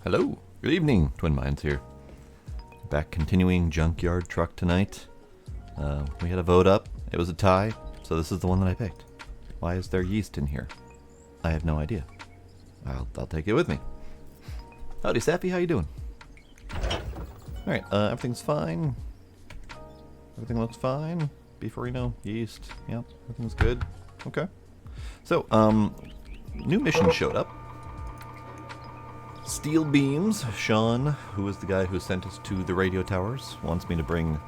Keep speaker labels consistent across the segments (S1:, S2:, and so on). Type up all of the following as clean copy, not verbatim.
S1: Hello, good evening, Twin Minds here. Back continuing Junkyard truck tonight. We had a vote up, it was a tie, so this is the one that I picked. Why is there yeast in here? I have no idea. I'll take it with me. Howdy Sappy, how you doing? Alright, everything's fine. Everything looks fine. Beefarino, yeast, yep, everything's good. Okay. So, new mission showed up. Steel beams. Sean, who is the guy who sent us to the radio towers, wants me to bring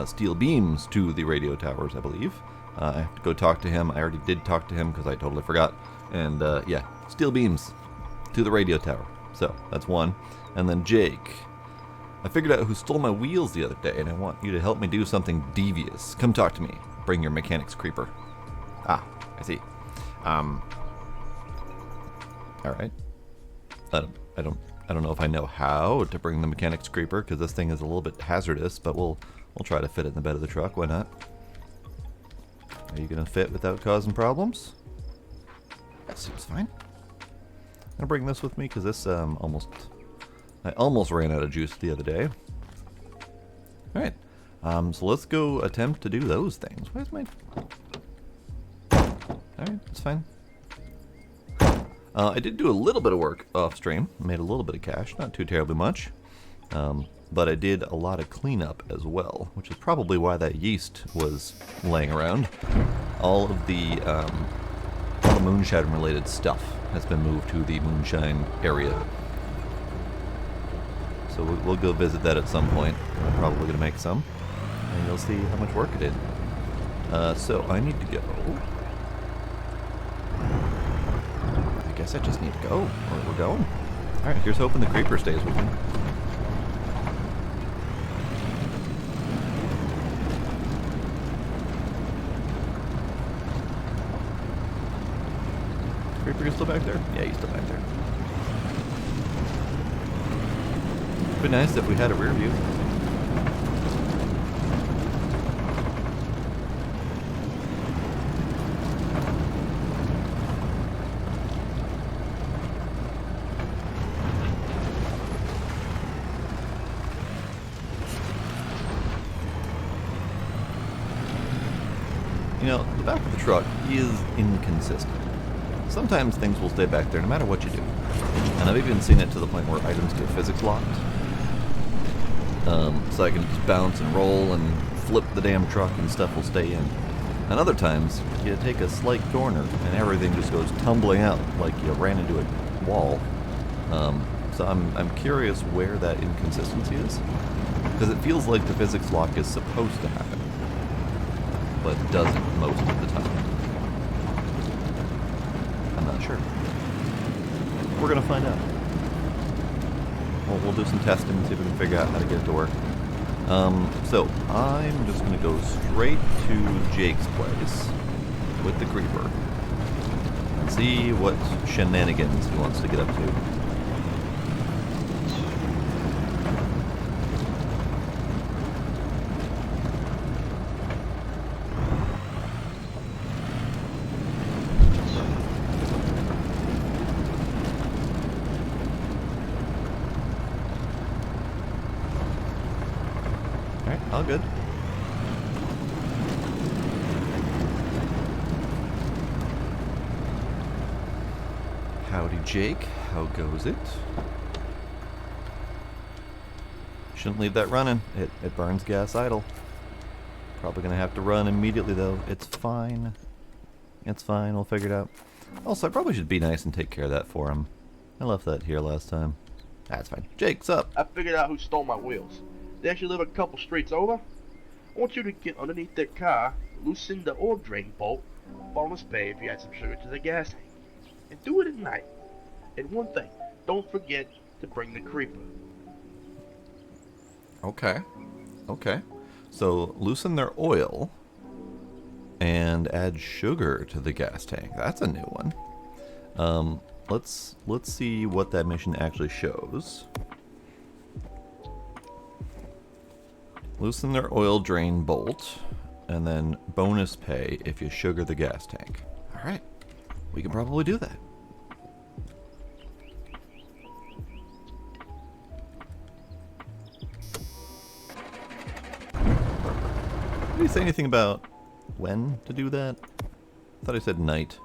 S1: steel beams to the radio towers, I believe. I have to go talk to him. I already did talk to him because I totally forgot. And yeah, steel beams to the radio tower. So, that's one. And then Jake. I figured out who stole my wheels the other day, and I want you to help me do something devious. Come talk to me. Bring your mechanics creeper. Ah, I see. Alright. I don't know if I know how to bring the mechanics creeper, because this thing is a little bit hazardous, but we'll try to fit it in the bed of the truck. Why not? Are you gonna fit without causing problems? That seems fine. I'm gonna bring this with me because this I almost ran out of juice the other day. All right, so let's go attempt to do those things. Where's my? All right, it's fine. I did do a little bit of work off stream, made a little bit of cash, not too terribly much, but I did a lot of cleanup as well, which is probably why that yeast was laying around. All of the moonshine related stuff has been moved to the moonshine area. So we'll go visit that at some point. I'm probably going to make some, and you'll see how much work I did. So I need to go. I guess I just need to go, or we're going. Alright, here's hoping the creeper stays with me. Creeper, you still back there? Yeah, he's still back there. It'd be nice if we had a rear view. You know, the back of the truck is inconsistent. Sometimes things will stay back there no matter what you do. And I've even seen it to the point where items get physics locked. So I can just bounce and roll and flip the damn truck and stuff will stay in. And other times, you take a slight corner and everything just goes tumbling out like you ran into a wall. So I'm curious where that inconsistency is. Because it feels like the physics lock is supposed to happen, but doesn't most of the time. I'm not sure. We're gonna find out. We'll do some testing and see if we can figure out how to get it to work. So I'm just gonna go straight to Jake's place with the creeper and see what shenanigans he wants to get up to. Alright, all good. Howdy, Jake. How goes it? Shouldn't leave that running. It burns gas idle. Probably gonna have to run immediately, though. It's fine. It's fine. We'll figure it out. Also, I probably should be nice and take care of that for him. I left that here last time. That's fine. Jake, what's up?
S2: I figured out who stole my wheels. They actually live a couple streets over. I want you to get underneath their car, loosen the oil drain bolt, bonus pay if you add some sugar to the gas tank. And do it at night. And one thing, don't forget to bring the creeper.
S1: Okay. Okay. So, loosen their oil and add sugar to the gas tank. That's a new one. Let's see what that mission actually shows. Loosen their oil drain bolt, and then bonus pay if you sugar the gas tank. Alright, we can probably do that. Did he say anything about when to do that? I thought he said night.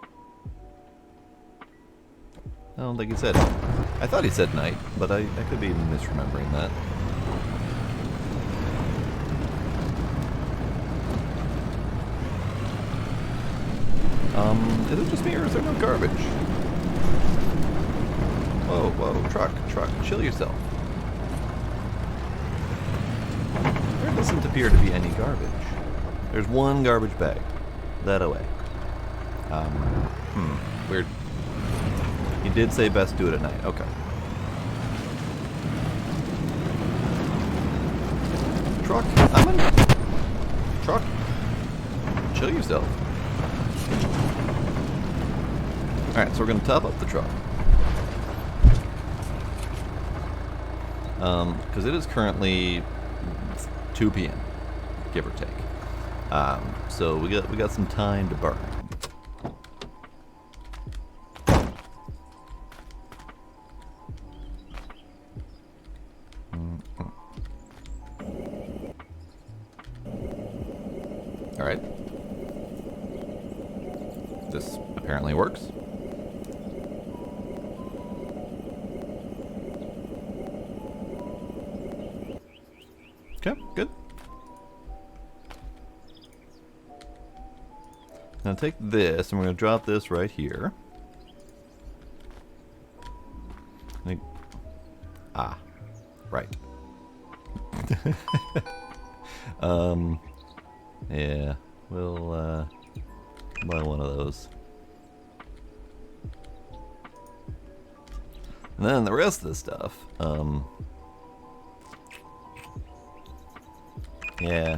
S1: I don't think he said. I thought he said night, but I could be misremembering that. Is it just me or is there no garbage? Whoa, whoa, truck, chill yourself. There doesn't appear to be any garbage. There's one garbage bag. That away. Weird. He did say best do it at night. Okay. Truck, I'm in. Truck, chill yourself. Alright, so we're going to top up the truck. Because it is currently 2 p.m., give or take. So we got some time to burn. Alright. This apparently works. Okay, good. Now take this, and we're going to drop this right here. Right. Yeah, we'll buy one of those. And then the rest of the stuff, yeah.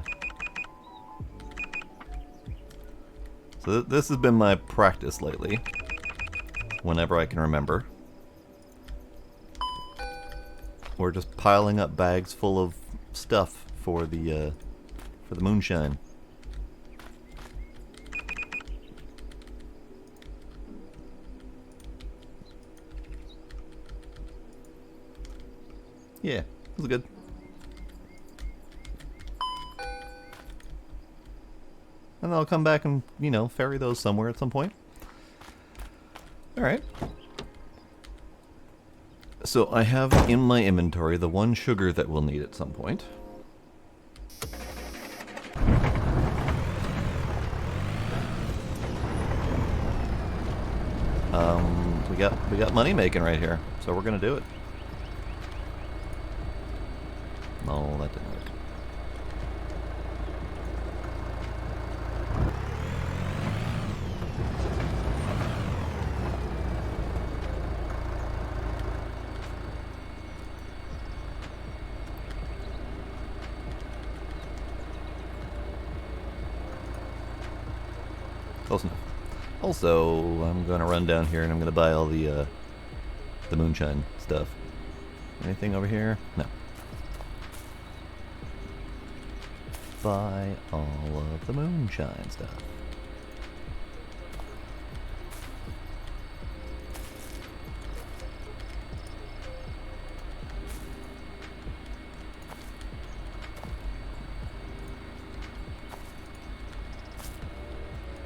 S1: So this has been my practice lately, whenever I can remember. We're just piling up bags full of stuff for the moonshine. Yeah, it was good. And I'll come back and, you know, ferry those somewhere at some point. Alright. So I have in my inventory the 1 sugar that we'll need at some point. We got money making right here, so we're gonna do it. No, that didn't work. Close enough. Also, I'm gonna run down here and I'm gonna buy all the moonshine stuff. Anything over here? No. Buy all of the moonshine stuff.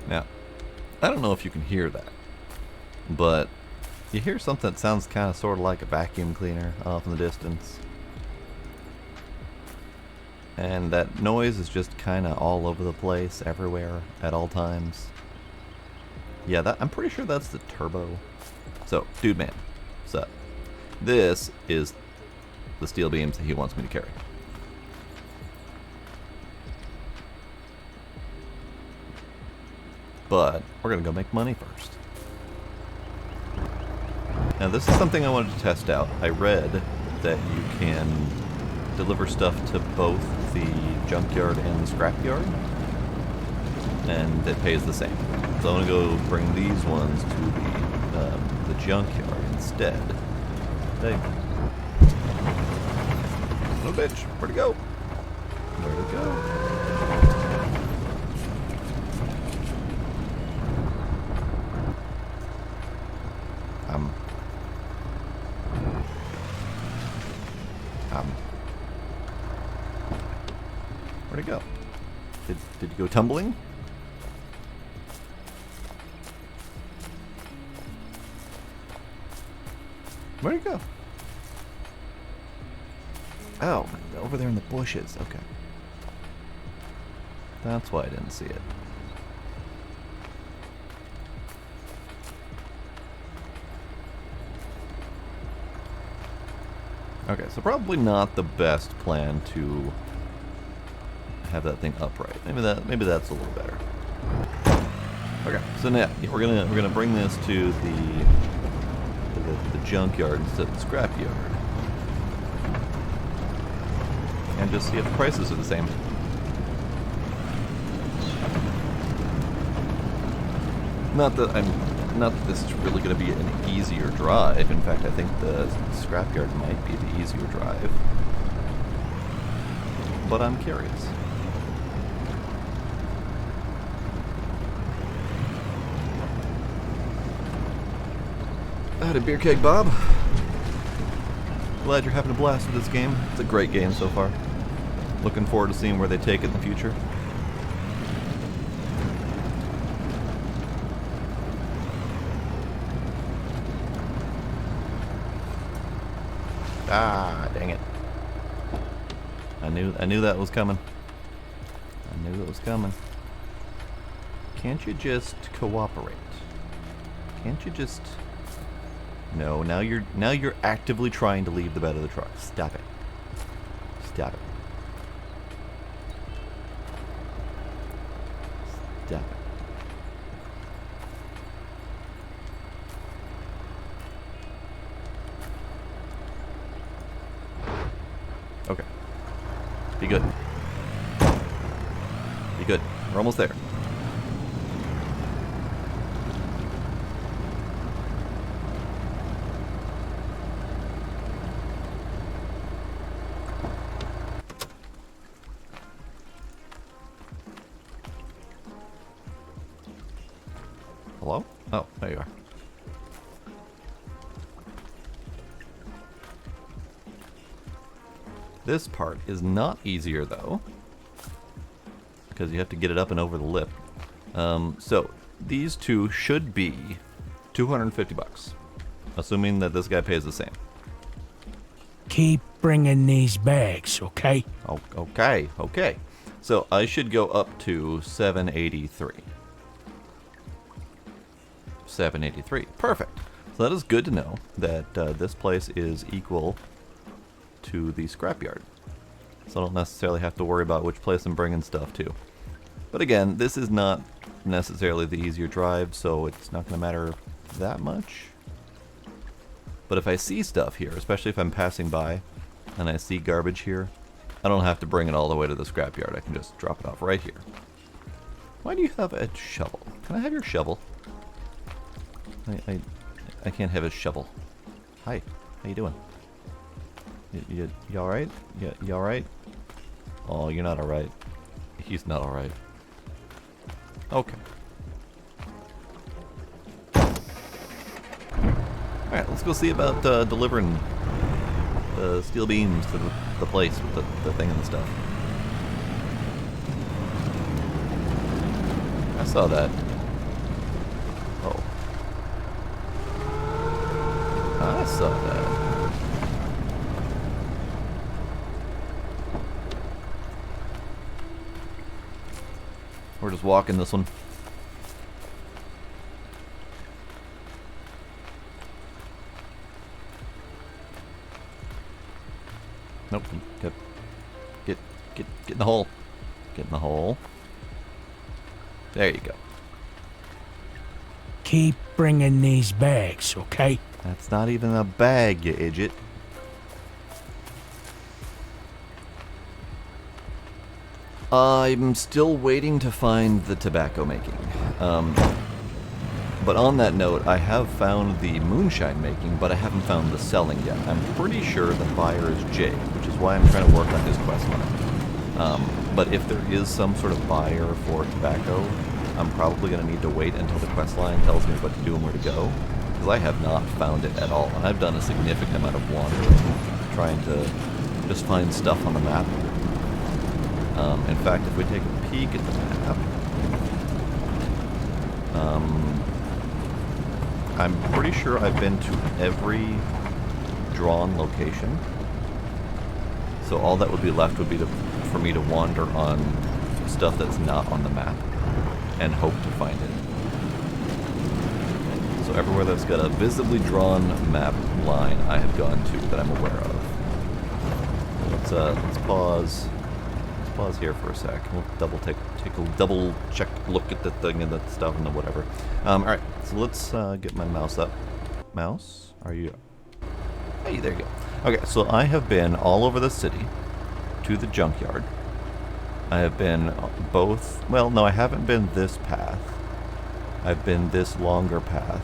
S1: Now, I don't know if you can hear that, but you hear something that sounds kind of sort of like a vacuum cleaner off in the distance. And that noise is just kind of all over the place, everywhere, at all times. Yeah, I'm pretty sure that's the turbo. So, dude man, what's up? This is the steel beams that he wants me to carry. But we're gonna go make money first. Now this is something I wanted to test out. I read that you can deliver stuff to both the junkyard and the scrapyard, and it pays the same. So I'm gonna go bring these ones to the junkyard instead. Hey, little bitch, where'd it go? Where'd it go? Where'd it go? Did you go tumbling? Where'd he go? Oh, over there in the bushes. Okay. That's why I didn't see it. Okay, so probably not the best plan to have that thing upright. Maybe that's a little better. Okay, so now we're gonna bring this to the junkyard instead of the scrapyard, and just see if the prices are the same. Not that this is really going to be an easier drive. In fact, I think the scrapyard might be the easier drive. But I'm curious. Howdy, Beer Keg Bob. Glad you're having a blast with this game. It's a great game so far. Looking forward to seeing where they take it in the future. Ah, dang it. I knew that was coming. I knew it was coming. Can't you just cooperate? Can't you just... No, now you're actively trying to leave the bed of the truck. Stop it. Stop it. Stop it. Okay. Be good. Be good. We're almost there. Hello? Oh, there you are. This part is not easier though, because you have to get it up and over the lip. So these two should be $250, assuming that this guy pays the same.
S3: Keep bringing these bags, okay?
S1: Oh, okay. So I should go up to 783. 783. Perfect. So that is good to know that this place is equal to the scrapyard. So I don't necessarily have to worry about which place I'm bringing stuff to. But again, this is not necessarily the easier drive, so it's not going to matter that much. But if I see stuff here, especially if I'm passing by and I see garbage here, I don't have to bring it all the way to the scrapyard. I can just drop it off right here. Why do you have a shovel? Can I have your shovel? I can't have his shovel. Hi, how you doing? You alright? You alright? Oh, you're not alright. He's not alright. Okay. Alright, let's go see about delivering the steel beams to the place with the thing and the stuff. I saw that. Oh. I saw that. We're just walking this one. Nope. Get in the hole. Get in the hole. There you go.
S3: Keep bringing these bags, okay?
S1: That's not even a bag, you idiot. I'm still waiting to find the tobacco making. But on that note, I have found the moonshine making, but I haven't found the selling yet. I'm pretty sure the buyer is Jay, which is why I'm trying to work on his quest line. But if there is some sort of buyer for tobacco, I'm probably going to need to wait until the quest line tells me what to do and where to go, because I have not found it at all. And I've done a significant amount of wandering, trying to just find stuff on the map. In fact, if we take a peek at the map, I'm pretty sure I've been to every drawn location. So all that would be left would be for me to wander on stuff that's not on the map and hope to find it. So everywhere that's got a visibly drawn map line I have gone to that I'm aware of. Let's pause. Let's pause here for a sec. We'll take a double check look at the thing and the stuff and the whatever. Alright, so let's get my mouse up. Mouse? Are you... Hey, there you go. Okay, so I have been all over the city to the Junkyard. I have been both... Well, no, I haven't been this path. I've been this longer path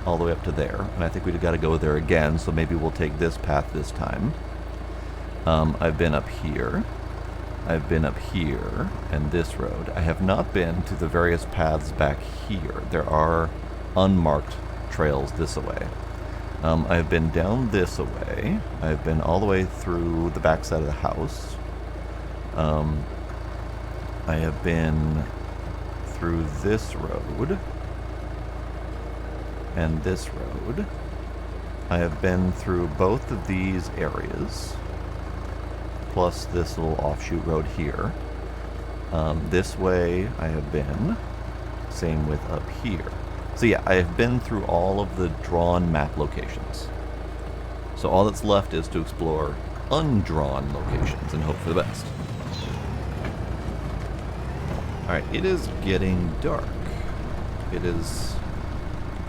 S1: all the way up to there, and I think we've got to go there again, so maybe we'll take this path this time. I've been up here. I've been up here, and this road. I have not been to the various paths back here. There are unmarked trails this way. I've been down this way. I've been all the way through the back side of the house. I have been through this road and this road. I have been through both of these areas, plus this little offshoot road here. This way I have been. Same with up here. So yeah, I have been through all of the drawn map locations. So all that's left is to explore undrawn locations and hope for the best. Alright, it is getting dark. It is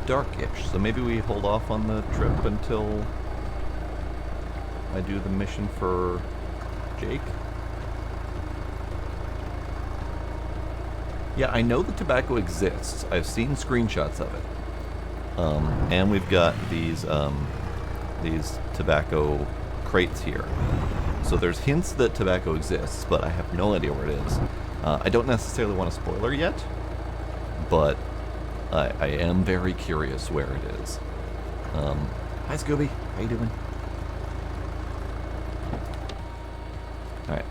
S1: darkish, so maybe we hold off on the trip until I do the mission for Jake. Yeah, I know the tobacco exists. I've seen screenshots of it. And we've got these tobacco crates here. So there's hints that tobacco exists, but I have no idea where it is. I don't necessarily want a spoiler yet, but I am very curious where it is. Hi, Scooby. How you doing? Alright.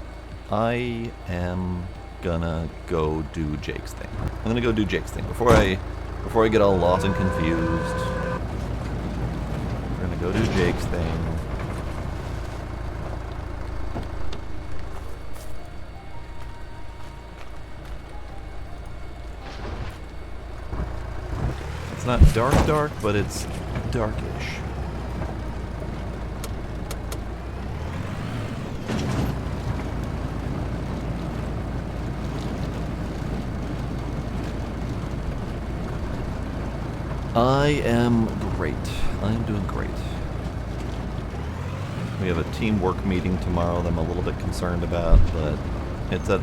S1: I am gonna go do Jake's thing. I'm gonna go do Jake's thing before I get all lost and confused. We're gonna go do Jake's thing. It's not dark, but it's darkish. I am great. I am doing great. We have a teamwork meeting tomorrow that I'm a little bit concerned about, but it's at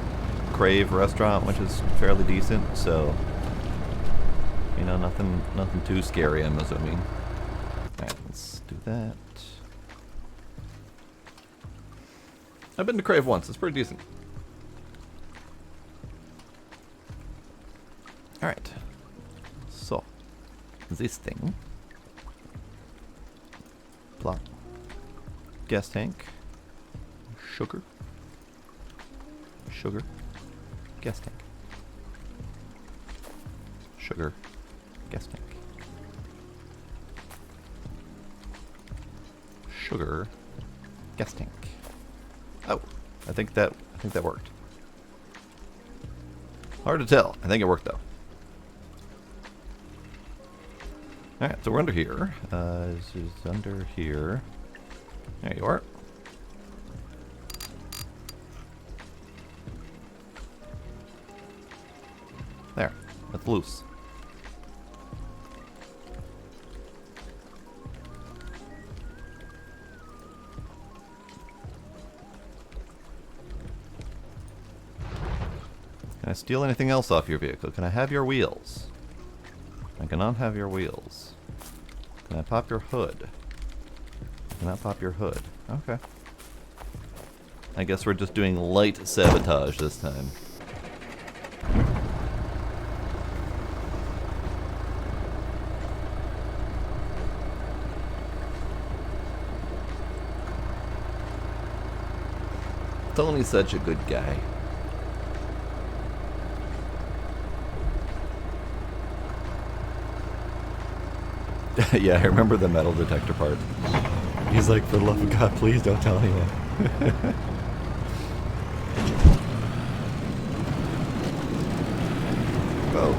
S1: Crave restaurant, which is fairly decent, so you know, nothing too scary, I'm assuming. Alright, let's do that. I've been to Crave once, it's pretty decent. Alright. So, this thing. Plot. Gas tank. Sugar. Sugar. Gas tank. Sugar. Gas tank. Sugar. Gas tank. Oh, I think that worked. Hard to tell. I think it worked though. Alright, so we're under here. This is under here. There you are. There. That's loose. Can I steal anything else off your vehicle? Can I have your wheels? I cannot have your wheels. Can I pop your hood? I cannot pop your hood. Okay. I guess we're just doing light sabotage this time. Tony's such a good guy. Yeah, I remember the metal detector part. He's like, for the love of God, please don't tell anyone. Whoa.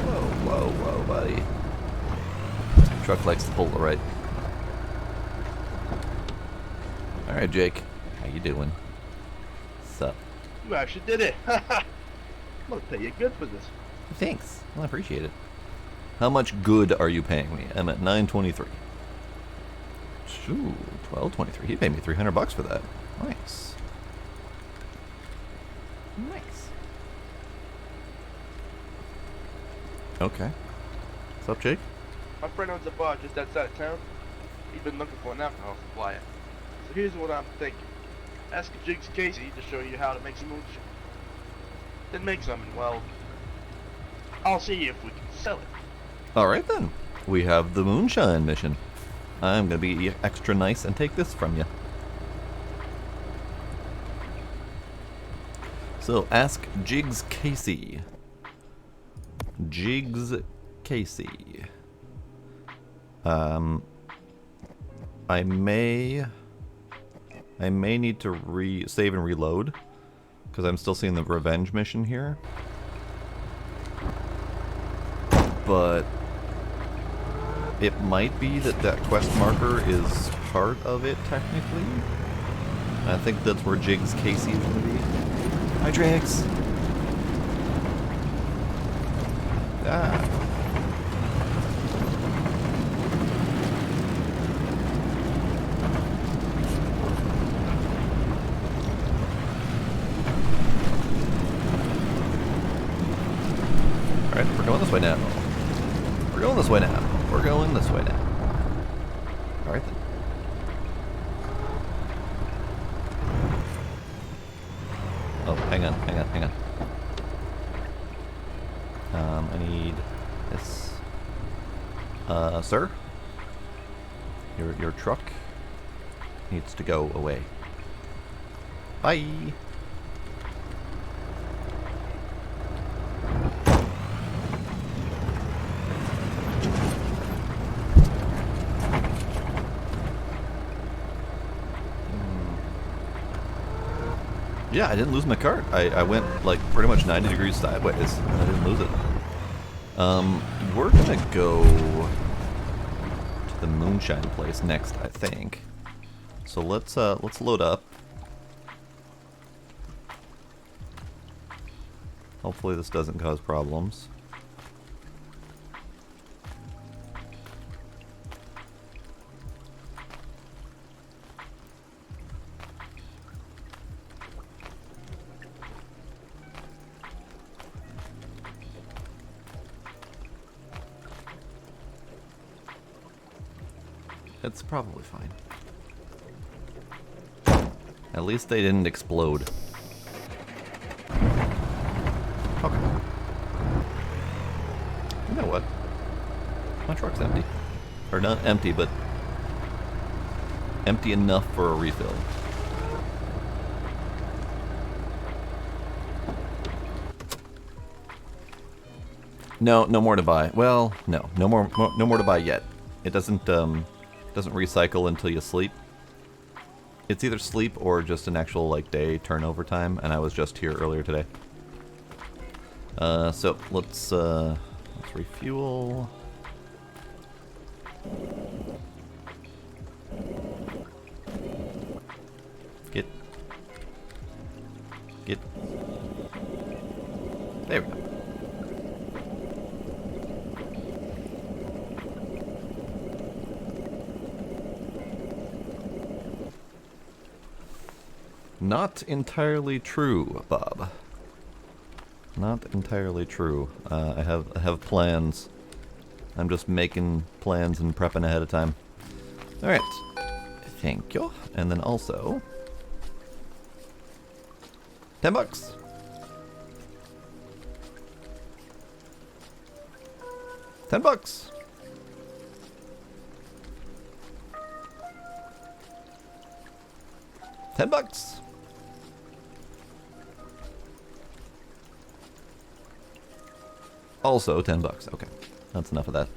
S1: Whoa, whoa, whoa, buddy. Truck likes to pull to the right. Alright, Jake. How you doing? Sup?
S2: You actually did it. I'm gonna pay you good for this.
S1: Thanks. Well, I appreciate it. How much good are you paying me? I'm at 923. Shoo, 1223. He paid me $300 for that. Nice. Nice. Okay. What's up, Jake?
S2: My friend owns a bar just outside of town. He's been looking for an alcohol supplier. So here's what I'm thinking. Ask Jigs Casey to show you how to make some moonshine. Then make some and, well, I'll see if we can sell it.
S1: Alright then. We have the moonshine mission. I'm gonna be extra nice and take this from you. So, ask Jigs Casey. Jigs Casey. I may need to save and reload because I'm still seeing the revenge mission here. But it might be that quest marker is part of it technically. I think that's where Jigs Casey is going to be. Hi, Drax. Ah. Alright, we're going this way now. We're going this way now. We're going this way now. Alright then. Oh, hang on. I need this. Sir? Your truck needs to go away. Bye! Yeah, I didn't lose my cart. I went like pretty much 90 degrees sideways. I didn't lose it. We're gonna go to the moonshine place next, I think. So let's load up. Hopefully this doesn't cause problems. It's probably fine. At least they didn't explode. Okay. You know what? My truck's empty. Or not empty, but empty enough for a refill. No more to buy. Well, no more to buy yet. It doesn't recycle until you sleep. It's either sleep or just an actual like day turnover time, and I was just here earlier today. So let's refuel. Get. There we go. Not entirely true, Bob. Not entirely true. I have plans. I'm just making plans and prepping ahead of time. Alright. Thank you. And then also $10. $10. $10. Also $10. Okay, that's enough of that.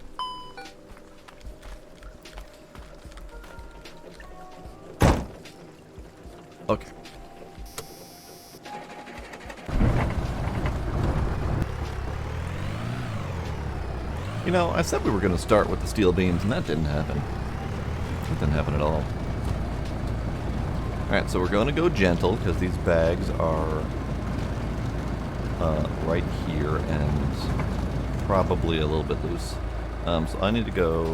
S1: You know, I said we were going to start with the steel beams, and that didn't happen. That didn't happen at all. Alright, so we're going to go gentle, because these bags are right here, and probably a little bit loose. So I need to go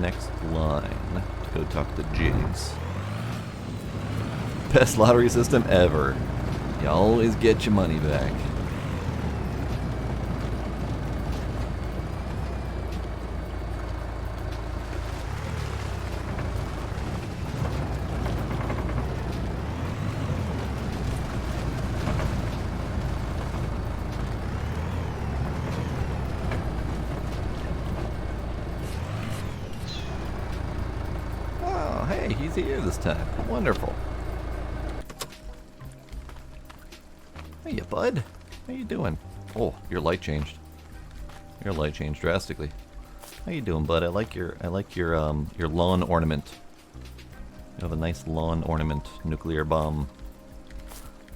S1: next line to go talk to Jigs. Best lottery system ever. You always get your money back. Oh, hey, he's here this time. Wonderful. Hey, bud. How you doing? Oh, your light changed. Your light changed drastically. How you doing, bud? I like your lawn ornament. You have a nice lawn ornament, nuclear bomb.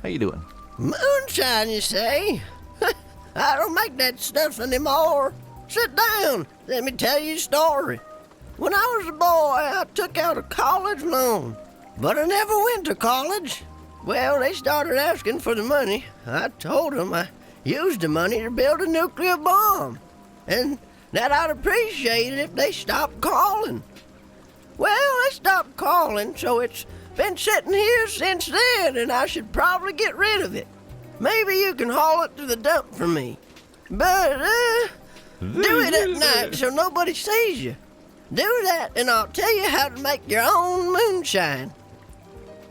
S1: How you doing?
S4: Moonshine, you say? I don't make that stuff anymore. Sit down. Let me tell you a story. When I was a boy, I took out a college loan, but I never went to college. Well, they started asking for the money. I told them I used the money to build a nuclear bomb, and that I'd appreciate it if they stopped calling. Well, they stopped calling, so it's been sitting here since then, and I should probably get rid of it. Maybe you can haul it to the dump for me. But, do it at night so nobody sees you. Do that, and I'll tell you how to make your own moonshine.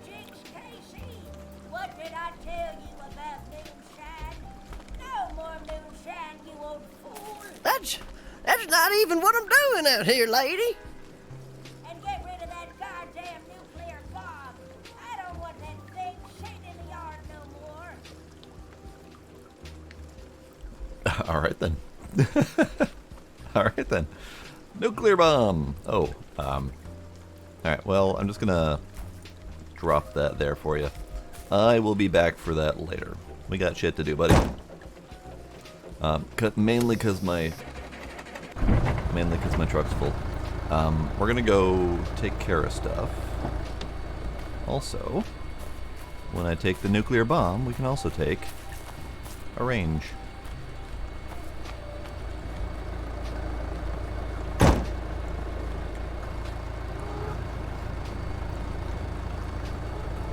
S5: Jinx Casey, what did I tell you about moonshine? No more moonshine, you old fool.
S4: That's not even what I'm doing out here, lady.
S5: And get rid of that goddamn nuclear bomb. I don't want that thing sitting in the yard no more.
S1: Alright then. Alright then. Nuclear bomb! Oh, alright, well, I'm just gonna drop that there for you. I will be back for that later. We got shit to do, buddy. Mainly because my truck's full. We're gonna go take care of stuff. Also, when I take the nuclear bomb, we can also take a range.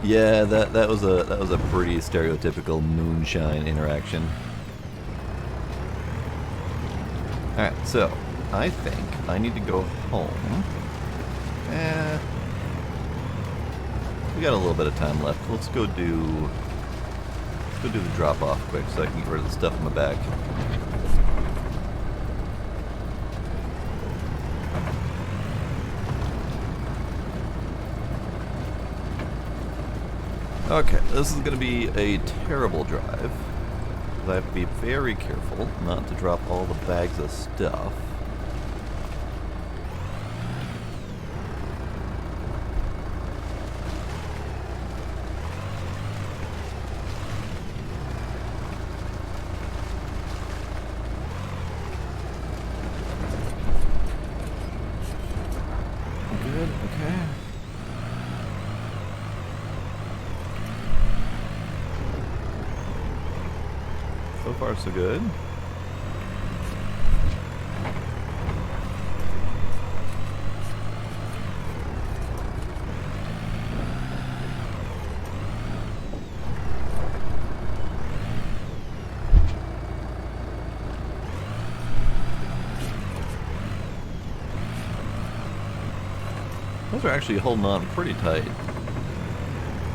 S1: Yeah, that was a pretty stereotypical moonshine interaction. Alright, so I think I need to go home. We got a little bit of time left. Let's go do the drop off quick so I can get rid of the stuff in my back. Okay, this is going to be a terrible drive. I have to be very careful not to drop all the bags of stuff. Good, okay. So far, so good. Those are actually holding on pretty tight.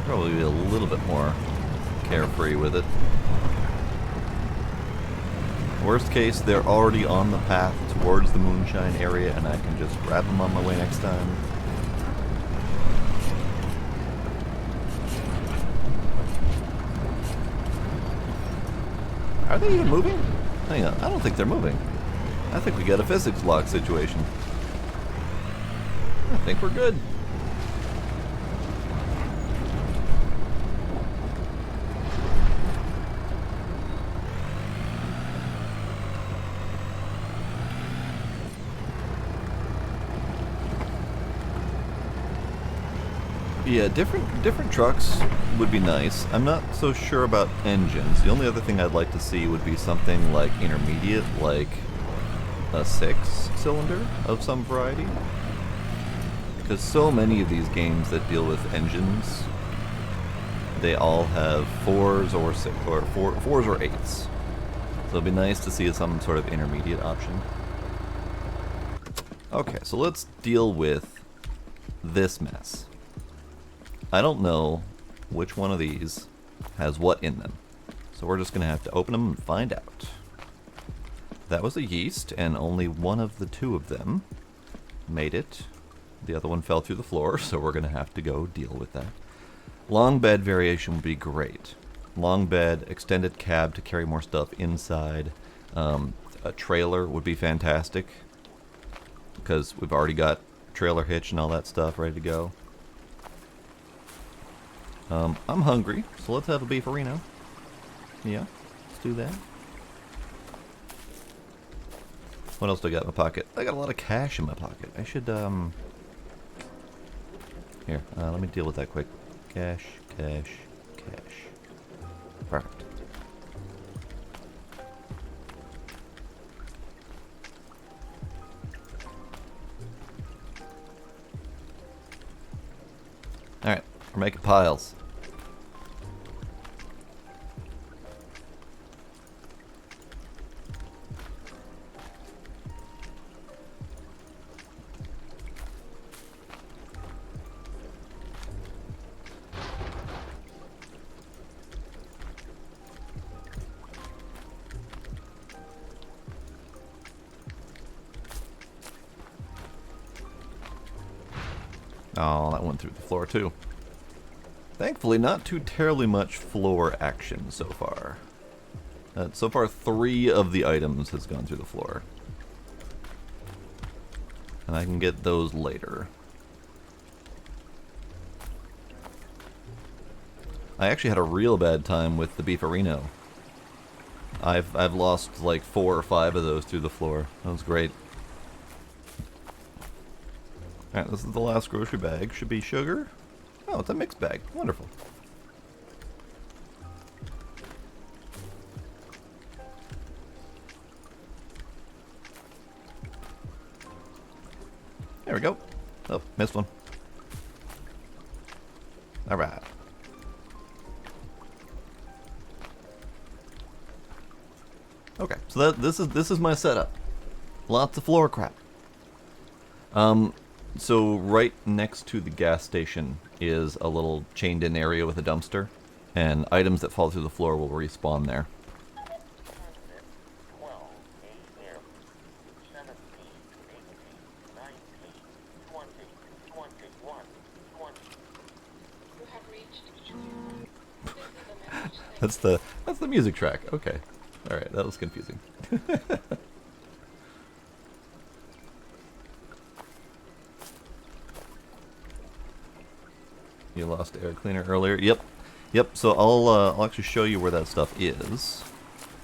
S1: Probably be a little bit more carefree with it. Worst case, they're already on the path towards the moonshine area and I can just grab them on my way next time. Are they even moving? Hang on, I don't think they're moving. I think we got a physics lock situation. I think we're good. Yeah, different trucks would be nice. I'm not so sure about engines. The only other thing I'd like to see would be something like intermediate, like a 6-cylinder of some variety. Because so many of these games that deal with engines, they all have 4s or 4s or 8s. So it'd be nice to see some sort of intermediate option. Okay, so let's deal with this mess. I don't know which one of these has what in them. So we're just going to have to open them and find out. That was a yeast, and only one of the two of them made it. The other one fell through the floor, so we're going to have to go deal with that. Long bed variation would be great. Long bed, extended cab to carry more stuff inside. A trailer would be fantastic, because we've already got trailer hitch and all that stuff ready to go. I'm hungry, so let's have a beefarino. Yeah, let's do that. What else do I got in my pocket? I got a lot of cash in my pocket. I should, Here, let me deal with that quick. Cash, cash, cash. Perfect. Alright, we're making piles. Oh, that went through the floor too. Thankfully, not too terribly much floor action so far. So far, 3 of the items has gone through the floor. And I can get those later. I actually had a real bad time with the beefarino. I've lost like 4 or 5 of those through the floor. That was great. Alright, this is the last grocery bag. Should be sugar. Oh, it's a mixed bag. Wonderful. There we go. Oh, missed one. Alright. Okay, so this is my setup. Lots of floor crap. So right next to the gas station is a little chained-in area with a dumpster, and items that fall through the floor will respawn there. That's the music track. Okay. All right, that was confusing. You lost air cleaner earlier. Yep. So I'll actually show you where that stuff is,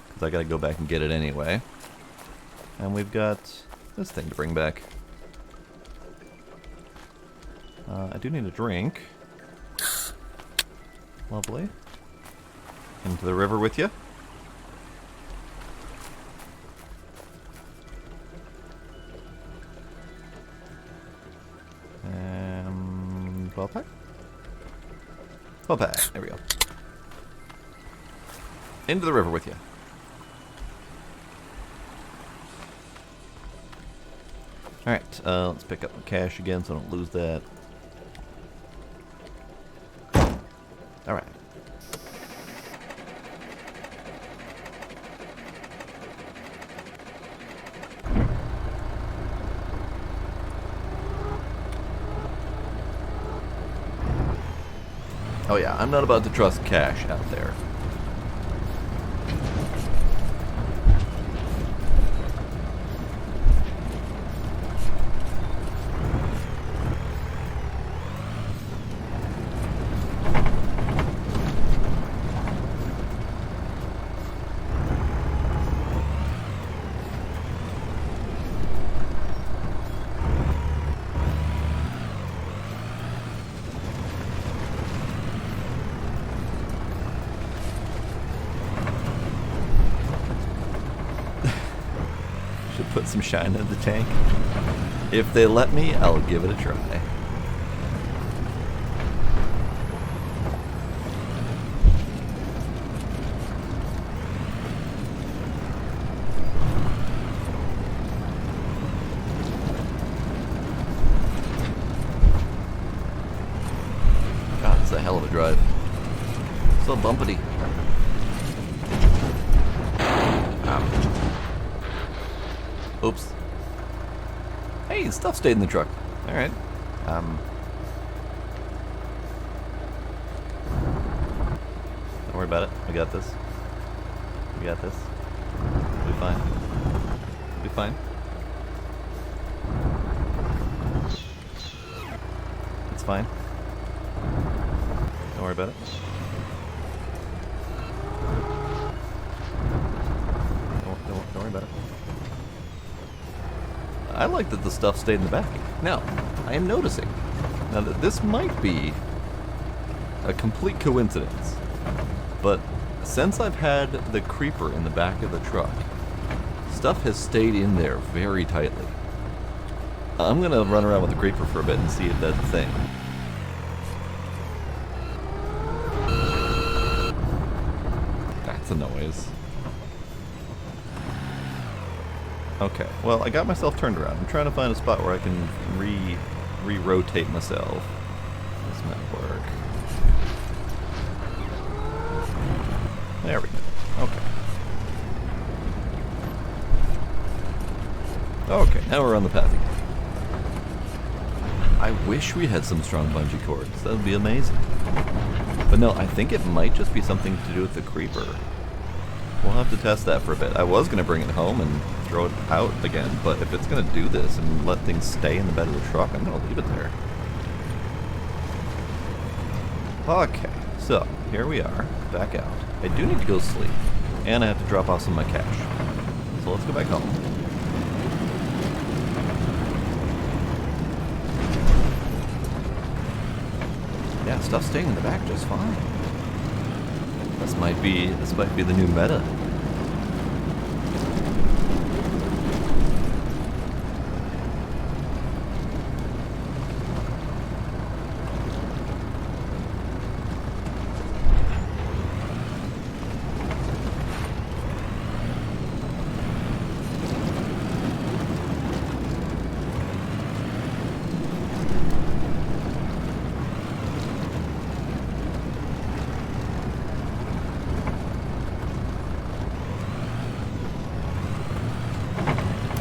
S1: because I gotta go back and get it anyway. And we've got this thing to bring back. I do need a drink. Lovely. Into the river with you. Well pack? Well pack. There we go. Into the river with you. Alright, let's pick up my cash again so I don't lose that. Alright. Oh yeah, I'm not about to trust cash out there. put some shine in the tank? If they let me, I'll give it a try. God, it's a hell of a drive. So bumpity. Oops. Hey, stuff stayed in the truck. Alright. Don't worry about it. We got this. We got this. We'll be fine. We'll be fine. It's fine. Don't worry about it. Don't worry about it. I like that the stuff stayed in the back. Now, I am noticing now that this might be a complete coincidence, but since I've had the creeper in the back of the truck, stuff has stayed in there very tightly. I'm gonna run around with the creeper for a bit and see if that's a thing. That's a noise. Okay, well, I got myself turned around. I'm trying to find a spot where I can re-rotate myself. This might work. There we go. Okay. Okay, now we're on the path again. I wish we had some strong bungee cords. That would be amazing. But no, I think it might just be something to do with the creeper. We'll have to test that for a bit. I was going to bring it home and throw it out again, but if it's going to do this and let things stay in the bed of the truck, I'm going to leave it there. Okay, so here we are, back out. I do need to go sleep, and I have to drop off some of my cash. So let's go back home. Yeah, stuff's staying in the back just fine. This might be the new meta.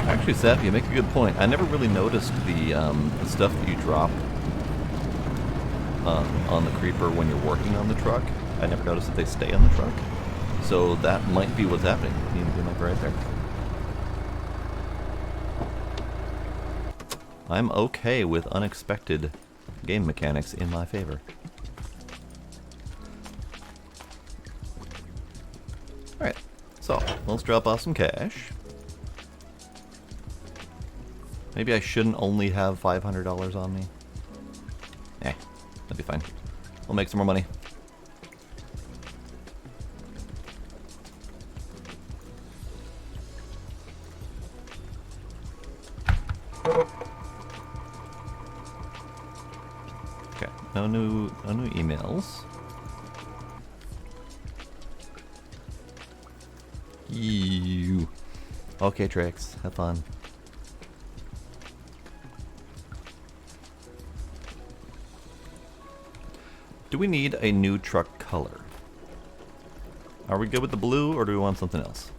S1: Actually, Seth, you make a good point. I never really noticed the stuff that you drop on the creeper when you're working on the truck. I never noticed that they stay on the truck. So that might be what's happening. You might be right there. I'm okay with unexpected game mechanics in my favor. Alright, so let's drop off some cash. Maybe I shouldn't only have $500 on me. That'd be fine. We'll make some more money. Okay, no new emails. Ew. Okay, Trix, have fun. Do we need a new truck color? Are we good with the blue, or do we want something else?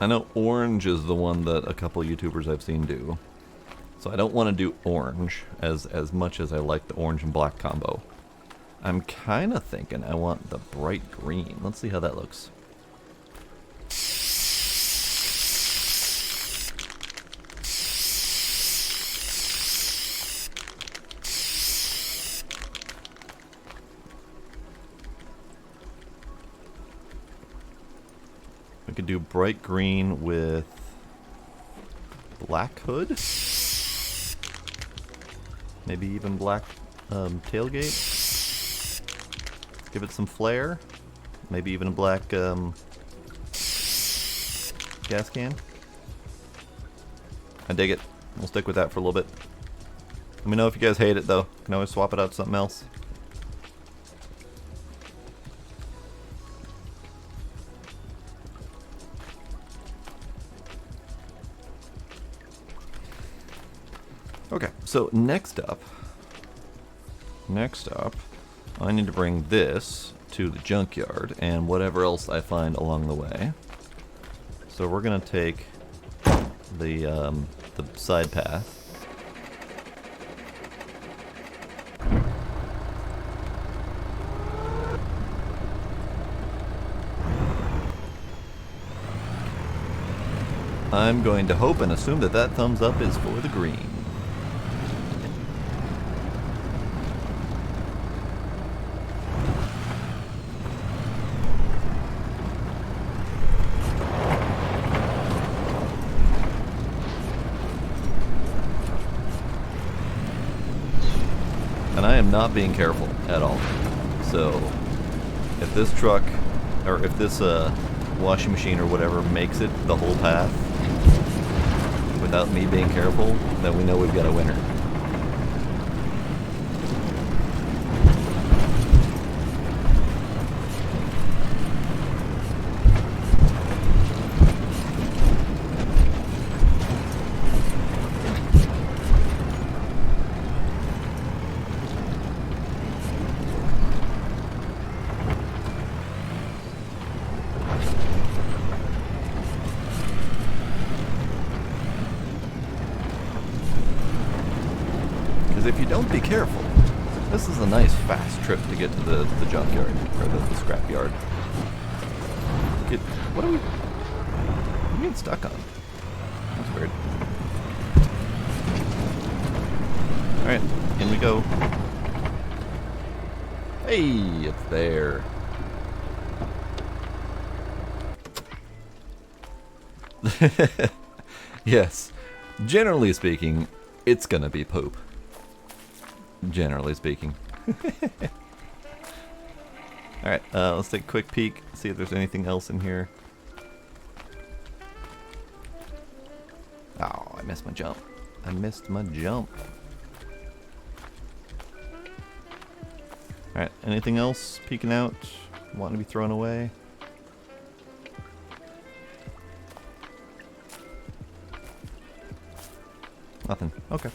S1: I know orange is the one that a couple YouTubers I've seen do. So I don't want to do orange as much as I like the orange and black combo. I'm kind of thinking I want the bright green. Let's see how that looks. We could do bright green with black hood. Maybe even black tailgate. Give it some flair. Maybe even a black gas can. I dig it. We'll stick with that for a little bit. Let me know if you guys hate it though. You can always swap it out to something else. Okay, so next up, I need to bring this to the junkyard and whatever else I find along the way. So we're gonna take the side path. I'm going to hope and assume that that thumbs up is for the green. And I am not being careful at all. So if this truck, or if this washing machine or whatever makes it the whole path without me being careful, then we know we've got a winner. If you don't be careful, this is a nice fast trip to get to the junkyard, or the scrap yard. What are we getting stuck on? That's weird. Alright, in we go. Hey, it's there. Yes, generally speaking, it's gonna be poop. Generally speaking. Alright, let's take a quick peek, see if there's anything else in here. Oh, I missed my jump. I missed my jump. Alright, anything else peeking out? Wanting to be thrown away? Nothing. Okay.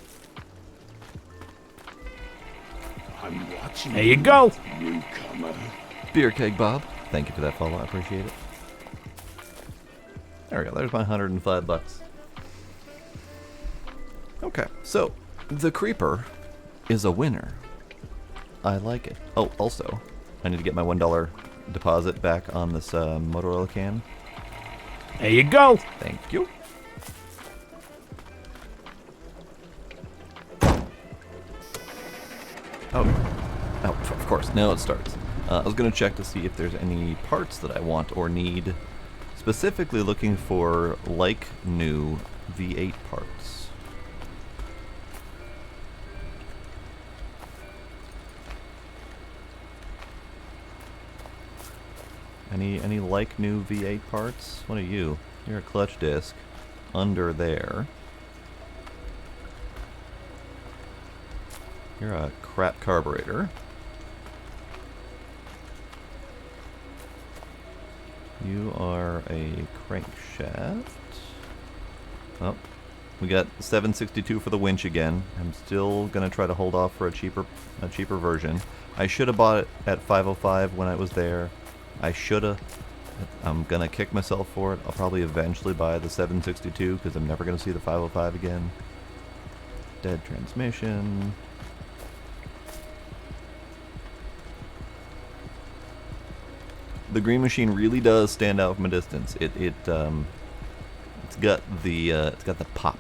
S6: I'm watching.
S3: There you go.
S6: Newcomer.
S1: Beer keg Bob. Thank you for that follow. I appreciate it. There we go. There's my $105. Okay, so the creeper is a winner. I like it. Oh, also, I need to get my $1 deposit back on this motor oil can.
S3: There you go.
S1: Thank you. Oh, of course, now it starts. I was going to check to see if there's any parts that I want or need, specifically looking for like new V8 parts. Any like new V8 parts? What are you? You're a clutch disc under there. You're a crap carburetor. You are a crankshaft. Oh, we got 762 for the winch again. I'm still gonna try to hold off for a cheaper version. I should have bought it at 505 when I was there. I shoulda. I'm gonna kick myself for it. I'll probably eventually buy the 762 because I'm never gonna see the 505 again. Dead transmission. The green machine really does stand out from a distance. It's got the pop.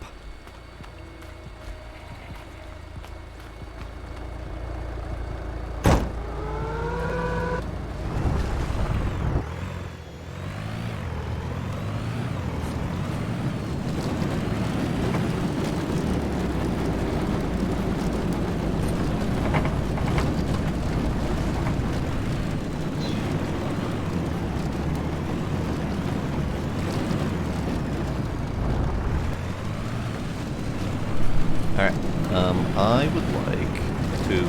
S1: like to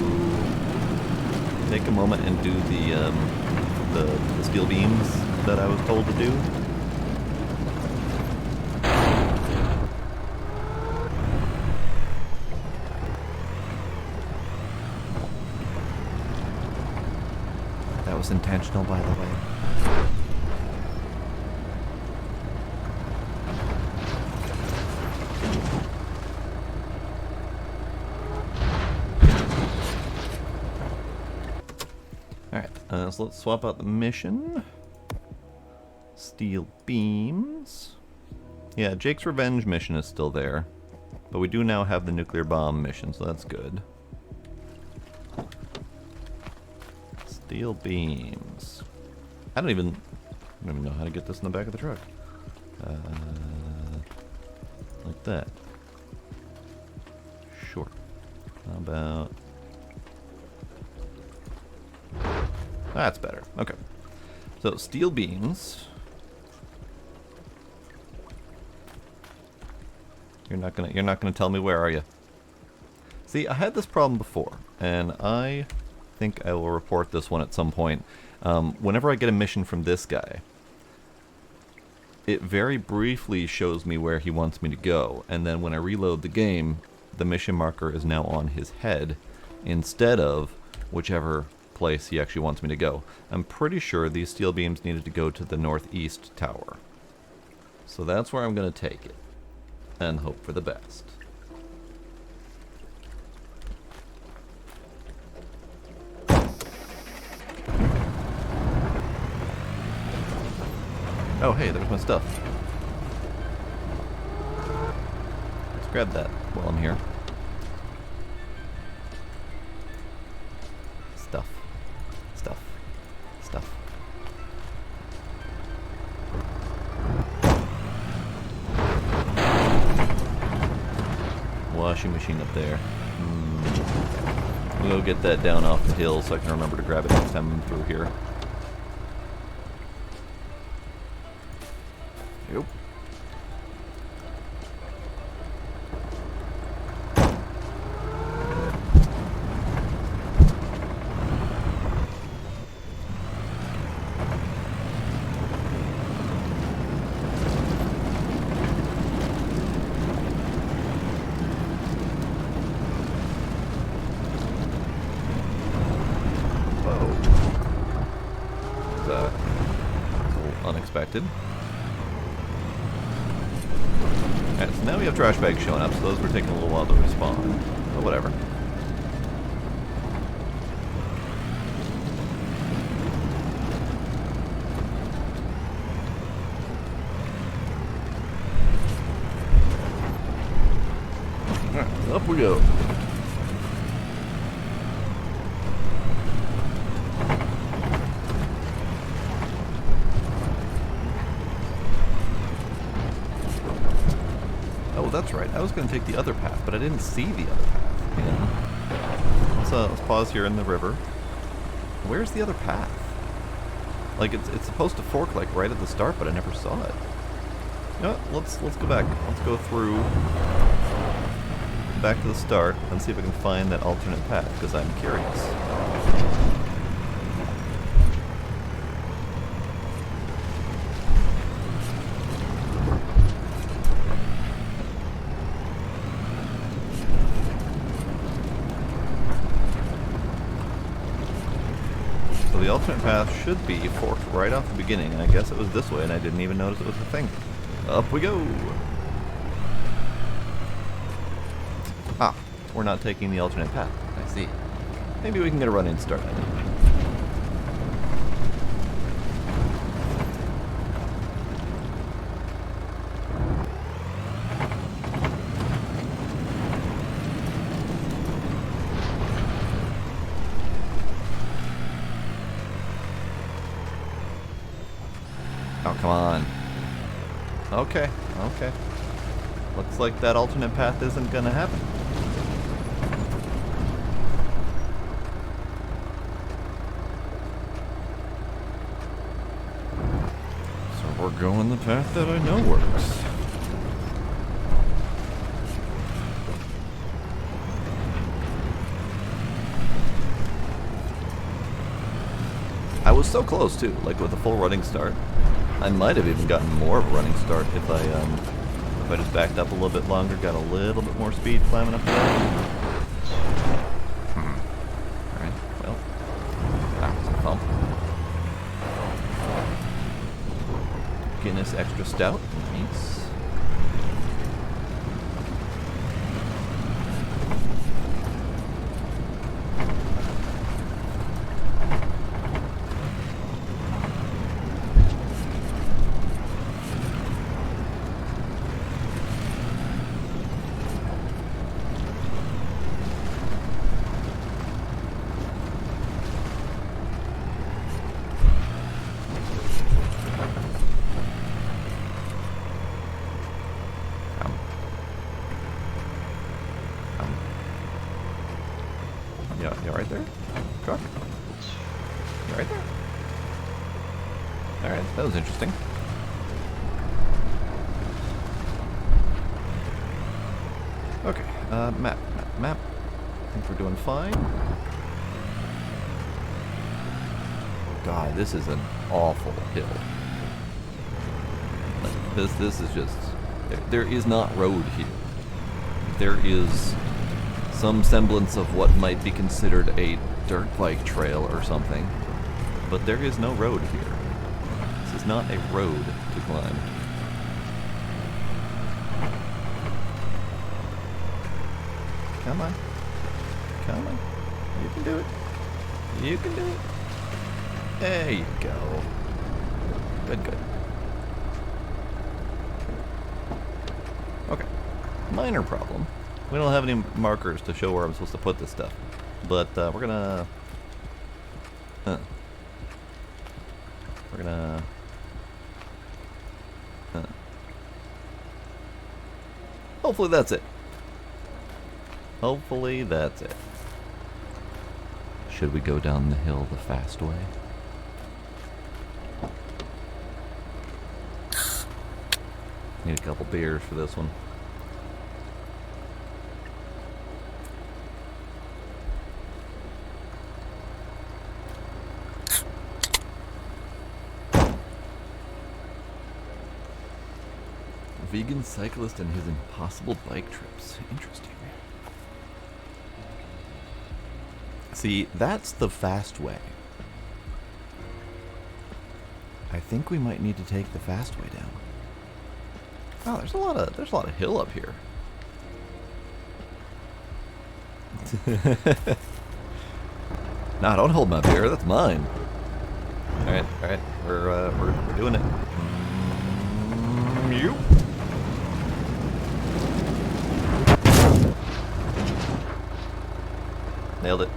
S1: take a moment and do the steel beams that I was told to do. That was intentional, by the way. Alright, so let's swap out the mission. Steel beams. Yeah, Jake's revenge mission is still there. But we do now have the nuclear bomb mission, so that's good. Steel beams. I don't even know how to get this in the back of the truck. Like that. Sure. How about... That's better. Okay. So, steel beams. You're not gonna tell me where, are you? See, I had this problem before, and I think I will report this one at some point. Whenever I get a mission from this guy, it very briefly shows me where he wants me to go, and then when I reload the game, the mission marker is now on his head instead of whichever place he actually wants me to go. I'm pretty sure these steel beams needed to go to the northeast tower. So that's where I'm going to take it and hope for the best. Oh, hey, there's my stuff. Let's grab that while I'm here. Stuff. Stuff. Stuff. Washing machine up there. We'll go get that down off the hill so I can remember to grab it next time I'm through here. Yep. Unexpected. Alright, so now we have trash bags showing up, so those were taking a little while to respawn. But whatever. Alright, up we go. That's right. I was going to take the other path, but I didn't see the other path. Yeah. Let's pause here in the river. Where's the other path? Like it's supposed to fork like right at the start, but I never saw it. You know what? Let's go back. Let's go through back to the start and see if I can find that alternate path because I'm curious. The alternate path should be forked right off the beginning, and I guess it was this way, and I didn't even notice it was a thing. Up we go! Ah, we're not taking the alternate path. I see. Maybe we can get a run-in started. Oh, come on. Okay, okay. Looks like that alternate path isn't gonna happen. So we're going the path that I know works. I was so close too, like with a full running start. I might have even gotten more of a running start if I just backed up a little bit longer, got a little bit more speed climbing up the hill. Alright, well, that was a bump. Guinness Extra Stout, nice. You right there? Truck? You right there? Alright, that was interesting. Okay, map. I think we're doing fine. God, this is an awful hill. Like, this is just... There is not road here. There is some semblance of what might be considered a dirt bike trail or something, but there is no road here. This is not a road to climb. Come on. Come on. You can do it. You can do it. There you go. Good. Okay. Minor problem. We don't have any markers to show where I'm supposed to put this stuff. But we're gonna... We're gonna... Hopefully that's it. Hopefully that's it. Should we go down the hill the fast way? Need a couple beers for this one. Vegan cyclist and his impossible bike trips. Interesting. See, that's the fast way. I think we might need to take the fast way down. Oh, there's a lot of hill up here. Nah, don't hold my beer. That's mine. All right. We're doing it. You. Nailed it.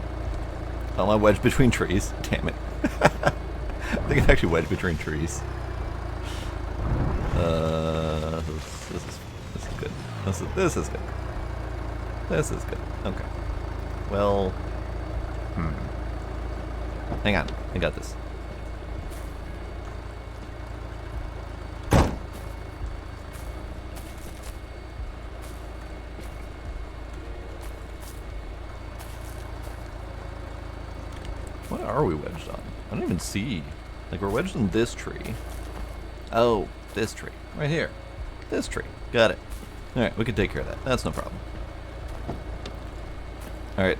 S1: Oh, I wedged between trees. Damn it. I think I actually wedged between trees. This is good. This is good. This is good. Okay. Well, hang on. I got this. What are we wedged on? I don't even see. Like, we're wedged on this tree. Oh, this tree. Right here. This tree. Got it. Alright, we can take care of that. That's no problem. Alright.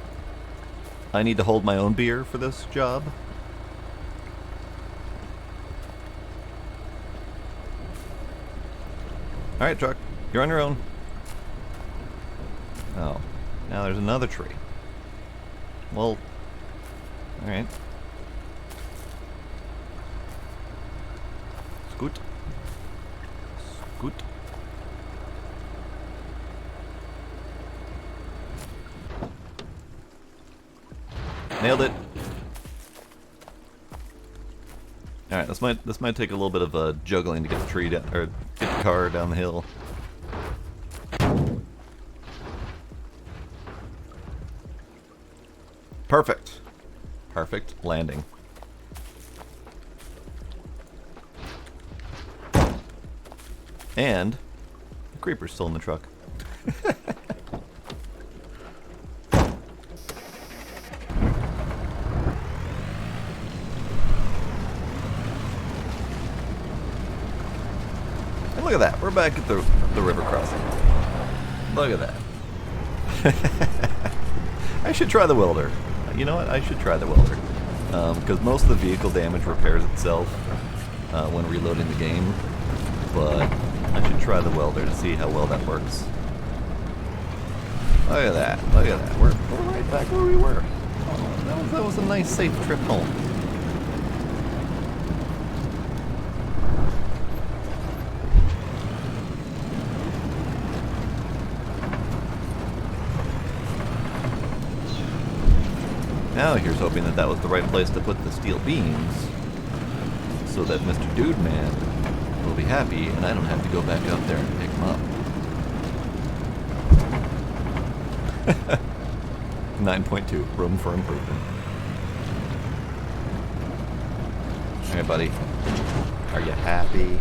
S1: I need to hold my own beer for this job. Alright, truck. You're on your own. Oh. Now there's another tree. Well... Alright. Scoot. Scoot. Nailed it. Alright, this might take a little bit of juggling to get the tree down, or get the car down the hill. Perfect. Perfect landing. And the creeper's still in the truck. Look at that. We're back at the river crossing. Look at that. I should try the welder. You know what? I should try the welder. Because most of the vehicle damage repairs itself when reloading the game. But I should try the welder to see how well that works. Look at that. Look at that. We're right back where we were. Oh, that was a nice, safe trip home. Now here's hoping that that was the right place to put the steel beams, so that Mr. Dude Man will be happy and I don't have to go back up there and pick him up. 9.2, room for improvement. Alright, buddy. Are you happy?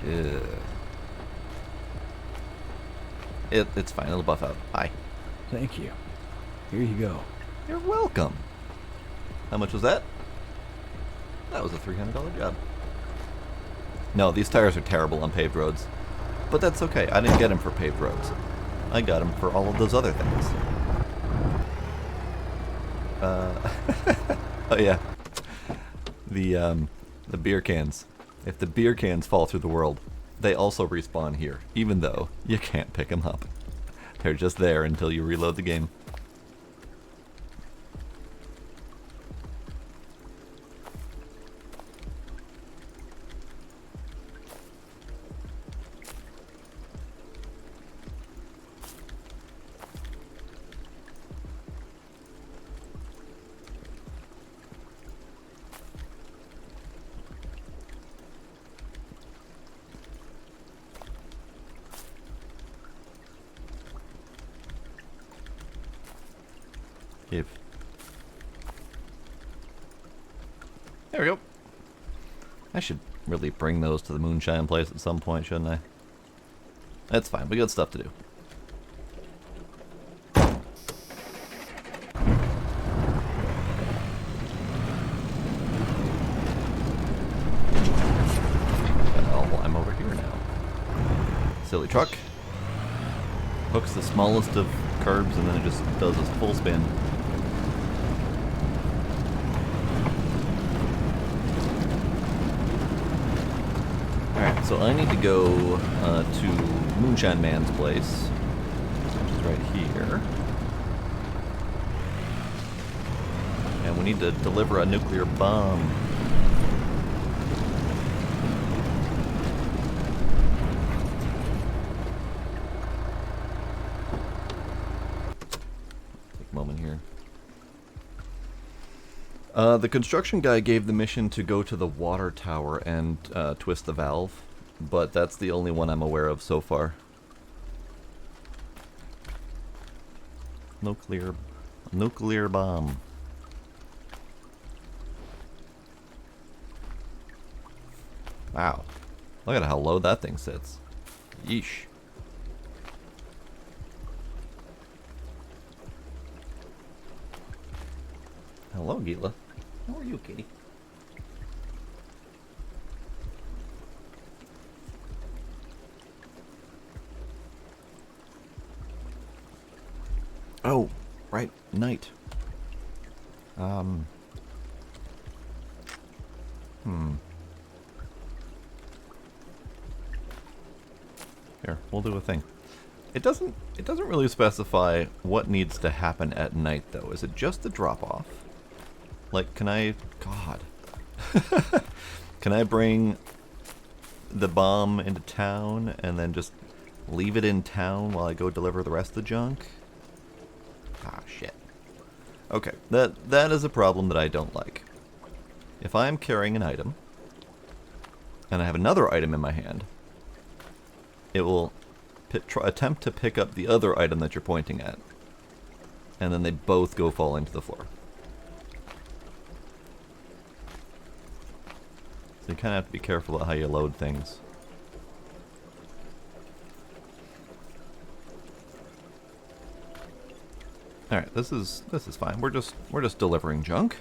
S1: Yeah. It's fine, it'll buff out. Bye.
S3: Thank you. Here you go.
S1: You're welcome. How much was that? That was a $300 job. No, these tires are terrible on paved roads. But that's okay. I didn't get them for paved roads. I got them for all of those other things. Oh yeah. The beer cans. If the beer cans fall through the world, they also respawn here, even though you can't pick them up. They're just there until you reload the game. There we go. I should really bring those to the moonshine place at some point, shouldn't I? That's fine. We got stuff to do. Well, I'm over here now. Silly truck. Hooks the smallest of curbs and then it just does a full spin. So I need to go to Moonshine Man's place, which is right here. And we need to deliver a nuclear bomb. Take a moment here. The construction guy gave the mission to go to the water tower and twist the valve. But that's the only one I'm aware of so far. Nuclear bomb. Wow. Look at how low that thing sits. Yeesh. Hello, Gila. How are you, kitty? Oh, right, night. Here, we'll do a thing. It doesn't really specify what needs to happen at night though. Is it just the drop off? Like, can I can I bring the bomb into town and then just leave it in town while I go deliver the rest of the junk? Ah, shit. Okay, that is a problem that I don't like. If I'm carrying an item, and I have another item in my hand, it will attempt to pick up the other item that you're pointing at, and then they both go falling to the floor. So you kind of have to be careful about how you load things. Alright, this is fine. We're just delivering junk.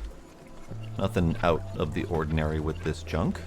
S1: Nothing out of the ordinary with this junk.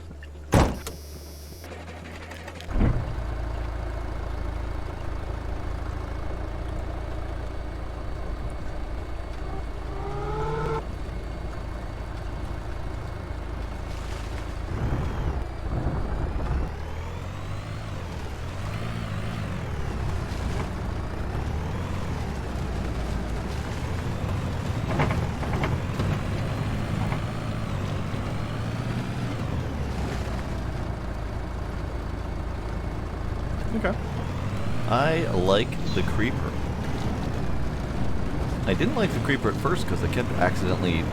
S1: I like the creeper. I didn't like the creeper at first because I kept accidentally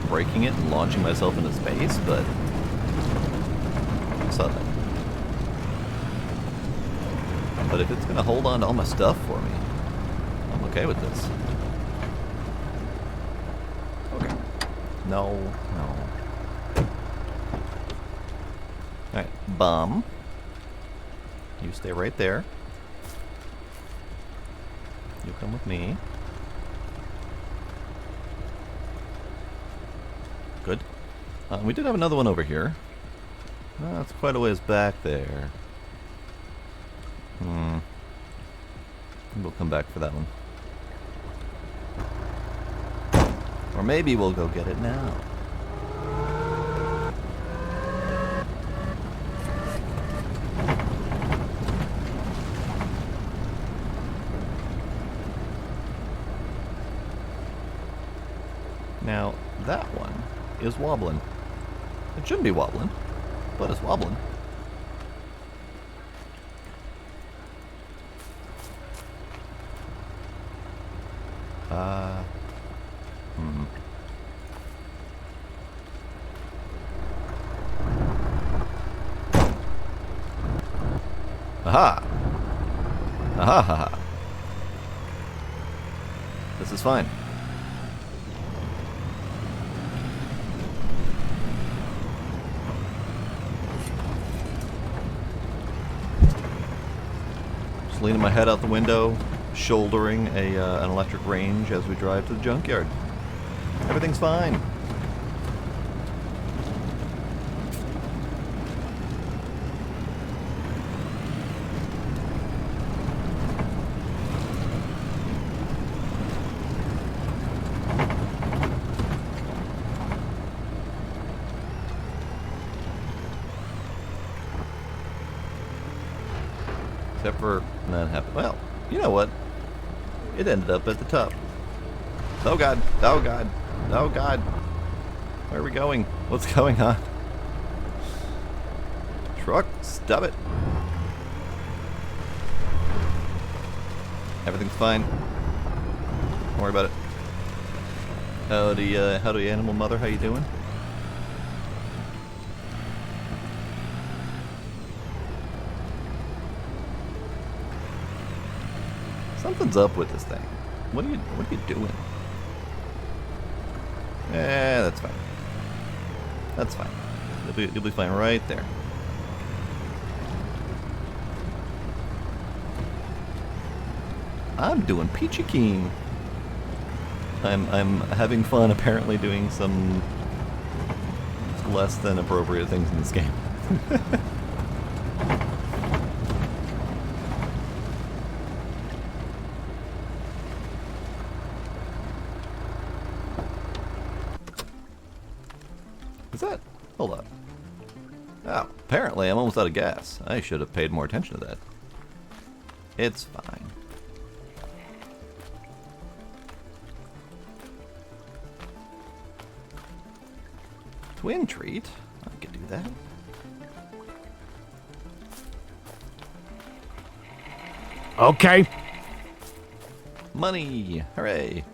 S1: breaking it and launching myself into space, but I saw that. But if it's going to hold on to all my stuff for me, I'm okay with this. Okay. No, no. Alright, bum. You stay right there. You come with me. Good. We did have another one over here. That's quite a ways back there. We'll come back for that one. Or maybe we'll go get it now. Now, that one is wobbling. It shouldn't be wobbling, but it's wobbling. Aha! Aha ha ha. This is fine. Just leaning my head out the window, shouldering an electric range as we drive to the junkyard. Everything's fine. Except for none happened. Well, you know what? It ended up at the top. Oh god! Oh god! Oh god! Where are we going? What's going on? Truck, stop it! Everything's fine. Don't worry about it. Howdy, animal mother. How you doing? Something's up with this thing. What are you doing? That's fine. That's fine. You'll be fine right there. I'm doing peachy keen. I'm having fun apparently doing some less than appropriate things in this game. Is that? Hold up. Oh, apparently I'm almost out of gas. I should have paid more attention to that. It's fine. Twin treat? I could do that.
S3: Okay.
S1: Money! Hooray!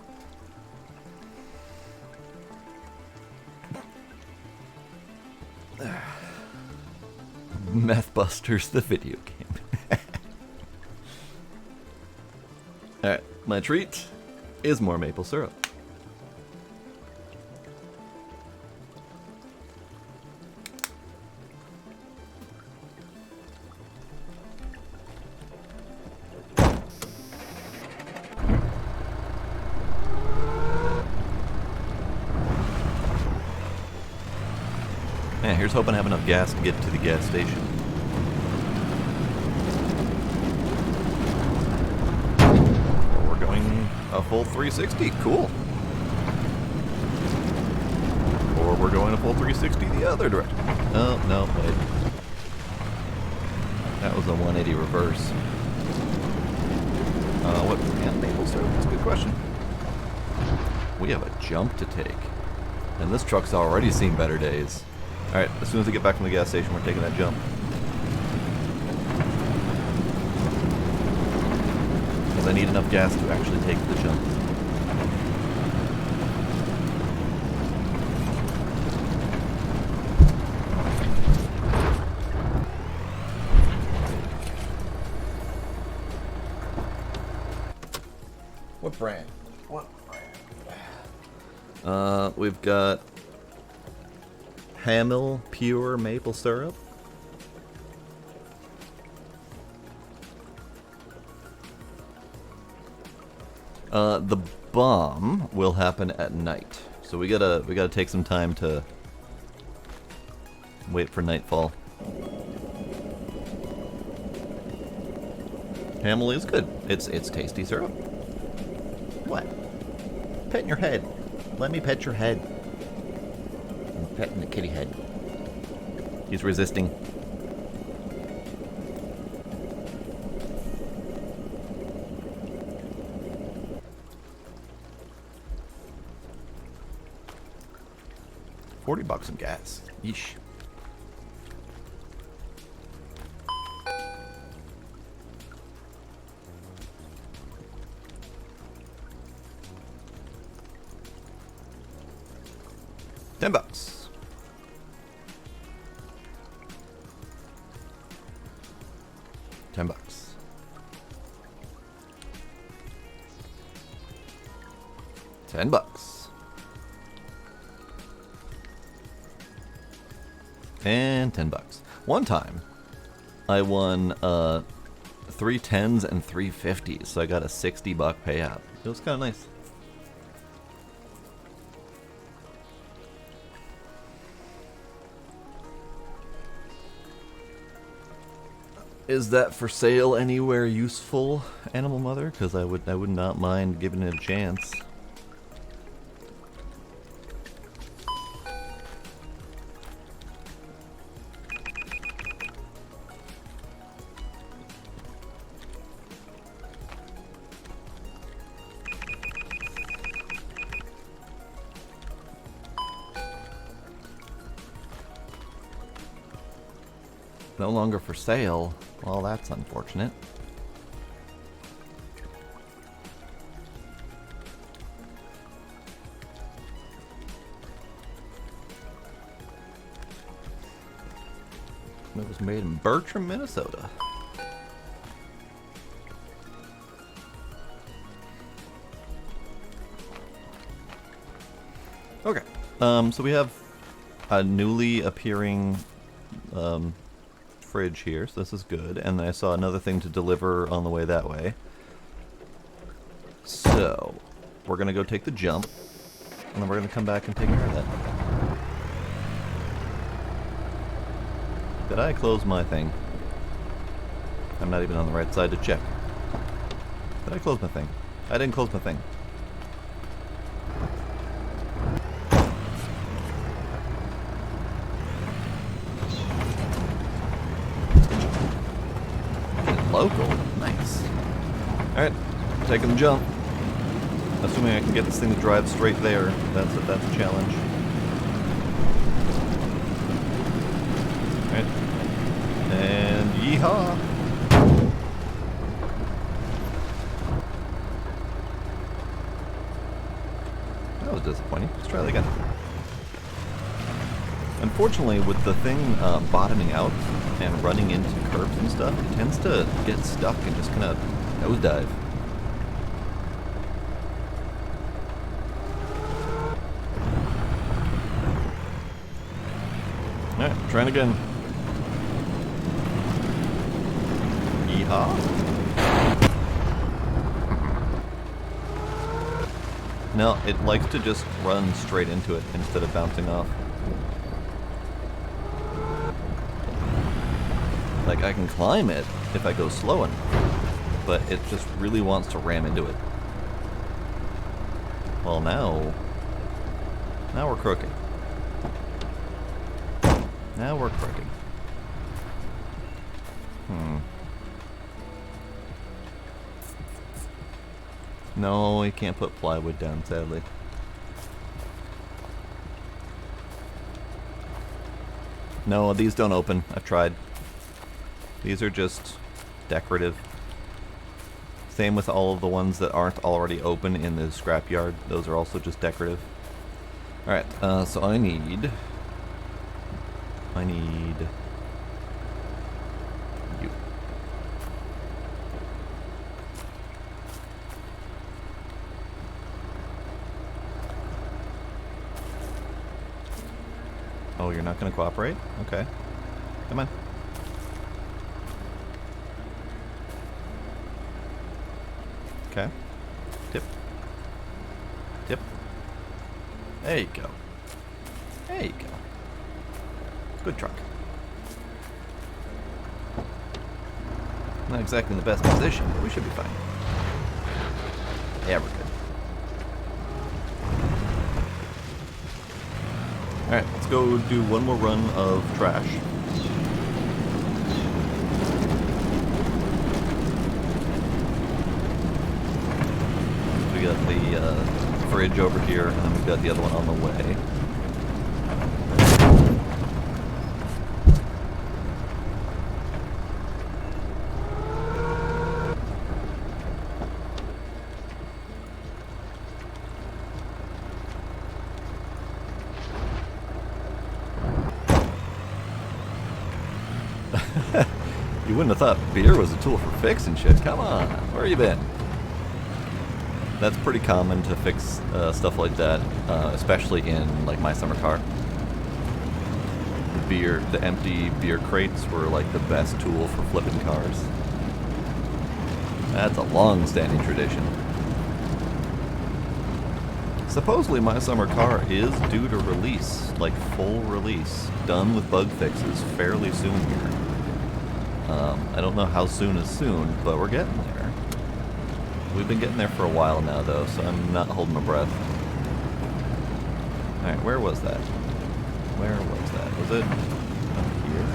S1: Methbusters, the video game. Alright, my treat is more maple syrup. Man, here's hoping I have enough gas to get to the gas station. We're going a full 360. Cool. Or we're going a full 360 the other direction. Oh, no, wait. That was a 180 reverse. What brand maple syrup? That's a good question. We have a jump to take. And this truck's already seen better days. Alright, as soon as we get back from the gas station, we're taking that jump. because I need enough gas to actually take the jump. What brand? We've got Hamel Pure Maple Syrup. The bomb will happen at night, so we gotta take some time to wait for nightfall. Hamel is good. It's tasty syrup. What? Petting your head. Let me pet your head. I'm petting the kitty head. He's resisting. $40 in gas. Yeesh. $10. $10. $10. And $10. One time, I won 3 10s and 3 50s, so I got a $60 payout. It was kind of nice. Is that for sale anywhere useful, Animal Mother? Because I would not mind giving it a chance. No longer for sale. Well, that's unfortunate. It was made in Bertram, Minnesota. Okay. So we have a newly appearing fridge here, so this is good. And then I saw another thing to deliver on the way that way. So we're gonna go take the jump, and then we're gonna come back and take care of that. Did I close my thing? I'm not even on the right side to check. Did I close my thing? I didn't close my thing. Local. Nice. Alright, taking the jump. Assuming I can get this thing to drive straight there. That's a challenge. Alright. And yeehaw! That was disappointing. Let's try that again. Unfortunately, with the thing bottoming out and running into curbs and stuff, it tends to get stuck and just kind of nosedive. Alright, trying again. Yeehaw. No, it likes to just run straight into it instead of bouncing off. Like, I can climb it if I go slow enough, but it just really wants to ram into it. Well, now we're crooking. Now we're crooking. No, we can't put plywood down, sadly. No, these don't open. I've tried. These are just decorative. Same with all of the ones that aren't already open in the scrapyard. Those are also just decorative. Alright, so I need you. Oh, you're not going to cooperate? Okay. Come on. Okay. Tip. Tip. There you go. There you go. Good truck. Not exactly in the best position, but we should be fine. Yeah, we're good. Alright, let's go do one more run of trash. We got the fridge over here, and then we've got the other one on the way. You wouldn't have thought beer was a tool for fixing shit. Come on, where you been? That's pretty common to fix stuff like that, especially in like my summer car. The empty beer crates were like the best tool for flipping cars. That's a long-standing tradition. Supposedly my summer car is due to release, like full release, done with bug fixes fairly soon here. I don't know how soon is soon, but we're getting there. We've been getting there for a while now, though, so I'm not holding my breath. Alright, where was that? Where was that? Was it up here?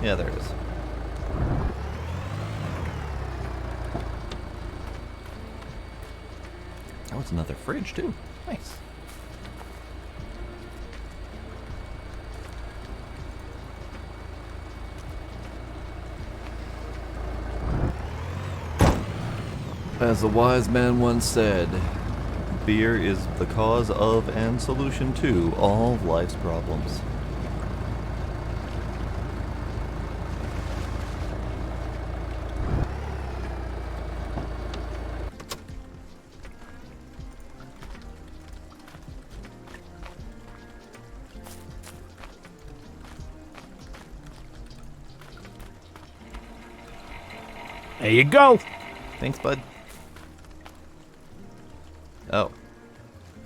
S1: Yeah, there it is. Oh, it's another fridge, too. Nice. As a wise man once said, beer is the cause of and solution to all of life's problems.
S3: There you go.
S1: Thanks, bud. Oh.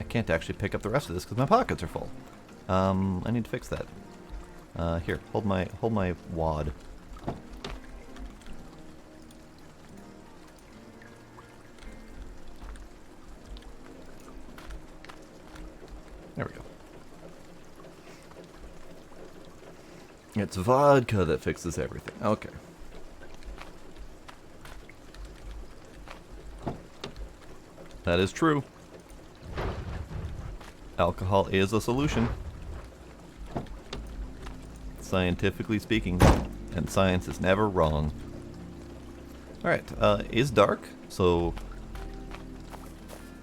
S1: I can't actually pick up the rest of this because my pockets are full. I need to fix that. Here, hold my wad. There we go. It's vodka that fixes everything. Okay. That is true. Alcohol is a solution. Scientifically speaking. And science is never wrong. Alright, is dark, so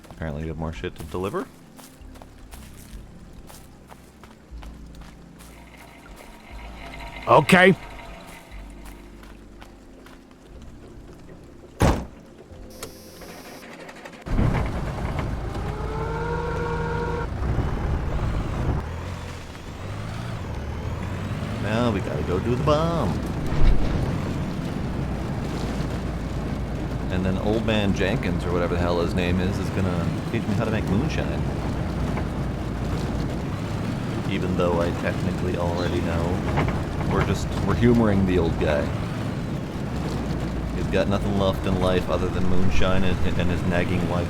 S1: apparently we have more shit to deliver.
S3: Okay.
S1: Now we gotta go do the bomb. And then old man Jenkins, or whatever the hell his name is gonna teach me how to make moonshine. Even though I technically already know. We're humoring the old guy. He's got nothing left in life other than moonshine and his nagging wife.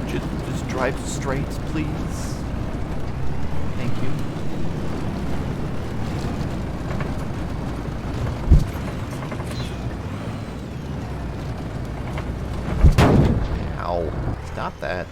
S1: Just drive straight, please. Thank you. Ow. Stop that.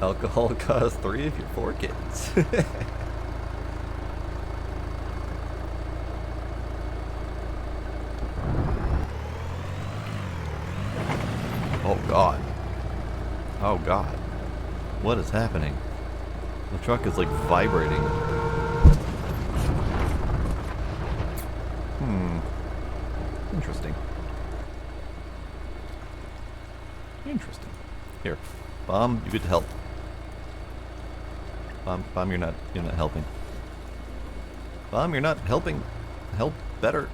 S1: Alcohol costs 3 of your 4 kids. Oh god. Oh god. What is happening? The truck is like vibrating. Interesting. Interesting. Here. Bomb, you get to help. Bomb, you're not helping. Bomb, you're not helping. Help better.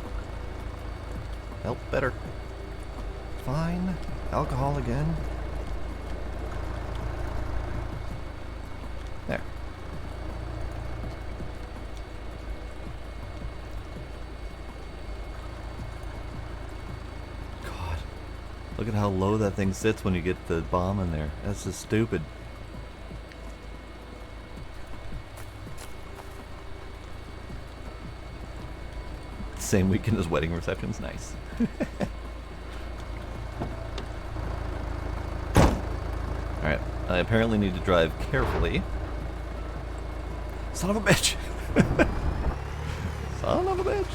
S1: Help better. Fine. Alcohol again. There. God. Look at how low that thing sits when you get the bomb in there. That's just stupid. Same weekend as wedding receptions. Nice. Alright, I apparently need to drive carefully. Son of a bitch! Son of a bitch!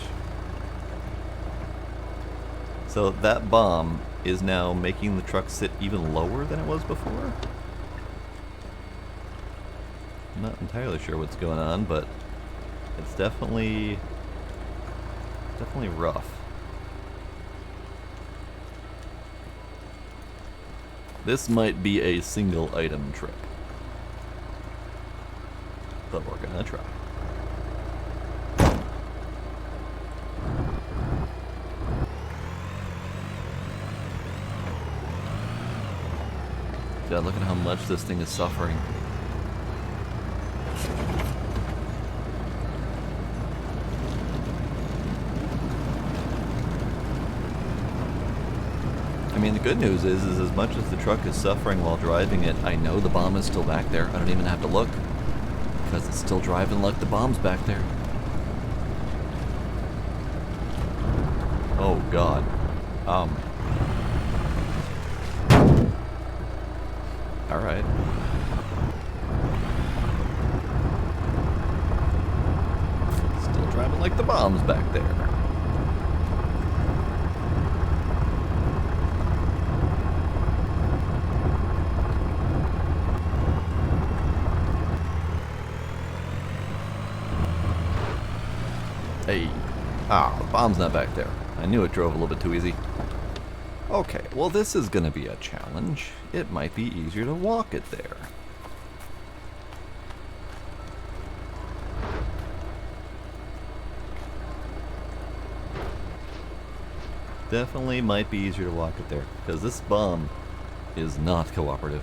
S1: So that bomb is now making the truck sit even lower than it was before? I'm not entirely sure what's going on, but it's definitely rough. This might be a single item trip, but we're gonna try. God, look at how much this thing is suffering. I mean, the good news is as much as the truck is suffering while driving it, I know the bomb is still back there. I don't even have to look, because it's still driving like the bomb's back there. Oh, God. Alright. Still driving like the bomb's back there. Hey. Ah, the bomb's not back there. I knew it drove a little bit too easy. Okay, well this is gonna be a challenge. It might be easier to walk it there. Definitely might be easier to walk it there, because this bomb is not cooperative.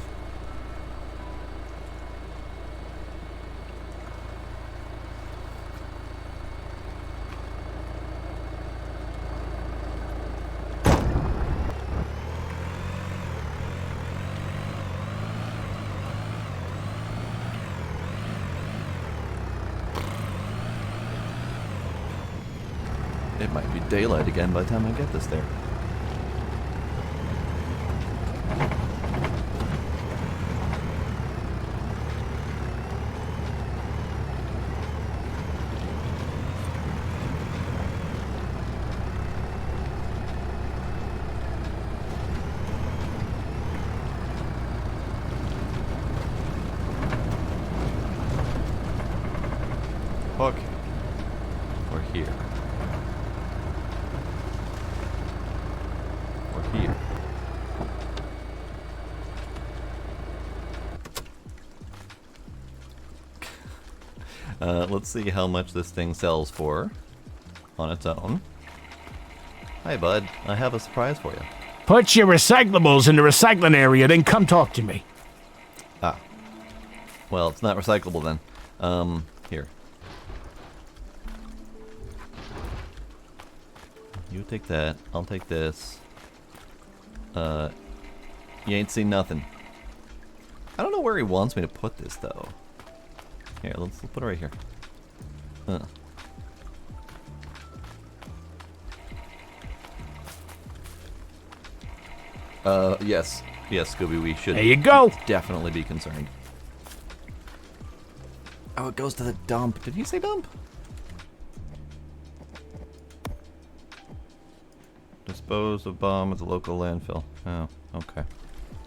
S1: It might be daylight again by the time I get this there. Okay. We're here. We're here. Let's see how much this thing sells for on its own. Hi, bud. I have a surprise for you.
S3: Put your recyclables in the recycling area, then come talk to me.
S1: Ah. Well, it's not recyclable then. Here. You take that. I'll take this. You ain't seen nothing. I don't know where he wants me to put this, though. Here, let's put it right here. Yes. Yes, Scooby, we should
S3: There you go.
S1: definitely be concerned. Oh, it goes to the dump. Did you say dump? Dispose of bomb at the local landfill. Oh, okay.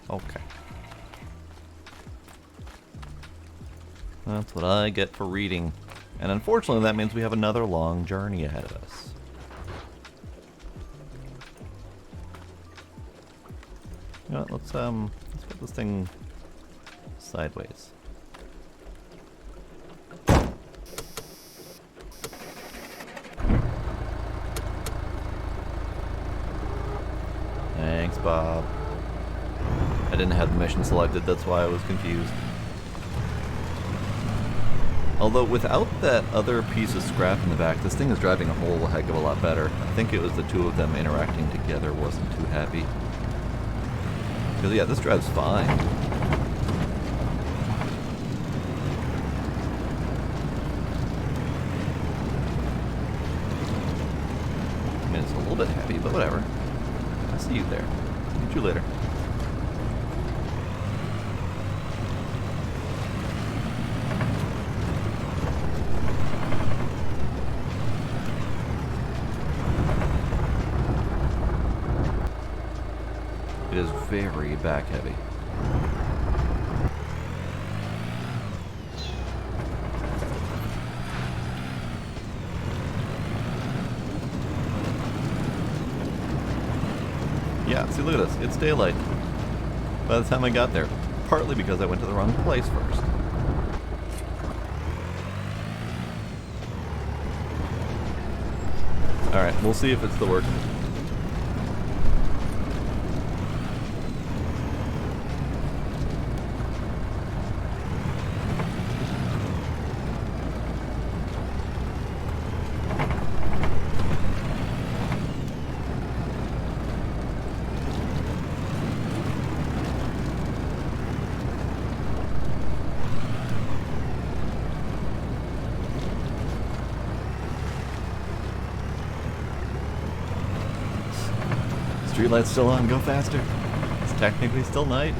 S1: Okay. That's what I get for reading. And unfortunately, that means we have another long journey ahead of us. You know what, let's put this thing sideways. Thanks, Bob. I didn't have the mission selected, that's why I was confused. Although without that other piece of scrap in the back, this thing is driving a whole heck of a lot better. I think it was the two of them interacting together wasn't too happy. Because yeah, this drives fine. I mean, it's a little bit heavy, but whatever. I'll see you there. Meet you later. It is very back heavy. Yeah, see, look at this. It's daylight by the time I got there. Partly because I went to the wrong place first. Alright, we'll see if it's the work. Streetlight's still on, go faster. It's technically still night.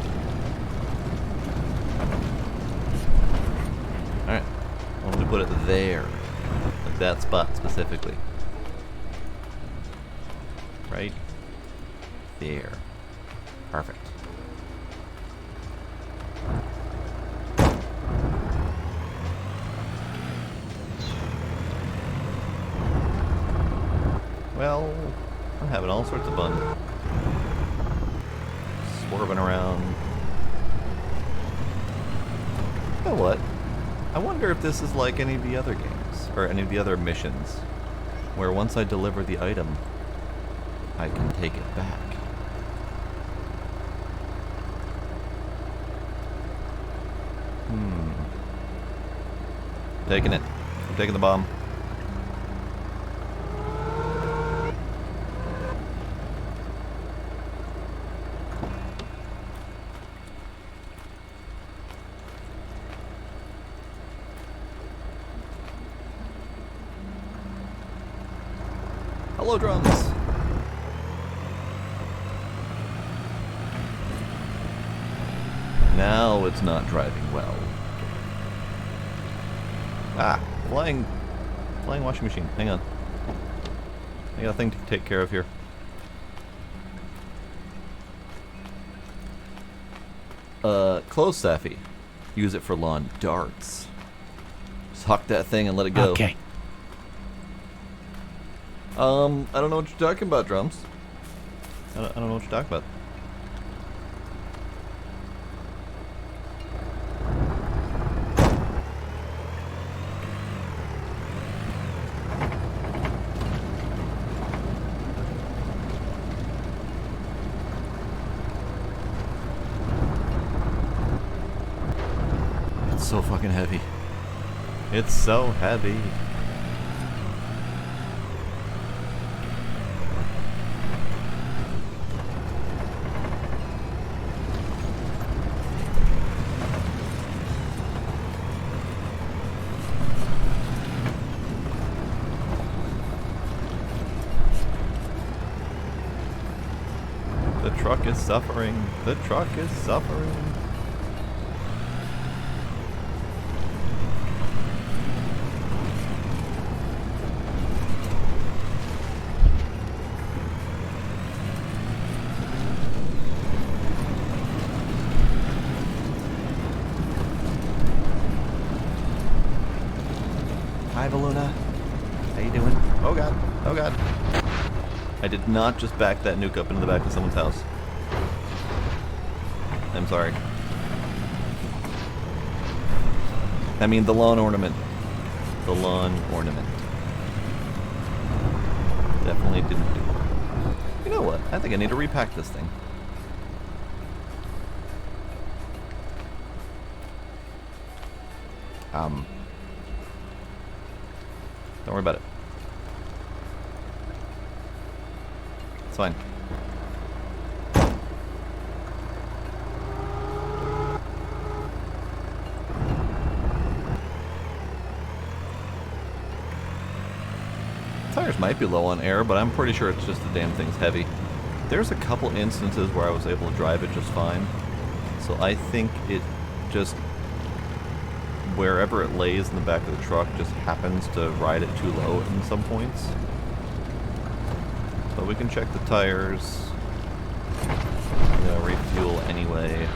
S1: Alright, I want to put it there. Like that spot specifically. Right there. Perfect. Well, I'm having all sorts of fun. Swerving around. You know what? I wonder if this is like any of the other games, or any of the other missions, where once I deliver the item, I can take it back. Taking it. I'm taking the bomb. Hello, drums. Now it's not driving well. Ah, flying washing machine. Hang on. I got a thing to take care of here. Close Safi. Use it for lawn darts. Just huck that thing and let it go.
S3: Okay.
S1: I don't know what you're talking about, drums. I don't know what you're talking about. It's so fucking heavy. It's so heavy. The truck is suffering. The truck is suffering. Oh god. Oh god. I did not just back that nuke up into the back of someone's house. I'm sorry. I mean the lawn ornament. The lawn ornament. Definitely didn't do it. You know what? I think I need to repack this thing. Don't worry about it. It's fine. Tires might be low on air, but I'm pretty sure it's just the damn thing's heavy. There's a couple instances where I was able to drive it just fine. So I think it just, wherever it lays in the back of the truck, just happens to ride it too low in some points. But we can check the tires. I'm gonna refuel anyway,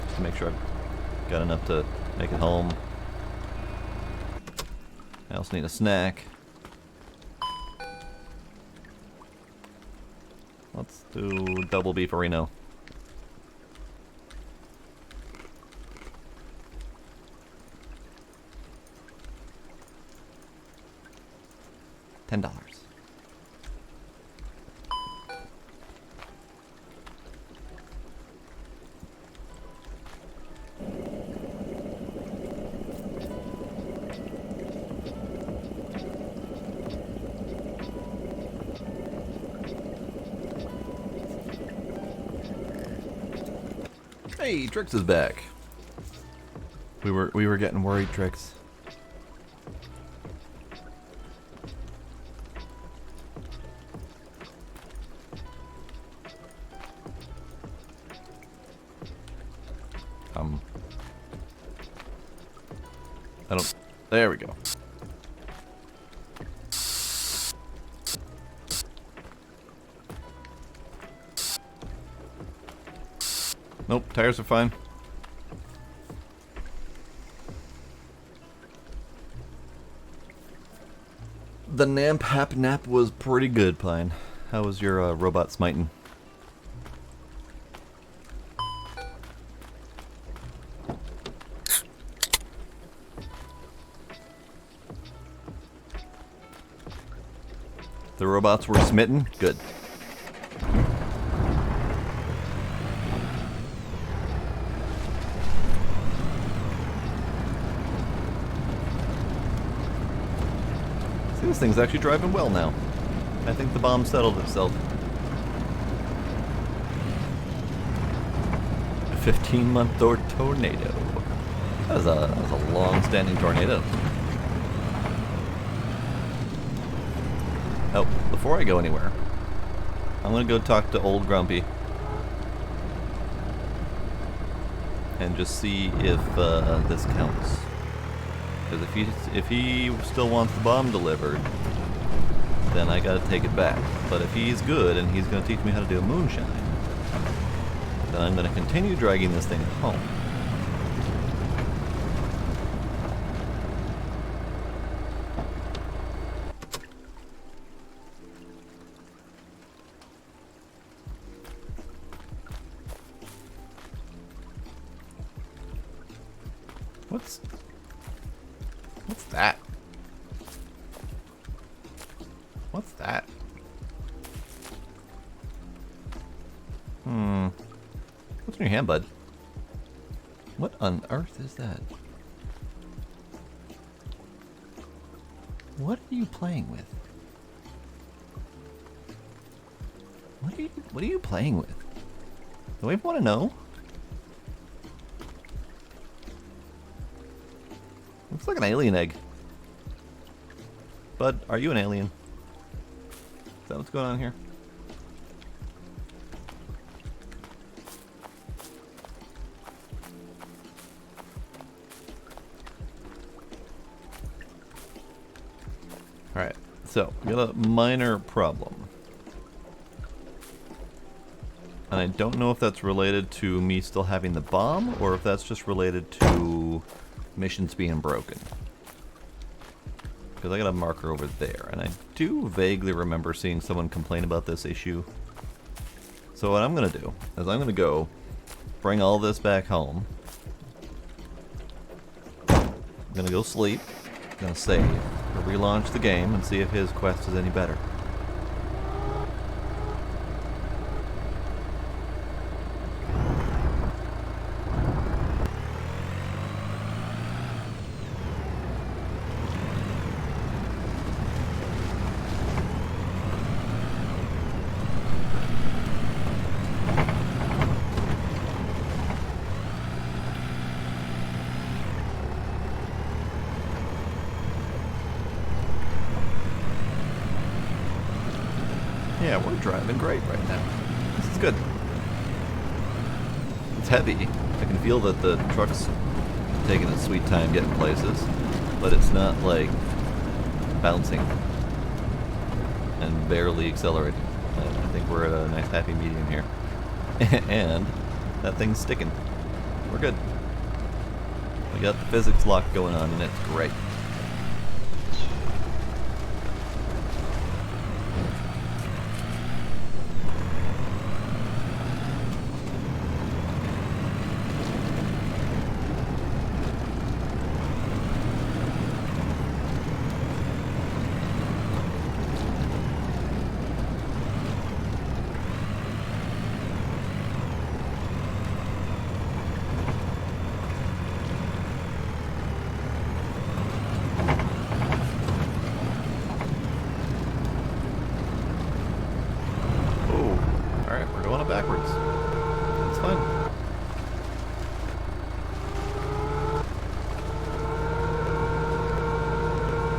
S1: just to make sure I've got enough to make it home. I also need a snack. Let's do double beefarino. $10. Hey, Trix is back. We were getting worried, Trix. I don't. There we go. Nope, tires are fine. The Namp Hap Nap was pretty good, Pine. How was your robot smiting? The robots were smitten? Good. See, this thing's actually driving well now. I think the bomb settled itself. A 15-month tornado. That was a long-standing tornado. Oh, before I go anywhere, I'm gonna go talk to Old Grumpy and just see if this counts. Because if he still wants the bomb delivered, then I gotta take it back. But if he's good and he's gonna teach me how to do a moonshine, then I'm gonna continue dragging this thing home. What's that? What's that? What's in your hand, bud? What on earth is that? What are you playing with? What are you playing with? Do we want to know? Looks like an alien egg. Bud, are you an alien? Is that what's going on here? Alright, so we got a minor problem. And I don't know if that's related to me still having the bomb, or if that's just related to missions being broken. because I got a marker over there, and I do vaguely remember seeing someone complain about this issue. So what I'm going to do is I'm going to go bring all this back home. I'm going to go sleep. I'm going to save, or relaunch the game, and see if his quest is any better. Yeah, we're driving great right now. This is good. It's heavy. I can feel that the truck's taking its sweet time getting places, but it's not like bouncing and barely accelerating. I think we're at a nice happy medium here. And that thing's sticking. We're good. We got the physics lock going on and it's great. Backwards. It's fine.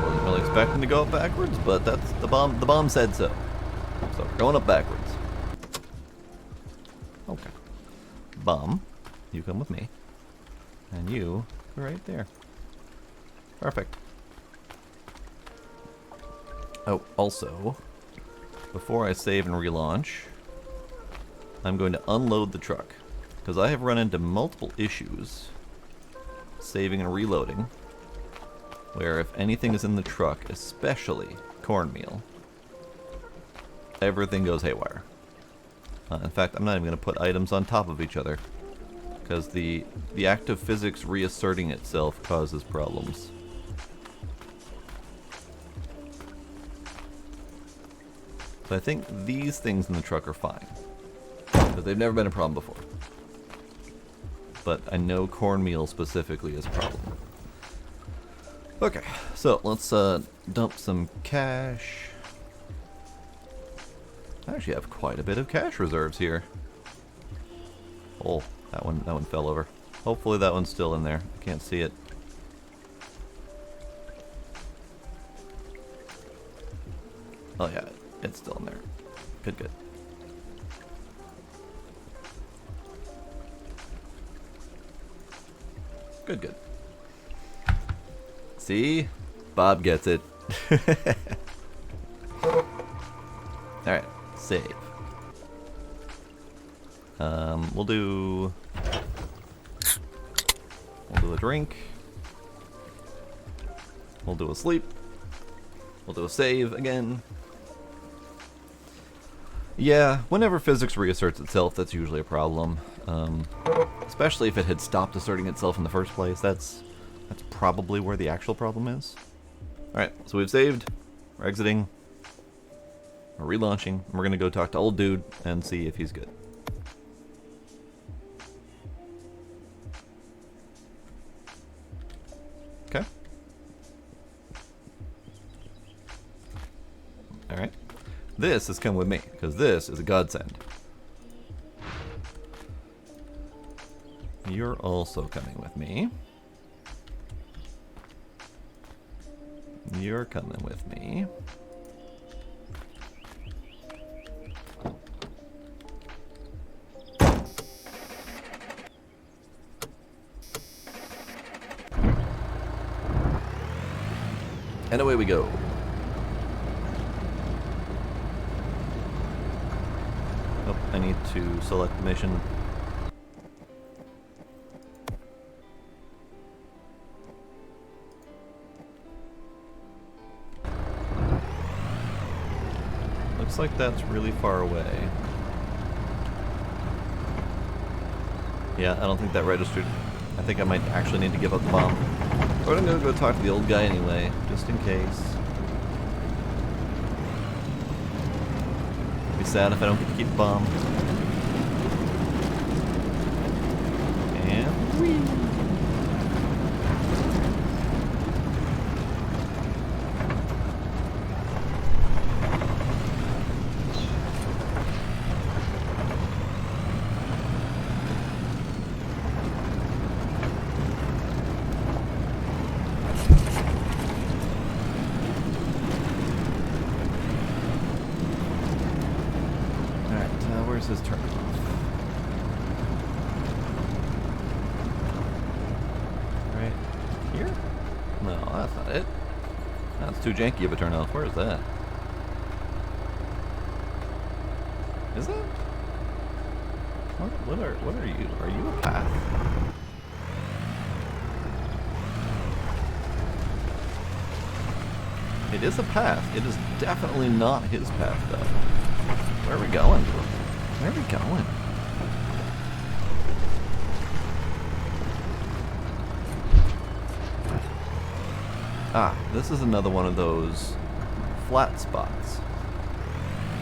S1: Wasn't really expecting to go up backwards, but that's the bomb. The bomb said so. So we're going up backwards. Okay. Bomb, you come with me, and you go right there. Perfect. Oh, also, before I save and relaunch, I'm going to unload the truck, because I have run into multiple issues saving and reloading, where if anything is in the truck, especially cornmeal, everything goes haywire. In fact, I'm not even going to put items on top of each other, because the act of physics reasserting itself causes problems. So I think these things in the truck are fine, because they've never been a problem before. But I know cornmeal specifically is a problem. Okay, so let's dump some cash. I actually have quite a bit of cash reserves here. Oh, that one fell over. Hopefully that one's still in there. I can't see it. Oh yeah, it's still in there. Good, good. Good, good. See? Bob gets it. Alright, save. We'll do a drink. We'll do a sleep. We'll do a save again. Yeah, whenever physics reasserts itself, that's usually a problem. Especially if it had stopped asserting itself in the first place. That's probably where the actual problem is. Alright, so we've saved. We're exiting. We're relaunching. And we're going to go talk to old dude and see if he's good. Okay. Alright. This has come with me, because this is a godsend. You're also coming with me. You're coming with me. And away we go. Oh, I need to select the mission. Looks like that's really far away. Yeah, I don't think that registered. I think I might actually need to give up the bomb. But I'm gonna go talk to the old guy anyway, just in case. Be sad if I don't get to keep the bomb. And whee! Where's his turn off? Right here? No, that's not it. That's too janky of a turn off. Where is that? Is it? What are you? Are you a path? It is a path. It is definitely not his path though. Where are we going? Where are we going? Ah, this is another one of those flat spots.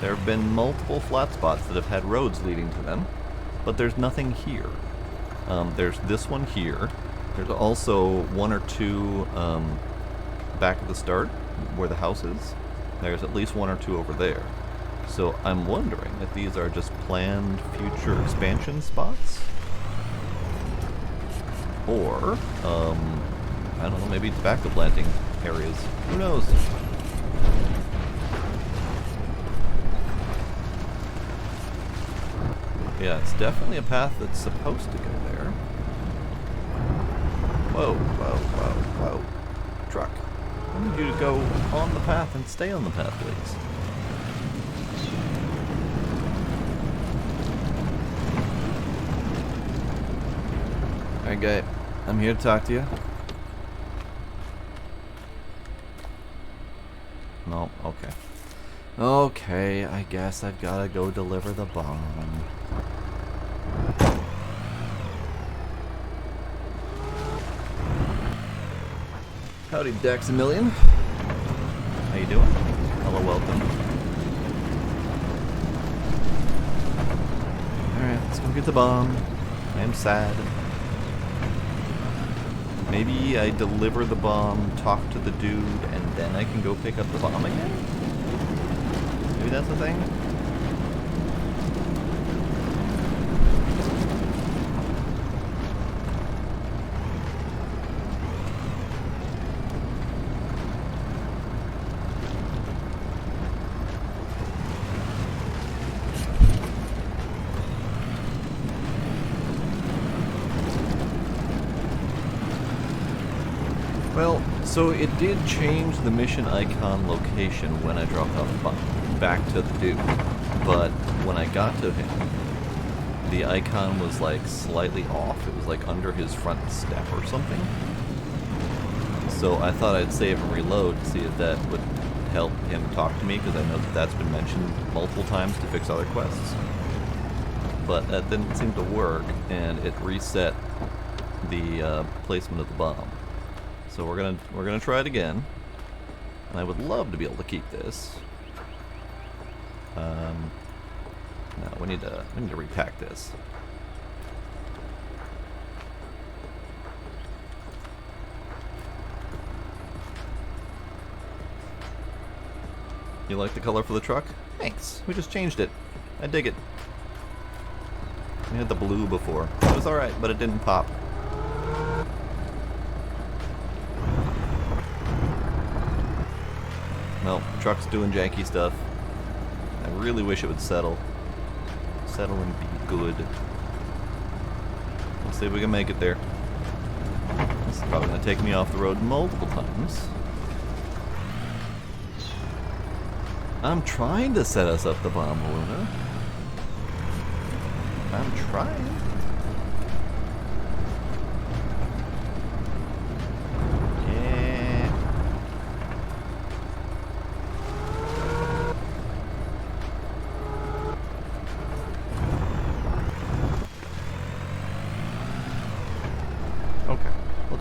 S1: There have been multiple flat spots that have had roads leading to them, but there's nothing here. There's this one here. There's also one or two back at the start where the house is. There's at least one or two over there. So I'm wondering if these are just planned future expansion spots, or I don't know, maybe tobacco planting areas. Who knows? Yeah, it's definitely a path that's supposed to go there. Whoa, whoa, whoa, whoa. Truck. I need you to go on the path and stay on the path, please. Alright, guy. I'm here to talk to you. No, okay. Okay, I guess I've gotta go deliver the bomb. Howdy, Daxamillion. How you doing? Hello, welcome. Alright, let's go get the bomb. I am sad. Maybe I deliver the bomb, talk to the dude, and then I can go pick up the bomb again? Maybe that's the thing? Well, so it did change the mission icon location when I dropped off the bomb back to the dude, but when I got to him, the icon was like slightly off. It was like under his front step or something. So I thought I'd save and reload to see if that would help him talk to me, because I know that that's been mentioned multiple times to fix other quests. But that didn't seem to work, and it reset the placement of the bomb. So we're gonna try it again, and I would love to be able to keep this. No, we need to repack this. You like the color for the truck? Thanks. We just changed it. I dig it. We had the blue before. It was alright, but it didn't pop. Well, the truck's doing janky stuff. I really wish it would settle. Settle and be good. Let's see if we can make it there. This is probably going to take me off the road multiple times. I'm trying to set us up the bomb, Luna. I'm trying.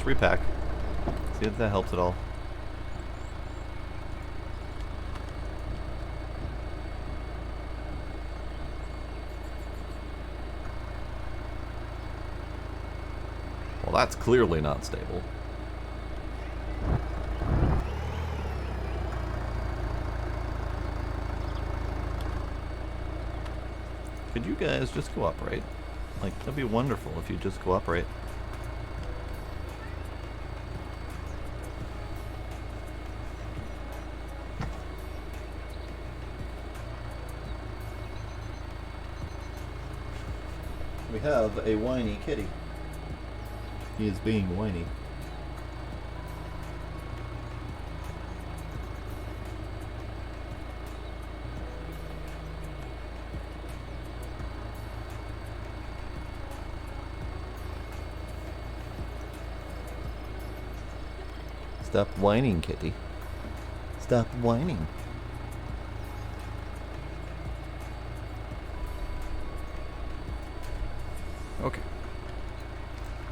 S1: repack. See if that helps at all. Well, that's clearly not stable. Could you guys just cooperate? Like, that'd be wonderful if you just cooperate. We have a whiny kitty. He is being whiny. Stop whining, kitty. Stop whining. Okay.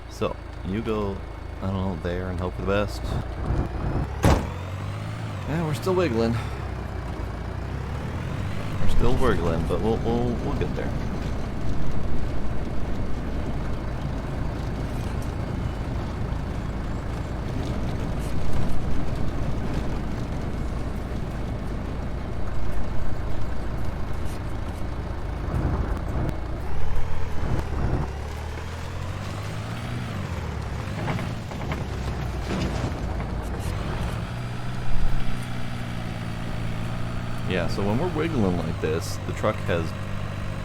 S1: So, you go, I don't know, there and hope for the best. Yeah, we're still wiggling. We're still wiggling, but we'll get there. Yeah, so when we're wiggling like this, the truck has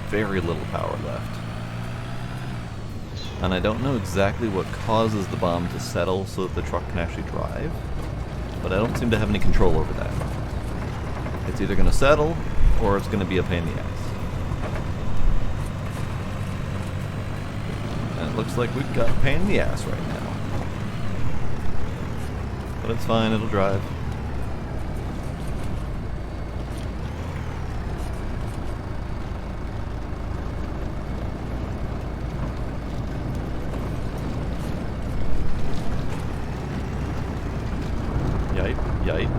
S1: very little power left. And I don't know exactly what causes the bomb to settle so that the truck can actually drive, but I don't seem to have any control over that. It's either going to settle, or it's going to be a pain in the ass. And it looks like we've got a pain in the ass right now. But it's fine, it'll drive. Yipe.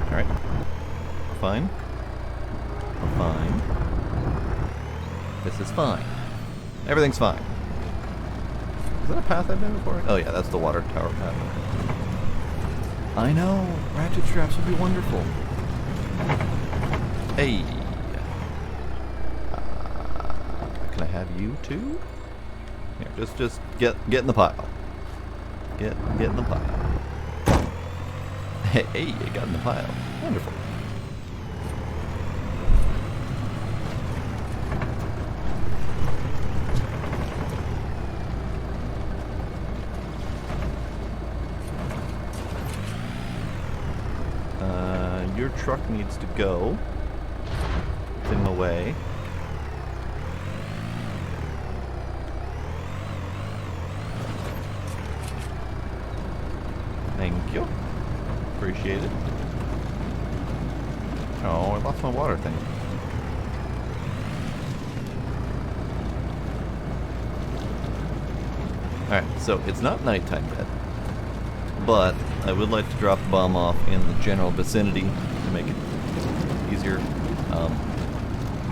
S1: Alright. We're fine. We're fine. This is fine. Everything's fine. Is that a path I've been before? Oh yeah, that's the water tower path. I know! Ratchet straps would be wonderful. Hey! Can I have you too? Here, just get in the pile. Get in the pile. Hey, you got in the pile. Wonderful. Your truck needs to go. It's in the way. Thank you. Appreciate it. Oh, I lost my water thing. Alright, so it's not nighttime yet, but I would like to drop the bomb off in the general vicinity to make it easier.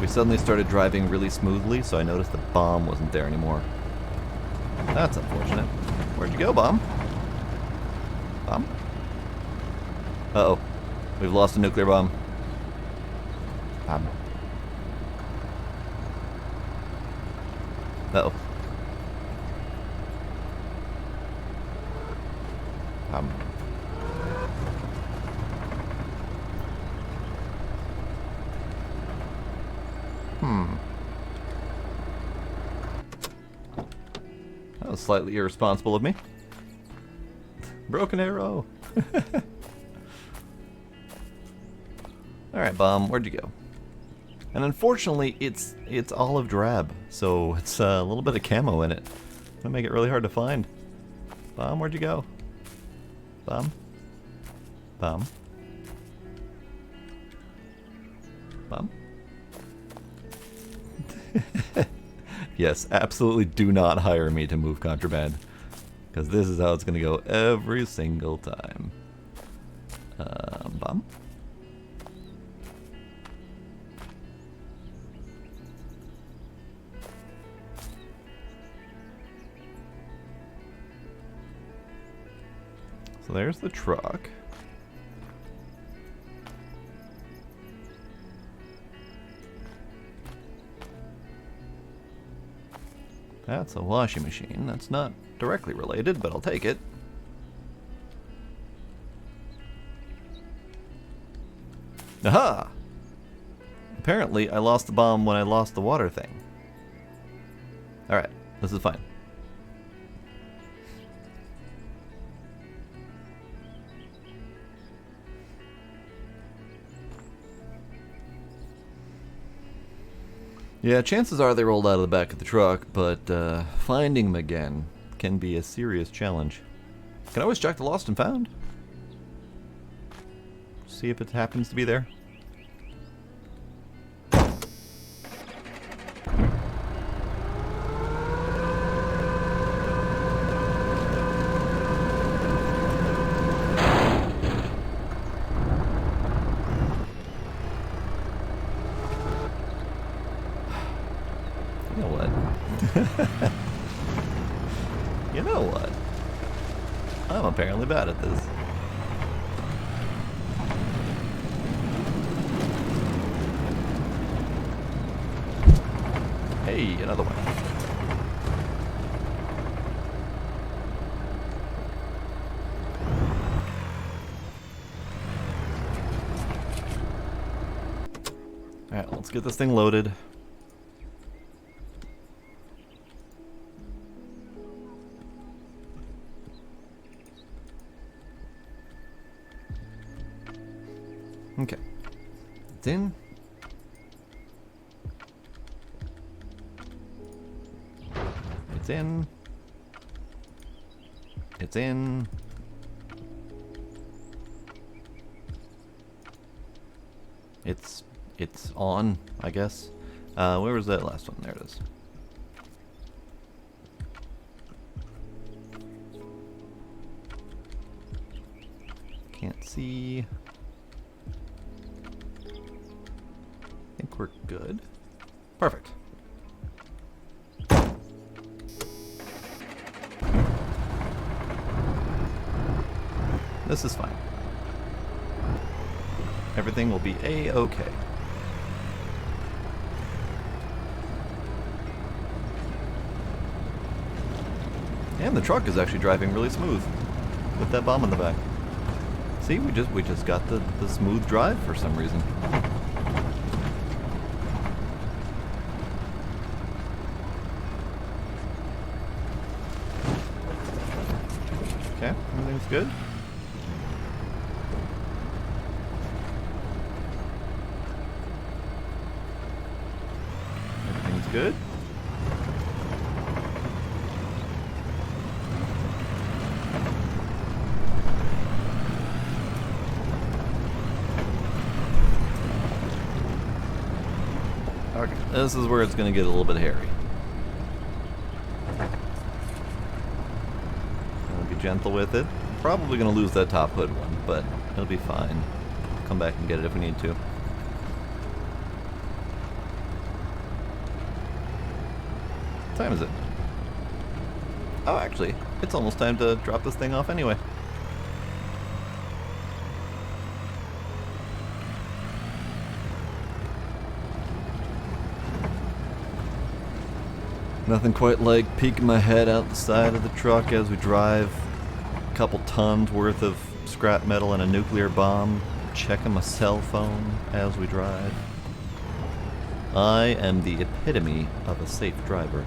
S1: We suddenly started driving really smoothly, so I noticed the bomb wasn't there anymore. That's unfortunate. Where'd you go, bomb? Bomb? Uh-oh. We've lost a nuclear bomb. Bomb. Uh-oh. That was slightly irresponsible of me. Broken arrow. Alright, bomb, where'd you go? And unfortunately, it's olive drab, so it's a little bit of camo in it. Gonna make it really hard to find. Bomb, where'd you go? Bomb? Bomb? Bomb? Yes, absolutely do not hire me to move contraband. Because this is how it's going to go every single time. Bomb. So there's the truck. That's a washing machine. That's not directly related, but I'll take it. Aha! Apparently, I lost the bomb when I lost the water thing. Alright, this is fine. Yeah, chances are they rolled out of the back of the truck, but finding them again can be a serious challenge. Can I always check the lost and found? See if it happens to be there. You know what? You know what? I'm apparently bad at this. Hey, another one. Alright, let's get this thing loaded. Okay. It's in. It's in. It's in. It's on, I guess. Where was that last one? There it is. Can't see. I think we're good. Perfect. This is fine. Everything will be a-okay. And the truck is actually driving really smooth with that bomb in the back. See, we just got the smooth drive for some reason. Okay, everything's good. Everything's good. Okay, this is where it's going to get a little bit hairy. Be gentle with it. Probably going to lose that top hood one, but it'll be fine. Come back and get it if we need to. What time is it? Oh, actually, it's almost time to drop this thing off anyway. Nothing quite like peeking my head out the side of the truck as we drive. A couple tons worth of scrap metal and a nuclear bomb. Checking my cell phone as we drive. I am the epitome of a safe driver.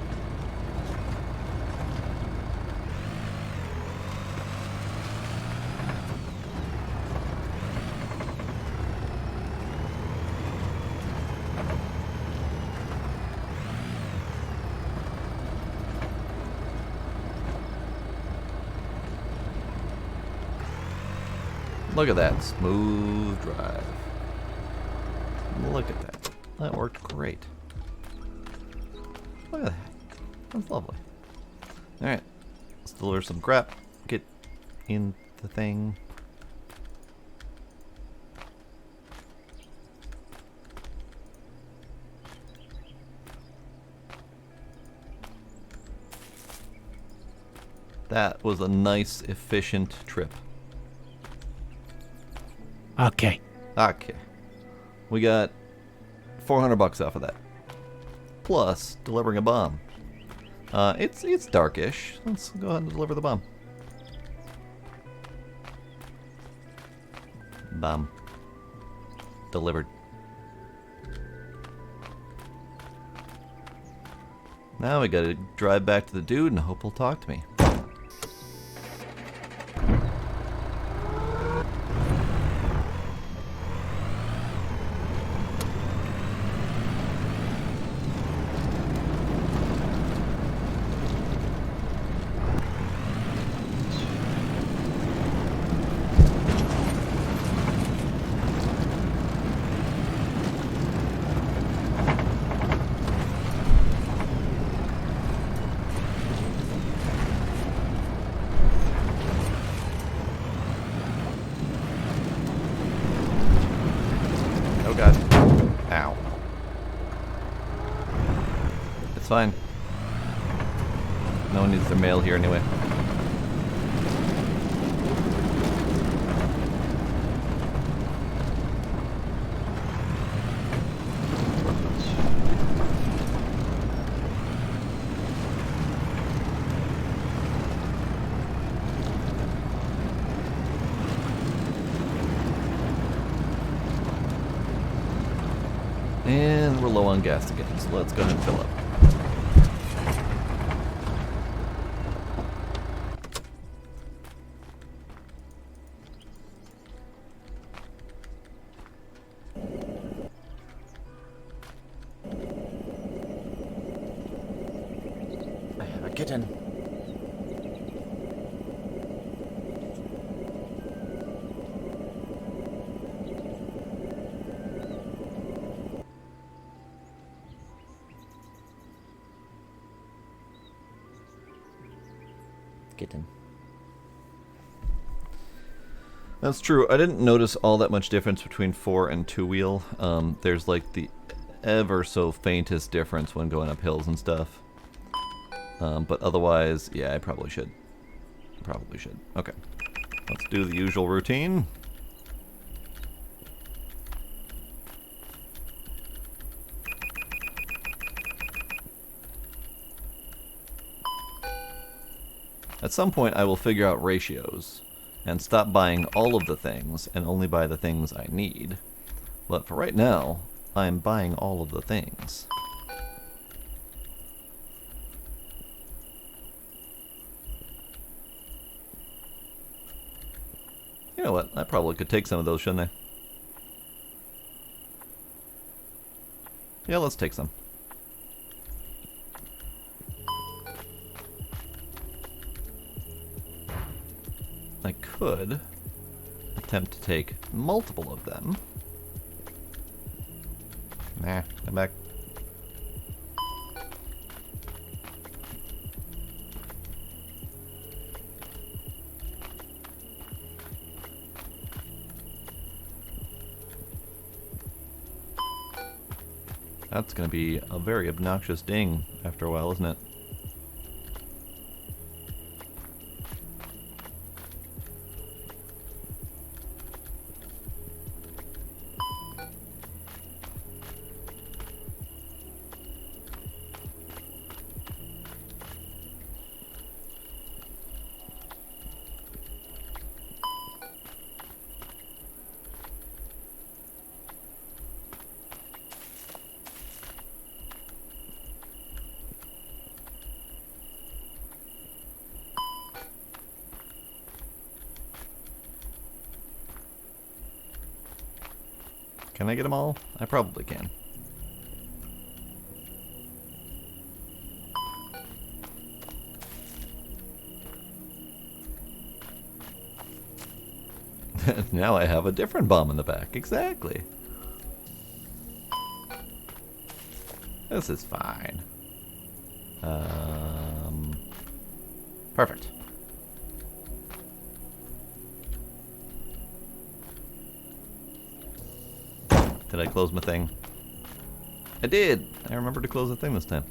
S1: Look at that smooth drive. Look at that. That worked great. Look at that. That's lovely. Alright. Let's deliver some crap. Get in the thing. That was a nice, efficient trip.
S3: Okay.
S1: Okay. We got 400 bucks off of that. Plus delivering a bomb. It's darkish. Let's go ahead and deliver the bomb. Bomb. Delivered. Now we gotta drive back to the dude and hope he'll talk to me. Oh god. Ow. It's fine. No one needs their mail here anyway. And we're low on gas again, so let's go ahead and fill up.
S7: Get in. Get in.
S1: That's true. I didn't notice all that much difference between 4 and 2-wheel. There's like the ever so faintest difference when going up hills and stuff. But otherwise, yeah, I probably should. Probably should. Okay. Let's do the usual routine. At some point, I will figure out ratios and stop buying all of the things and only buy the things I need. But for right now, I'm buying all of the things. You know what? I probably could take some of those, shouldn't I? Yeah, let's take some. I could attempt to take multiple of them. Nah, come back. That's gonna be a very obnoxious ding after a while, isn't it? Can I get them all? I probably can. Now I have a different bomb in the back. Exactly. This is fine. Perfect. Did I close my thing? I did! I remembered to close the thing this time.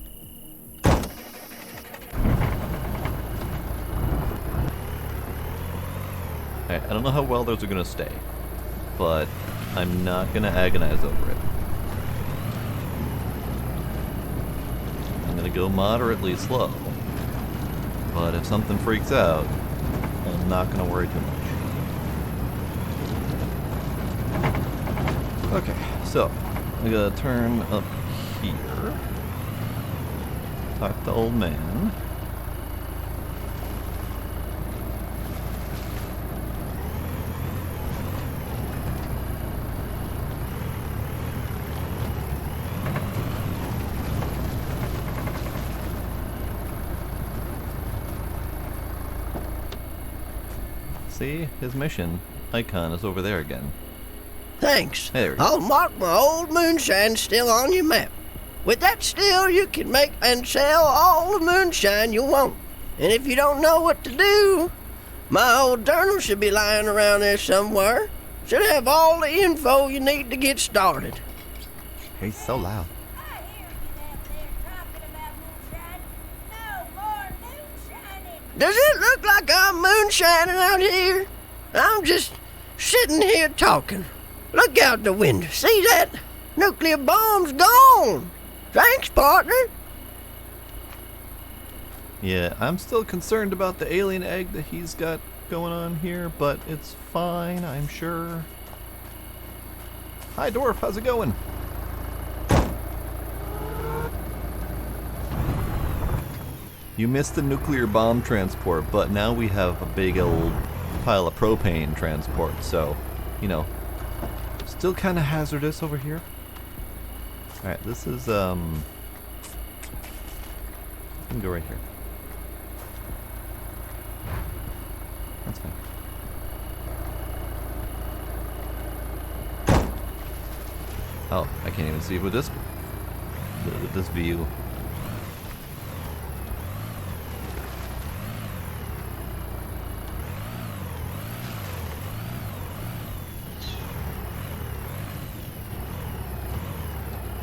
S1: Alright, I don't know how well those are gonna stay, but I'm not gonna agonize over it. I'm gonna go moderately slow, but if something freaks out, I'm not gonna worry too much. Okay, so I'm gonna turn up here. Talk to old man. See, his mission icon is over there again.
S4: Thanks.
S1: There we go.
S4: I'll mark my old moonshine still on your map. With that still, you can make and sell all the moonshine you want. And if you don't know what to do, my old journal should be lying around there somewhere. Should have all the info you need to get started.
S1: He's so loud.
S5: I hear you out there talking about moonshine. No more moonshining.
S4: Does it look like I'm moonshining out here? I'm just sitting here talking. Look out the window. See that? Nuclear bomb's gone. Thanks, partner.
S1: Yeah, I'm still concerned about the alien egg that he's got going on here, but it's fine, I'm sure. Hi, Dwarf, how's it going? You missed the nuclear bomb transport, but now we have a big old pile of propane transport, so, you know, still kind of hazardous over here. Alright, this is, I can go right here. That's fine. Oh, I can't even see with this view.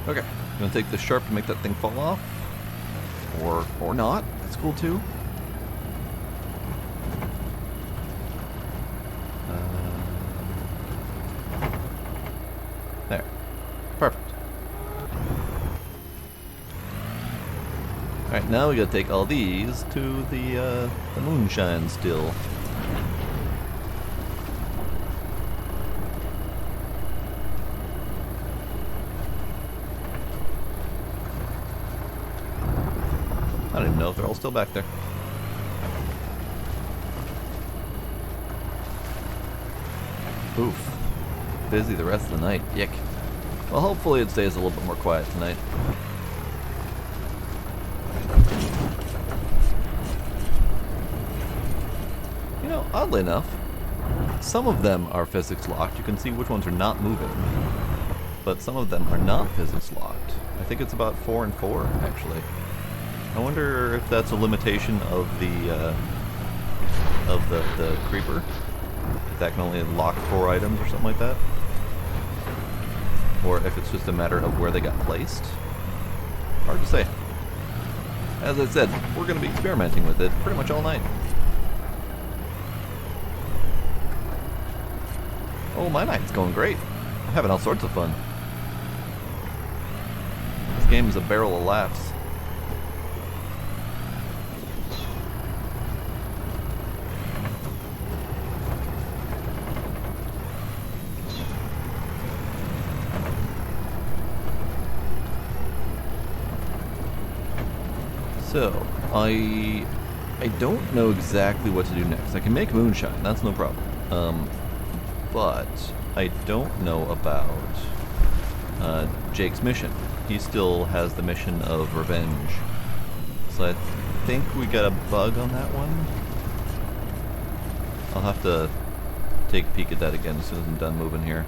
S1: Okay, I'm gonna take the sharp to make that thing fall off, or not. That's cool too. There, perfect. All right, now we gotta take all these to the moonshine still. I don't even know if they're all still back there. Oof. Busy the rest of the night. Yick. Well, hopefully it stays a little bit more quiet tonight. You know, oddly enough, some of them are physics locked. You can see which ones are not moving. But some of them are not physics locked. I think it's about 4 and 4, actually. I wonder if that's a limitation of the creeper. If that can only lock 4 items or something like that. Or if it's just a matter of where they got placed. Hard to say. As I said, we're going to be experimenting with it pretty much all night. Oh, my night's going great. I'm having all sorts of fun. This game is a barrel of laughs. So, I don't know exactly what to do next. I can make moonshine, that's no problem. But I don't know about Jake's mission. He still has the mission of revenge. So I think we got a bug on that one. I'll have to take a peek at that again as soon as I'm done moving here.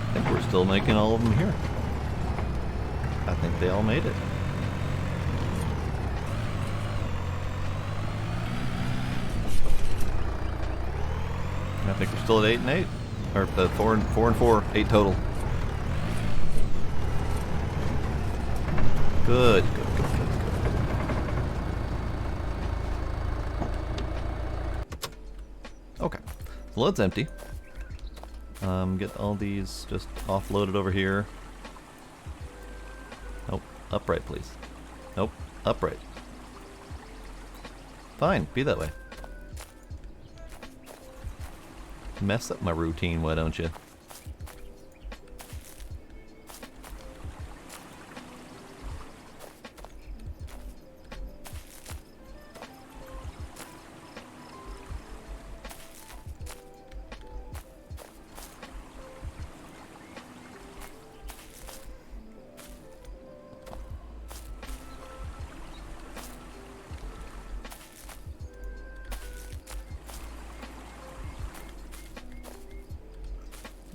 S1: I think we're still making all of them here. think they all made it. I think we're still at 8 and 8. Or 4 and 4. 8 total. Good, good, good, good, good. Okay. So let's empty. Get all these just offloaded over here. Nope. Upright, please. Nope. Upright. Fine. Be that way. Mess up my routine, why don't you?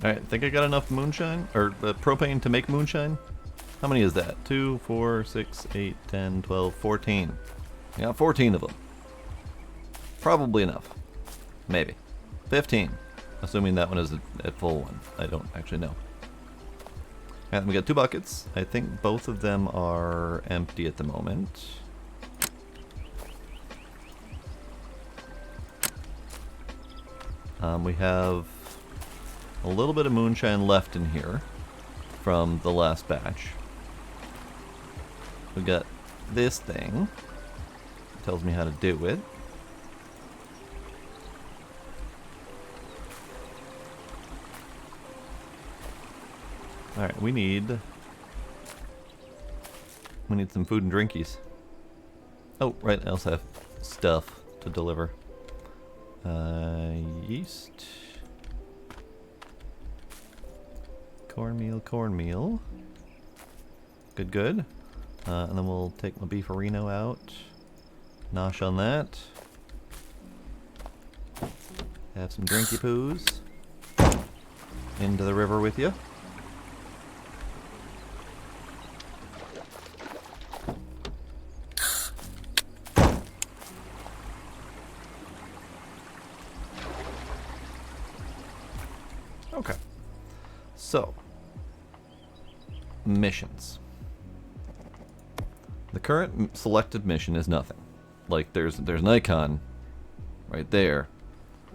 S1: Alright, I think I got enough moonshine, or propane to make moonshine. How many is that? 2, 4, 6, 8, 10, 12, 14. I got 14 of them. Probably enough. Maybe. 15. Assuming that one is a full one. I don't actually know. And we got 2 buckets. I think both of them are empty at the moment. We have a little bit of moonshine left in here from the last batch. We got this thing. It tells me how to do it. Alright, we need some food and drinkies. Oh, right, I also have stuff to deliver. Yeast. Cornmeal. Good, good. And then we'll take my beefarino out. Nosh on that. Have some drinky poos. Into the river with you. Okay. So, missions. The current selected mission is nothing. Like there's an icon right there,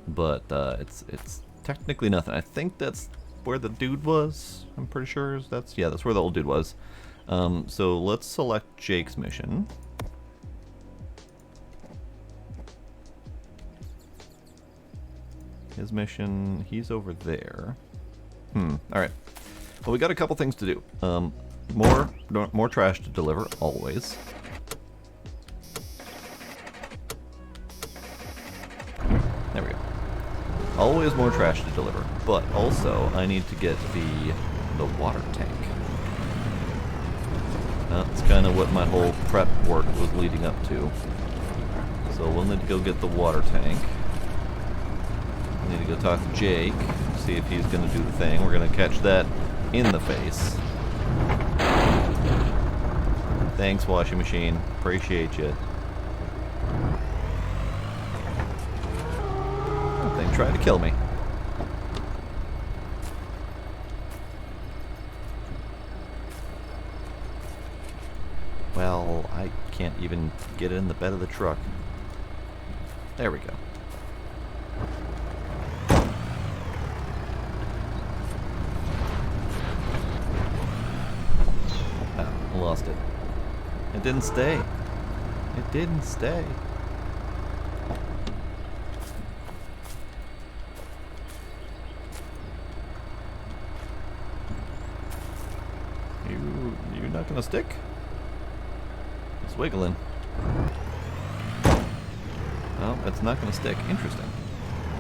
S1: but it's technically nothing. I think that's where the dude was. I'm pretty sure that's where the old dude was. So let's select Jake's mission. His mission, he's over there. Alright. Well, we got a couple things to do. More trash to deliver, always. There we go. Always more trash to deliver. But also, I need to get the water tank. That's kind of what my whole prep work was leading up to. So we'll need to go get the water tank. Need to go talk to Jake, see if he's going to do the thing. We're going to catch that in the face. Thanks, washing machine. Appreciate you. That thing tried to kill me. Well, I can't even get it in the bed of the truck. There we go. Lost it. It didn't stay. It didn't stay. You're not gonna stick? It's wiggling. Oh, it's not gonna stick. Interesting.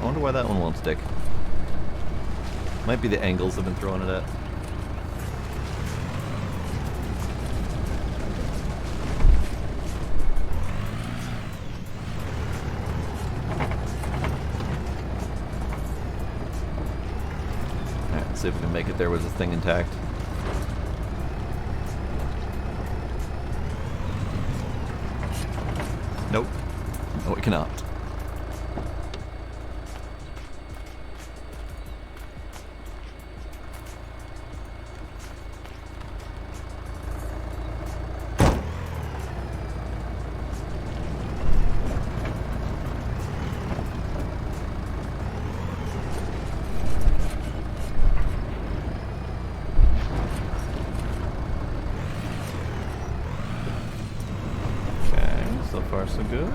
S1: I wonder why that one won't stick. Might be the angles I've been throwing it at. See if we can make it there with this thing intact. cannot. So far, so good.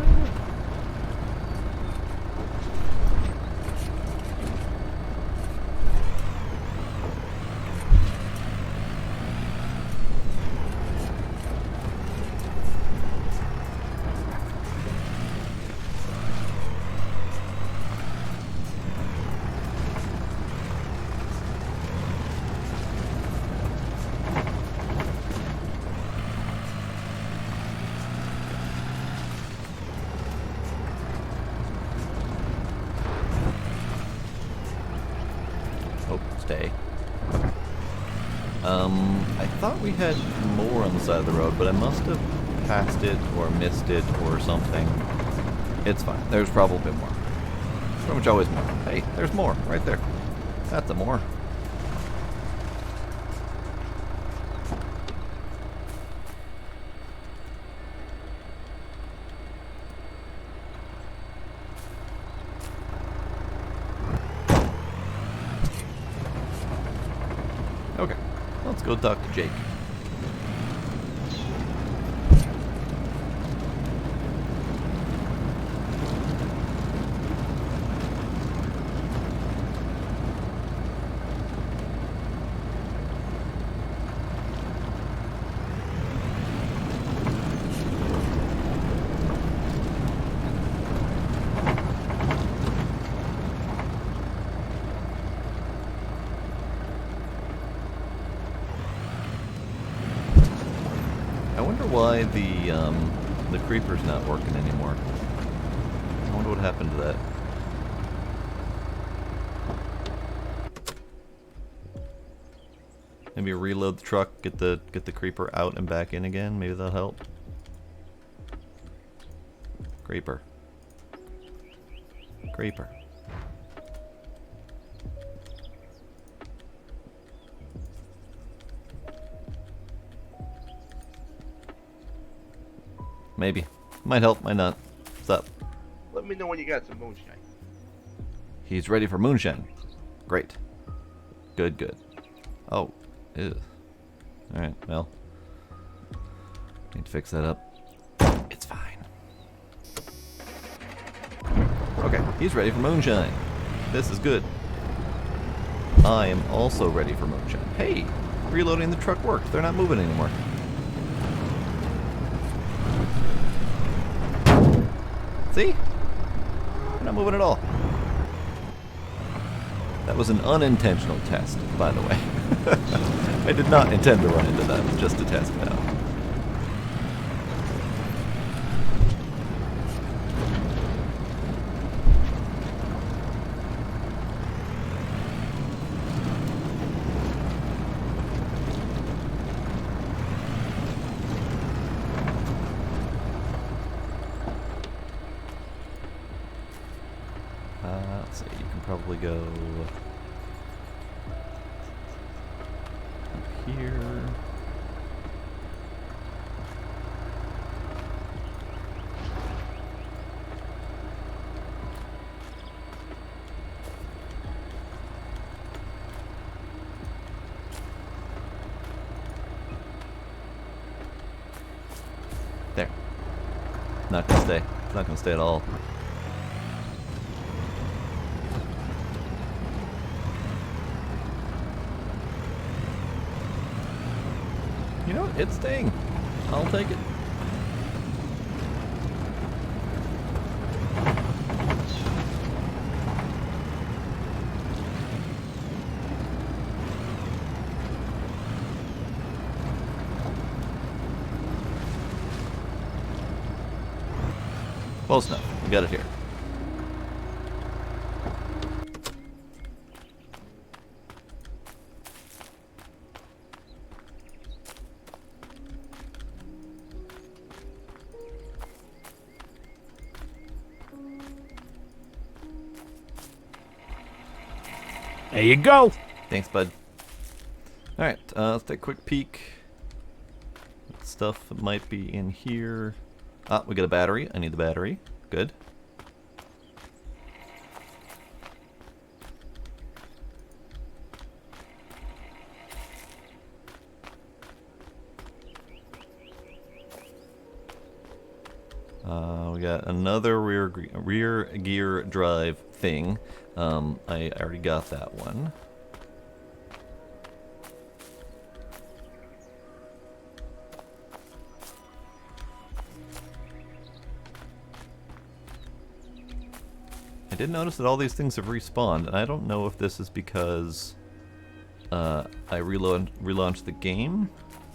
S1: Stay. I thought we had more on the side of the road, but I must have passed it or missed it or something. It's fine. There's probably more. Pretty much always more. Hey, there's more right there. That's a more. Okay, let's go talk to Jake. I wonder why the creeper's not working anymore. I wonder what happened to that. Maybe reload the truck, get the creeper out and back in again. Maybe that'll help. Creeper. Creeper. Maybe. Might help, might not. What's up?
S2: Let me know when you got some moonshine.
S1: He's ready for moonshine. Great. Good, good. Oh. Ew. Alright, well. Need to fix that up. It's fine. Okay, he's ready for moonshine. This is good. I am also ready for moonshine. Hey! Reloading the truck worked. They're not moving anymore. See? They're not moving at all. That was an unintentional test, by the way. I did not intend to run into them, just to test it out. Let's see, you can probably go up here. There. Not gonna stay. It's not gonna stay at all. You know what? It's staying. I'll take it. Close enough. We got it here.
S3: There you go.
S1: Thanks, bud. Alright, let's take a quick peek. What stuff might be in here. Ah, we got a battery. I need the battery. Good. We got another rear gear drive thing. I already got that one. I did notice that all these things have respawned, and I don't know if this is because I relaunched the game.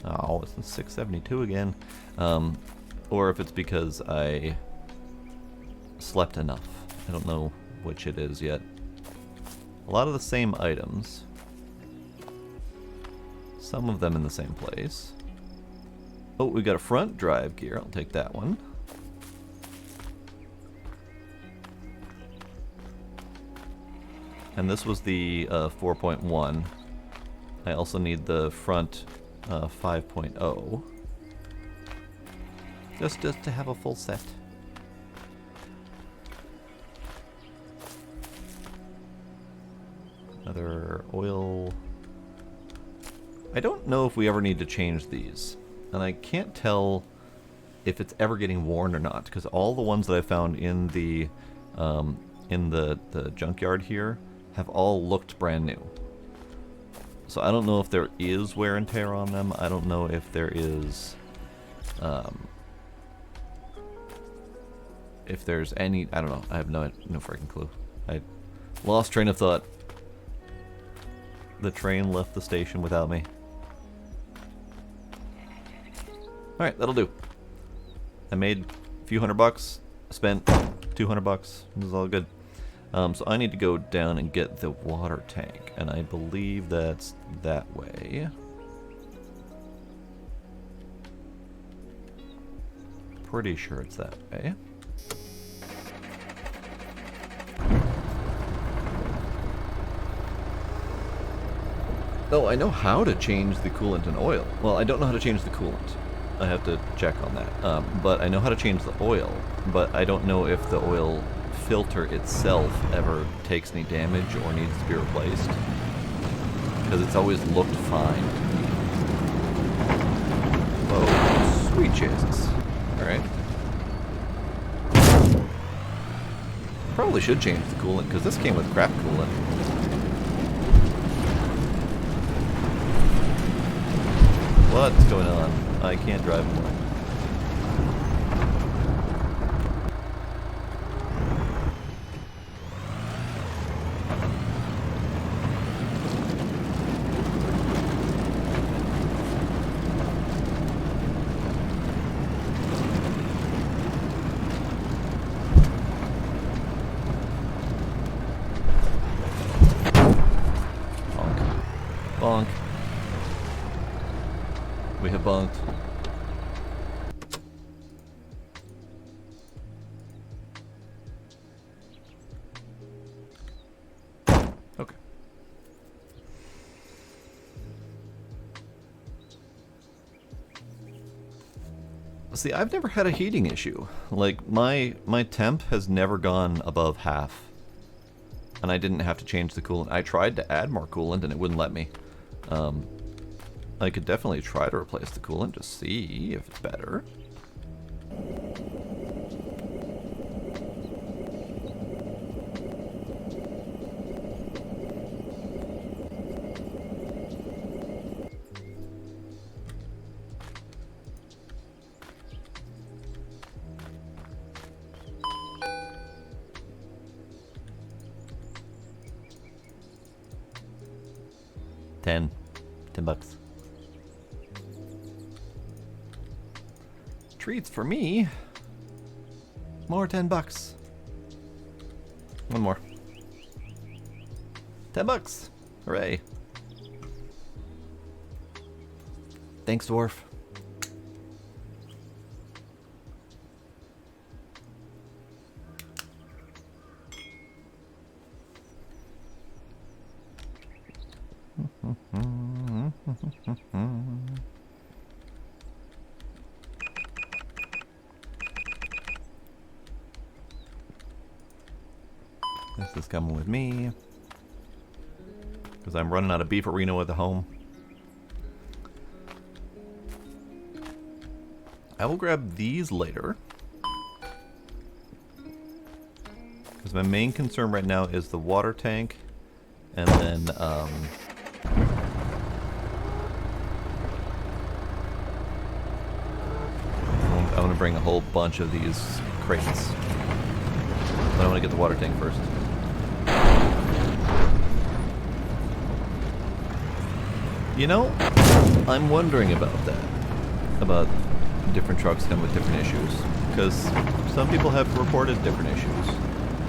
S1: Oh, it's in 672 again. Or if it's because I slept enough. I don't know which it is yet. A lot of the same items. Some of them in the same place. Oh, we got a front drive gear. I'll take that one. And this was the 4.1. I also need the front 5.0. Just to have a full set. Another oil. I don't know if we ever need to change these. And I can't tell if it's ever getting worn or not, because all the ones that I found in the junkyard here have all looked brand new. So I don't know if there is wear and tear on them. I don't know if there is if there's any, I don't know. I have no freaking clue. I lost train of thought. The train left the station without me. Alright, that'll do. I made a few $100, spent $200. This is all good. So I need to go down and get the water tank, and I believe that's that way. Pretty sure it's that way. Oh, I know how to change the coolant and oil. Well, I don't know how to change the coolant. I have to check on that. But I know how to change the oil, but I don't know if the oil filter itself ever takes any damage or needs to be replaced. Because it's always looked fine. Whoa, sweet Jesus. Alright. Probably should change the coolant, because this came with crap coolant. What's going on? I can't drive more. Bonk. Bonk. We have bonked. Okay. See, I've never had a heating issue. Like, my temp has never gone above half. And I didn't have to change the coolant. I tried to add more coolant and it wouldn't let me. I could definitely try to replace the coolant to see if it's better. $10 treats for me. More $10. One more. $10. Hooray. Thanks, dwarf. thing's coming with me. Because I'm running out of beefarino at the home. I will grab these later. Because my main concern right now is the water tank. And then, I want to bring a whole bunch of these crates. But I want to get the water tank first. You know, I'm wondering about that. About different trucks come with different issues. Because some people have reported different issues.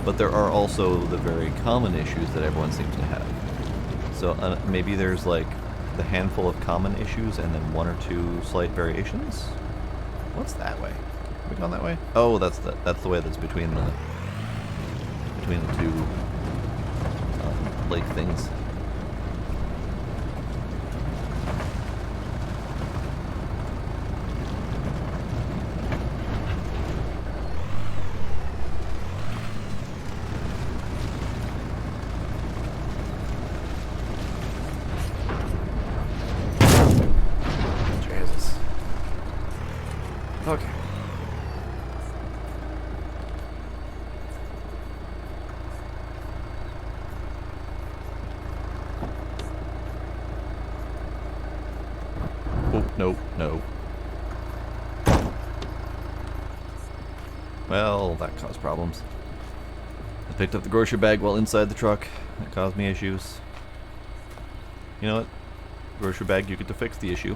S1: But there are also the very common issues that everyone seems to have. So maybe there's like the handful of common issues and then one or two slight variations? What's that way? Are we going that way? Oh, that's the way that's between the two lake things. Jesus. Okay. Oh, no, no. Well, that caused problems. I picked up the grocery bag while inside the truck. That caused me issues. You know what? Grocery bag, you get to fix the issue.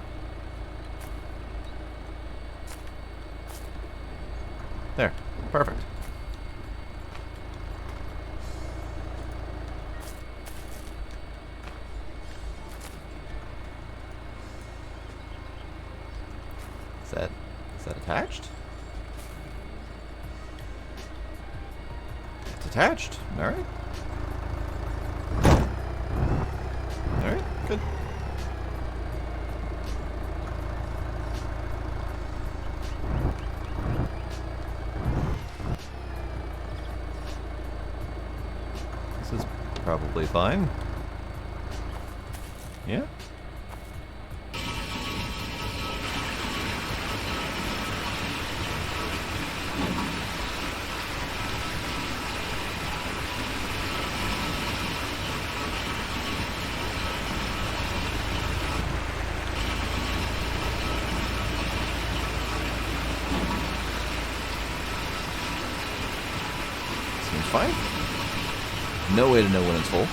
S1: There. Perfect. Is that attached? It's attached. Alright. Alright, good. This is probably fine. Yeah. Seems fine. No way to know when it's full.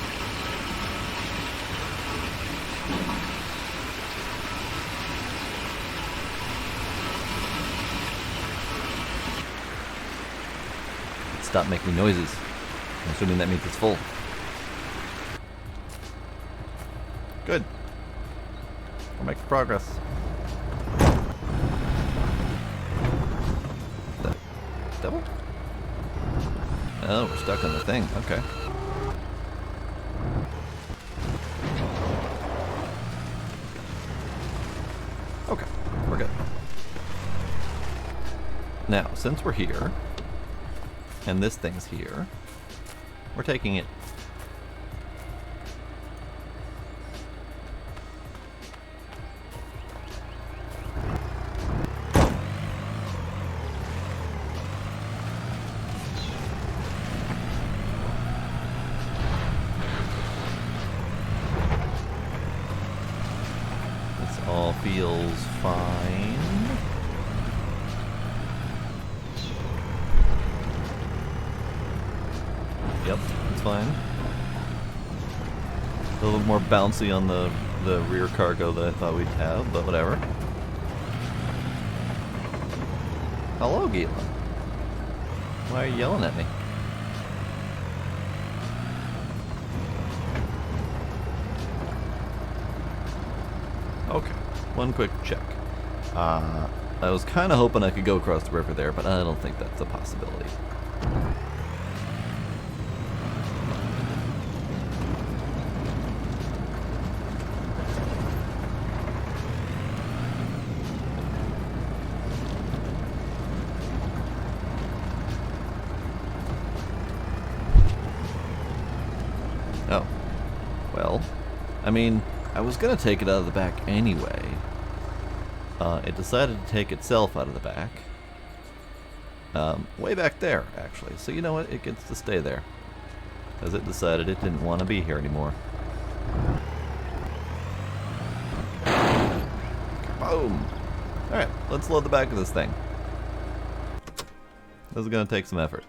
S1: Stop making noises. I'm assuming that means it's full. Good. We're making progress. The devil? Oh, we're stuck on the thing. Okay. Okay, we're good. Now, since we're here, and this thing's here, we're taking it. This all feels fine. Yep, it's fine. A little more bouncy on the rear cargo than I thought we'd have, but whatever. Hello, Gila. Why are you yelling at me? Okay, one quick check. I was kind of hoping I could go across the river there, but I don't think that's a possibility. I mean, I was gonna take it out of the back anyway. It decided to take itself out of the back. Way back there, actually. So you know what? It gets to stay there. Because it decided it didn't want to be here anymore. Boom! Alright, let's load the back of this thing. This is gonna take some effort.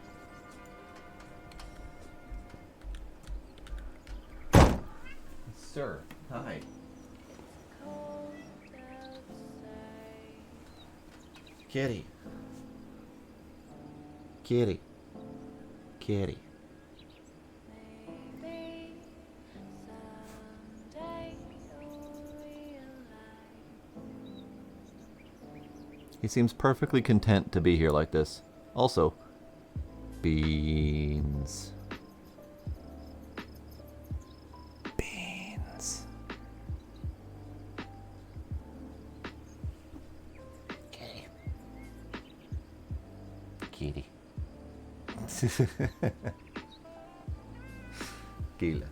S1: Sir, hi. Kitty. Kitty. Kitty. He seems perfectly content to be here like this. Also, beans. Beans.
S4: Okay.
S1: Kitty. Gila.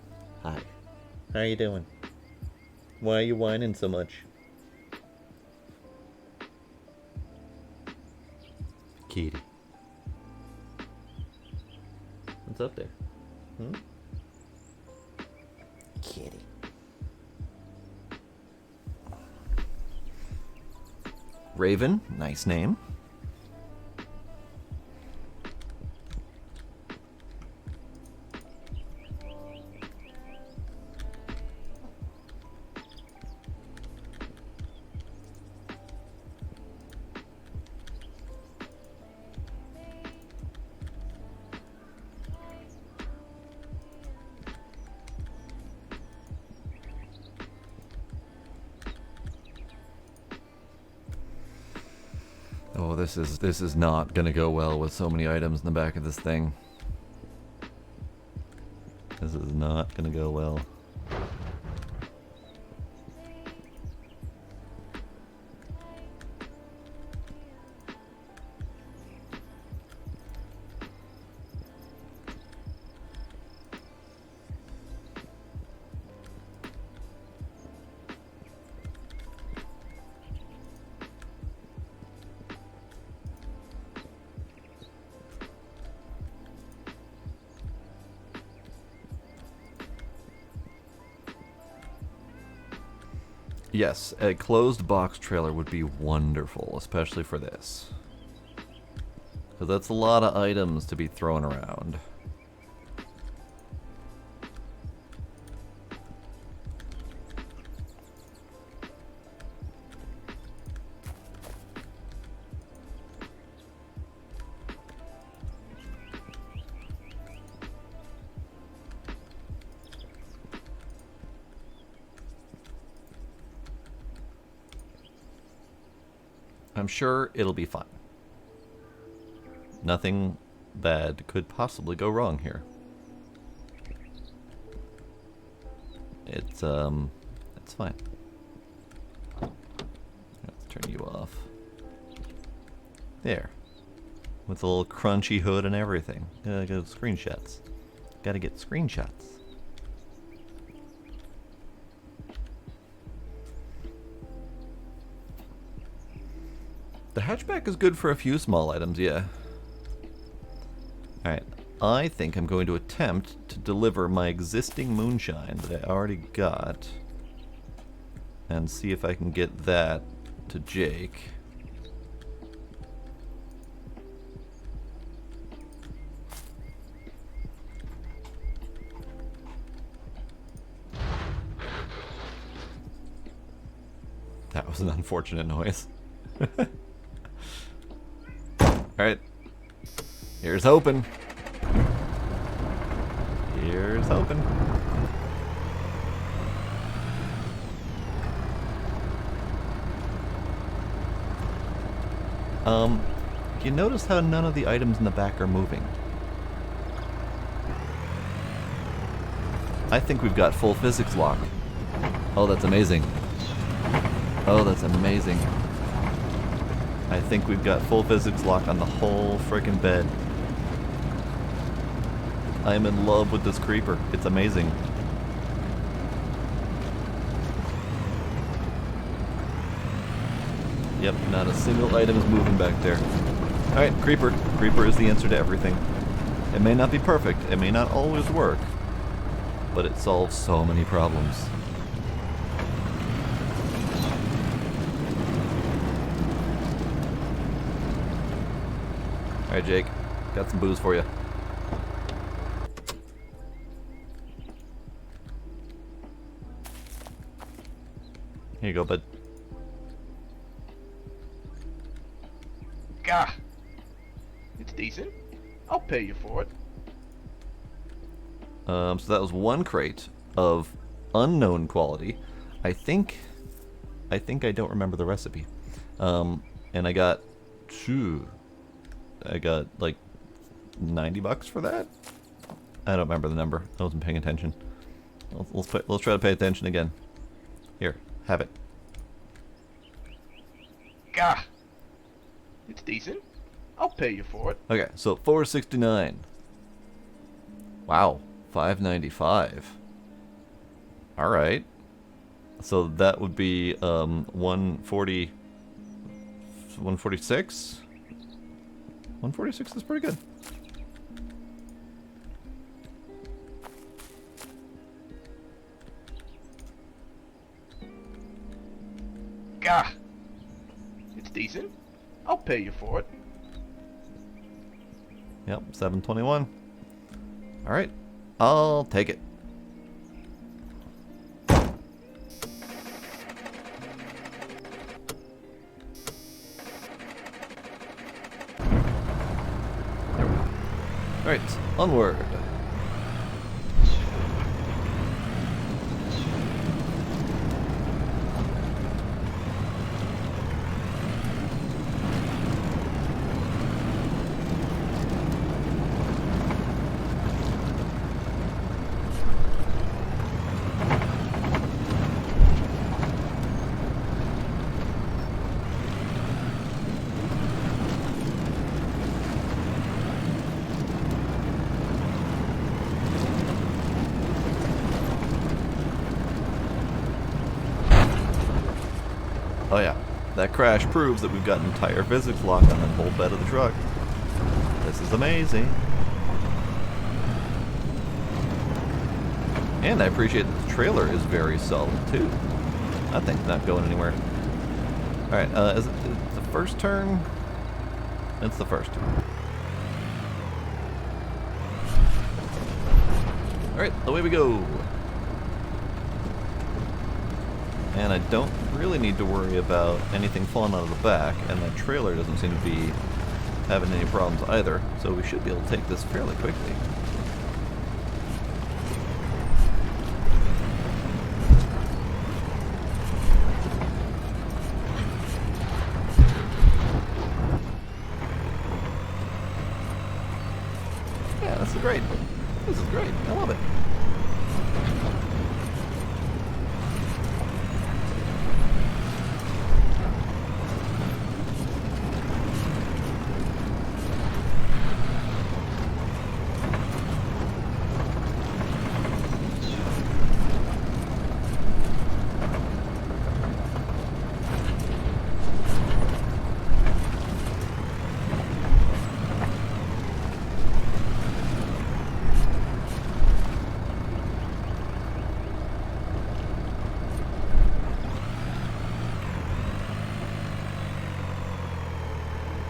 S1: Hi. How you doing? Why are you whining so much? Kitty. What's up there? Hmm?
S4: Kitty.
S1: Raven, nice name. Oh, this is not gonna go well with so many items in the back of this thing. This is not gonna go well. Yes, a closed box trailer would be wonderful, especially for this. Because that's a lot of items to be thrown around. I'm sure it'll be fine. Nothing bad could possibly go wrong here. It's fine. Let's turn you off. There. With a little crunchy hood and everything. Gotta go screenshots. Gotta get screenshots. The hatchback is good for a few small items, yeah. Alright, I think I'm going to attempt to deliver my existing moonshine that I already got. And see if I can get that to Jake. That was an unfortunate noise. Alright. Here's hoping. Here's hoping. You notice how none of the items in the back are moving? I think we've got full physics lock. Oh, that's amazing. Oh, that's amazing. I think we've got full physics lock on the whole frickin' bed. I am in love with this creeper. It's amazing. Yep, not a single item is moving back there. Alright, Creeper. Creeper is the answer to everything. It may not be perfect, it may not always work, but it solves so many problems. Alright, Jake. Got some booze for you. Here you go, bud.
S2: Gah! It's decent. I'll pay you for it.
S1: So that was one crate of unknown quality. I think I don't remember the recipe. And I got like $90 for that. I don't remember the number. I wasn't paying attention. Let's try to pay attention again. Here, have it.
S2: Gah! It's decent. I'll pay you for it.
S1: Okay, so $4.69. Wow, $5.95. All right. So that would be 140. 146. 146 is pretty good.
S2: Gah! It's decent. I'll pay you for it.
S1: Yep, 721. All right, I'll take it. All right, onward. Oh yeah, that crash proves that we've got entire physics locked on the whole bed of the truck. This is amazing. And I appreciate that the trailer is very solid too. That thing's not going anywhere. Alright, is it the first turn? It's the first turn. Alright, away we go. And I don't really need to worry about anything falling out of the back, and that trailer doesn't seem to be having any problems either, so we should be able to take this fairly quickly. Yeah, this is great. This is great. I love it.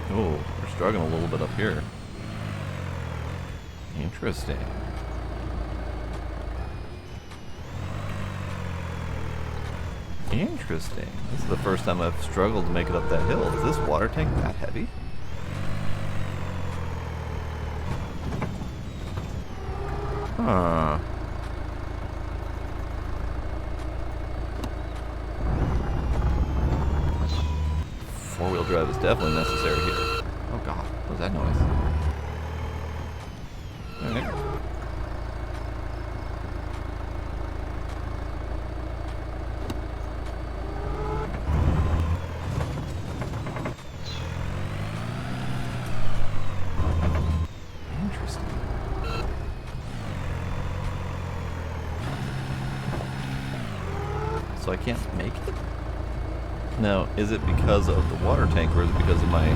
S1: Oh, we're struggling a little bit up here. Interesting. Interesting. This is the first time I've struggled to make it up that hill. Is this water tank that heavy? Huh. Four-wheel drive is definitely necessary here. Oh god, what was that noise? Alright. Interesting. So I can't make it? Now, is it because of the water tank or is it because of my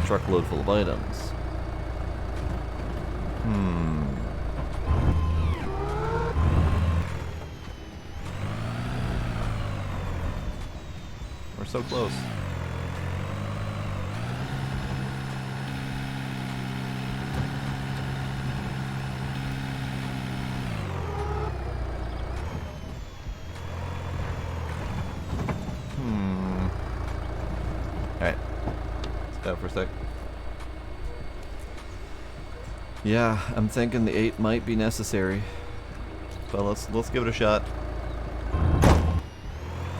S1: truckload full of items? We're so close. Alright. Stop for a sec. Yeah, I'm thinking the 8 might be necessary. But let's give it a shot.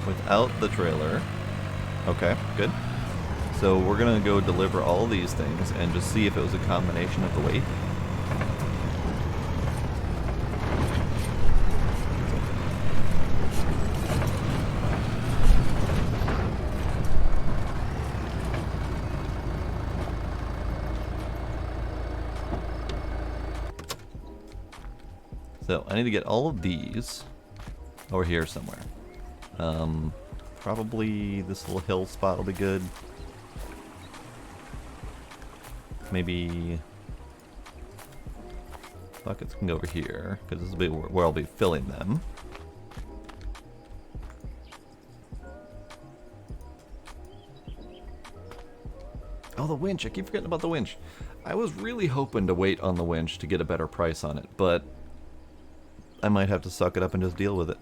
S1: Without the trailer. Okay, good. So we're gonna go deliver all these things and just see if it was a combination of the weight. So I need to get all of these over here somewhere. Probably this little hill spot will be good. Maybe buckets can go over here because this will be where I'll be filling them. Oh, the winch. I keep forgetting about the winch. I was really hoping to wait on the winch to get a better price on it, but I might have to suck it up and just deal with it.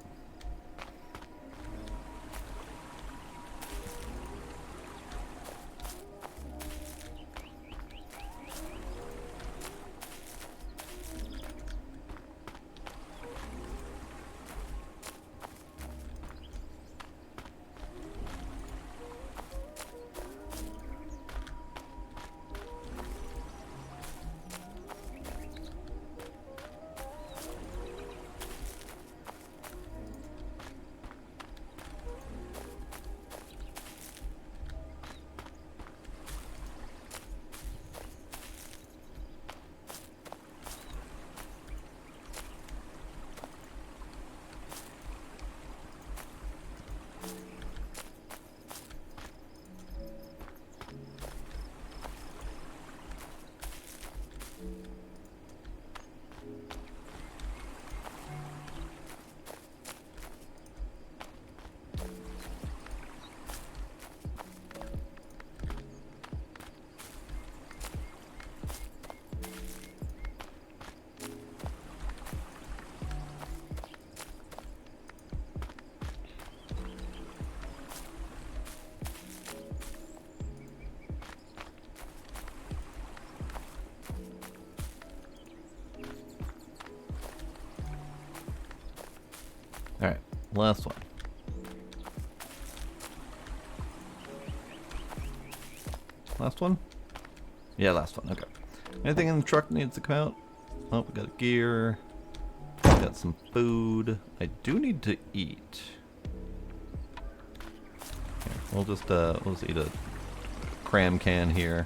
S1: Alright, last one. Last one? Yeah, last one, okay. Anything in the truck needs to come out? Oh, we got gear. We got some food. I do need to eat. Here, we'll just eat a cram can here.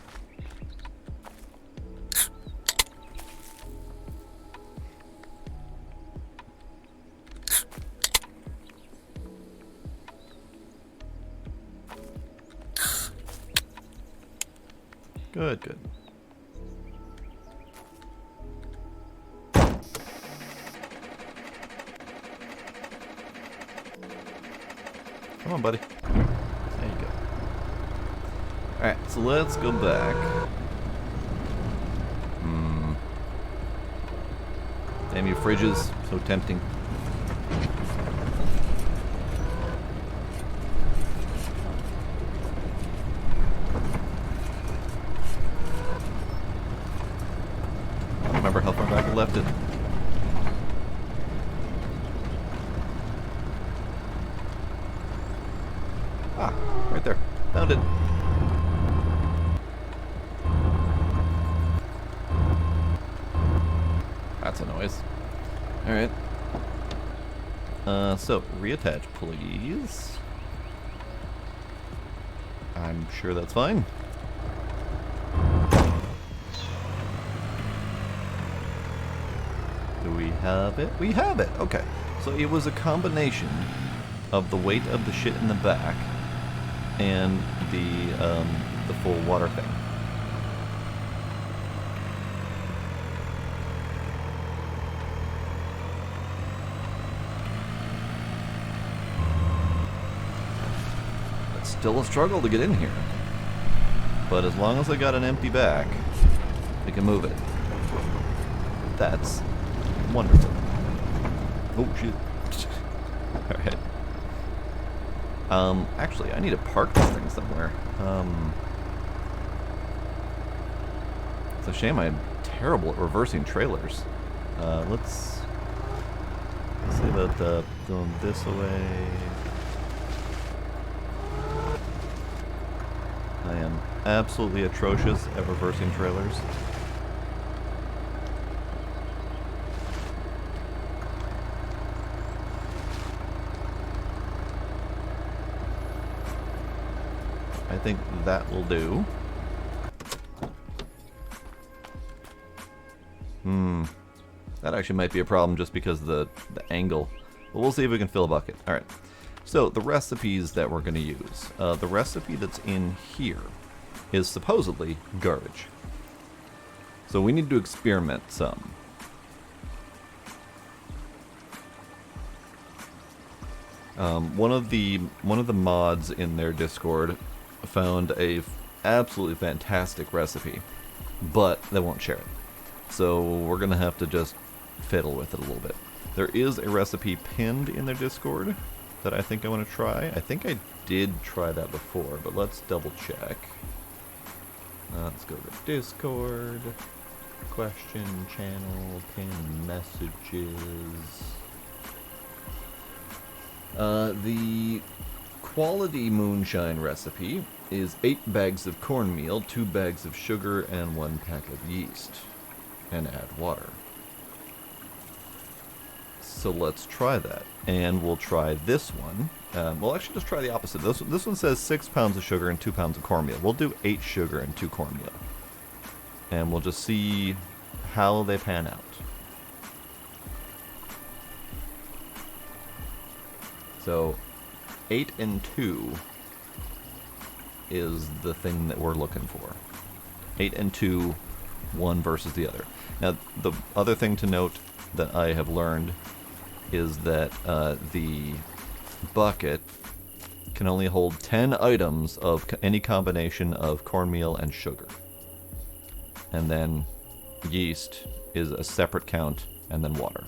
S1: Good, good. Come on, buddy. There you go. Alright, so let's go back. Damn you fridges, so tempting. Remember how far back I left it. Ah, right there. Found it. That's a noise. Alright. So, reattach, please. I'm sure that's fine. Do we have it? We have it! Okay. So it was a combination of the weight of the shit in the back and the full water thing. It's still a struggle to get in here. But as long as I got an empty back, I can move it. That's wonderful. Oh, shoot. Alright. Actually, I need to park this thing somewhere. It's a shame I'm terrible at reversing trailers. Let's see about going this way. I am absolutely atrocious at reversing trailers. I think that will do. That actually might be a problem just because of the angle. But we'll see if we can fill a bucket. Alright. So, the recipes that we're going to use. The recipe that's in here is supposedly garbage. So we need to experiment some. One of the mods in their Discord found a absolutely fantastic recipe, but they won't share it. So we're gonna have to just fiddle with it a little bit. There is a recipe pinned in their Discord that I think I want to try. I think I did try that before, but let's double check. Let's go to Discord, question channel, pin messages. The quality moonshine recipe is 8 bags of cornmeal, 2 bags of sugar, and 1 pack of yeast. And add water. So let's try that. And we'll try this one. We'll actually just try the opposite. This one says 6 pounds of sugar and 2 pounds of cornmeal. We'll do 8 sugar and 2 cornmeal. And we'll just see how they pan out. So 8 and 2 is the thing that we're looking for. 8 and 2, one versus the other. Now, the other thing to note that I have learned is that the bucket can only hold 10 items of any combination of cornmeal and sugar. And then yeast is a separate count, and then water.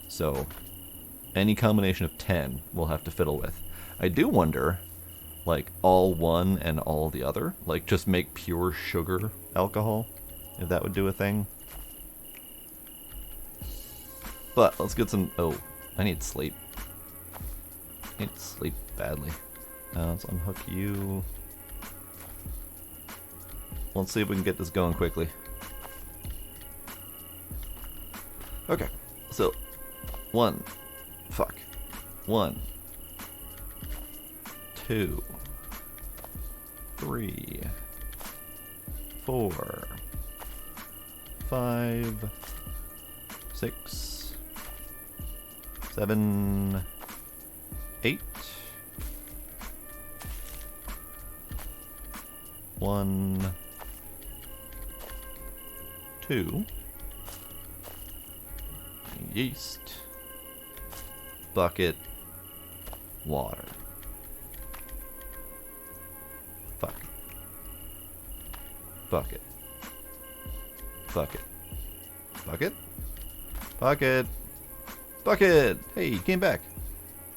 S1: So any combination of 10 we'll have to fiddle with. I do wonder, like, all one and all the other? Like, just make pure sugar alcohol? If that would do a thing. But let's get some... Oh, I need sleep. I need sleep badly. Let's unhook you. Let's see if we can get this going quickly. Okay, so 1, 2, 3, 4, 5, 6, 7, 8. 1, 2. Yeast. Bucket. Water. Fuck. Bucket. Bucket. Bucket? Bucket! Bucket! Hey, you came back.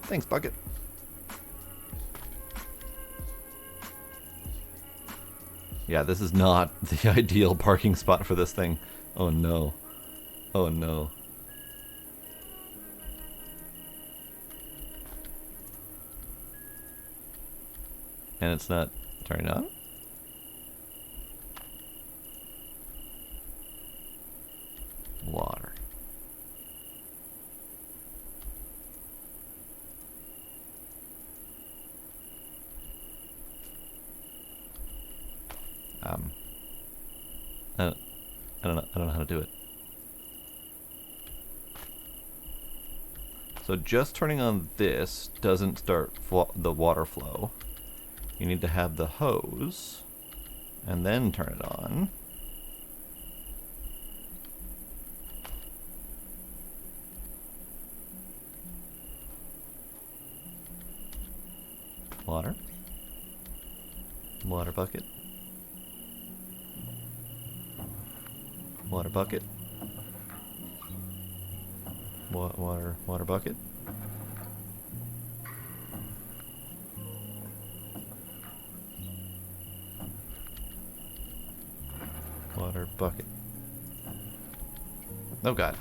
S1: Thanks, Bucket. Yeah, this is not the ideal parking spot for this thing. Oh no. Oh no. And it's not turning on? Water. I don't know how to do it. So just turning on this doesn't start the water flow. You need to have the hose, and then turn it on. Water. Water bucket. Water bucket. Water bucket. Water bucket. Oh God.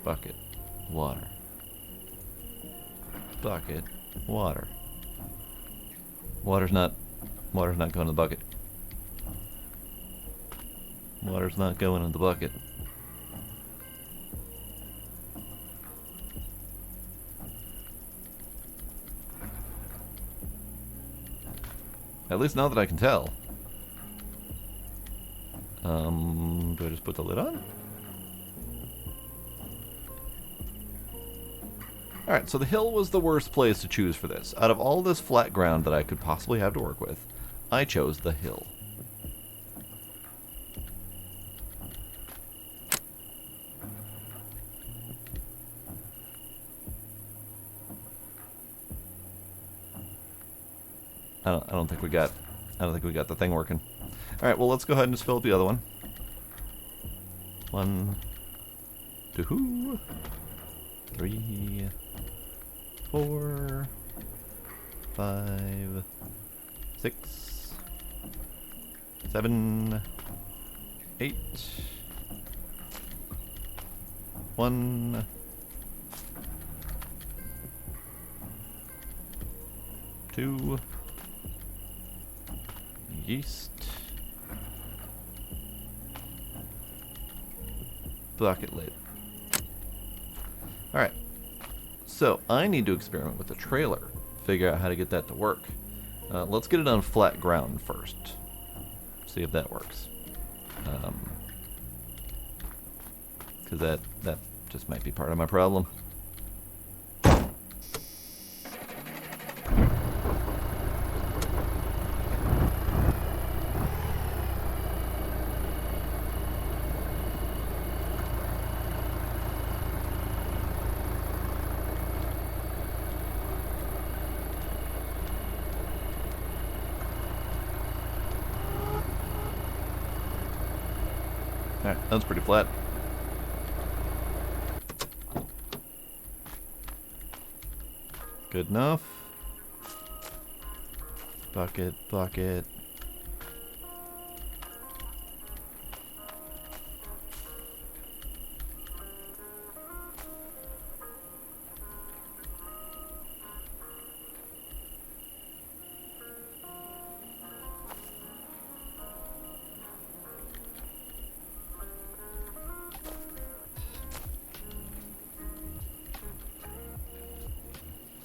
S1: Bucket. Water. Bucket. Water. Water's not going in the bucket. Water's not going in the bucket. At least now that I can tell. Do I just put the lid on? Alright, so the hill was the worst place to choose for this. Out of all this flat ground that I could possibly have to work with, I chose the hill. I don't think we got the thing working. Alright, well let's go ahead and just fill up the other one. 1, 2, 3, 4, 5, 6, 7, 8, 1, 2, yeast, bucket lid. Alright, so I need to experiment with the trailer, figure out how to get that to work. Let's get it on flat ground first, see if that works. Because that just might be part of my problem. Alright, that's pretty flat. Good enough. Bucket, bucket.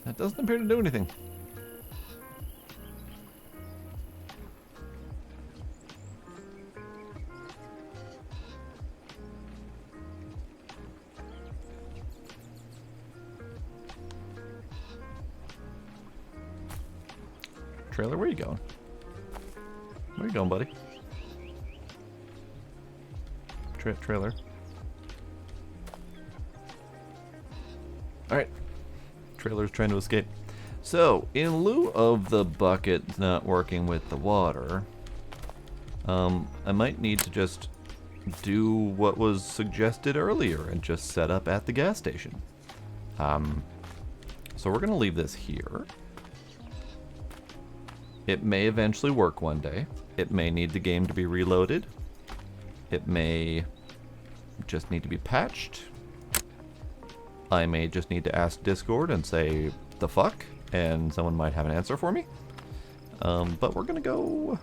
S1: That doesn't appear to do anything. Trailer, where are you going? Where are you going, buddy? Trailer. Alright. Trailer's trying to escape. So, in lieu of the bucket not working with the water, I might need to just do what was suggested earlier and just set up at the gas station. So we're going to leave this here. It may eventually work one day. It may need the game to be reloaded. It may just need to be patched. I may just need to ask Discord and say, the fuck? And someone might have an answer for me. But we're going to go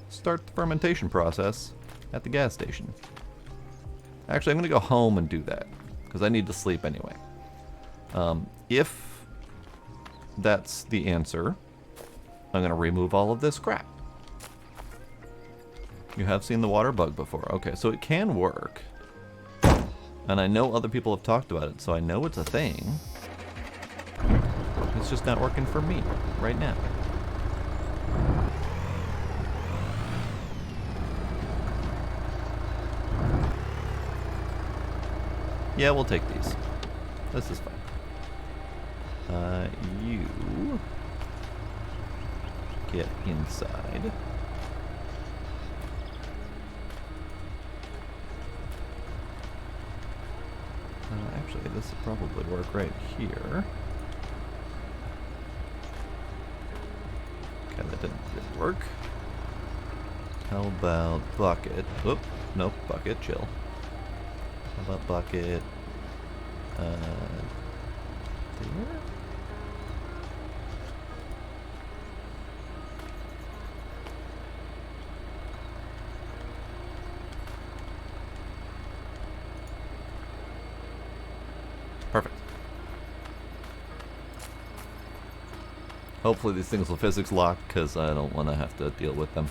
S1: start the fermentation process at the gas station. Actually, I'm going to go home and do that, because I need to sleep anyway. If that's the answer, I'm going to remove all of this crap. You have seen the water bug before. Okay, so it can work. And I know other people have talked about it, so I know it's a thing. It's just not working for me right now. Yeah, we'll take these. This is fine. You get inside. Actually, this will probably work right here. Okay, that didn't really work. How about bucket? Oop, nope, bucket, chill. How about bucket? There? Perfect. Hopefully these things will physics lock, because I don't want to have to deal with them.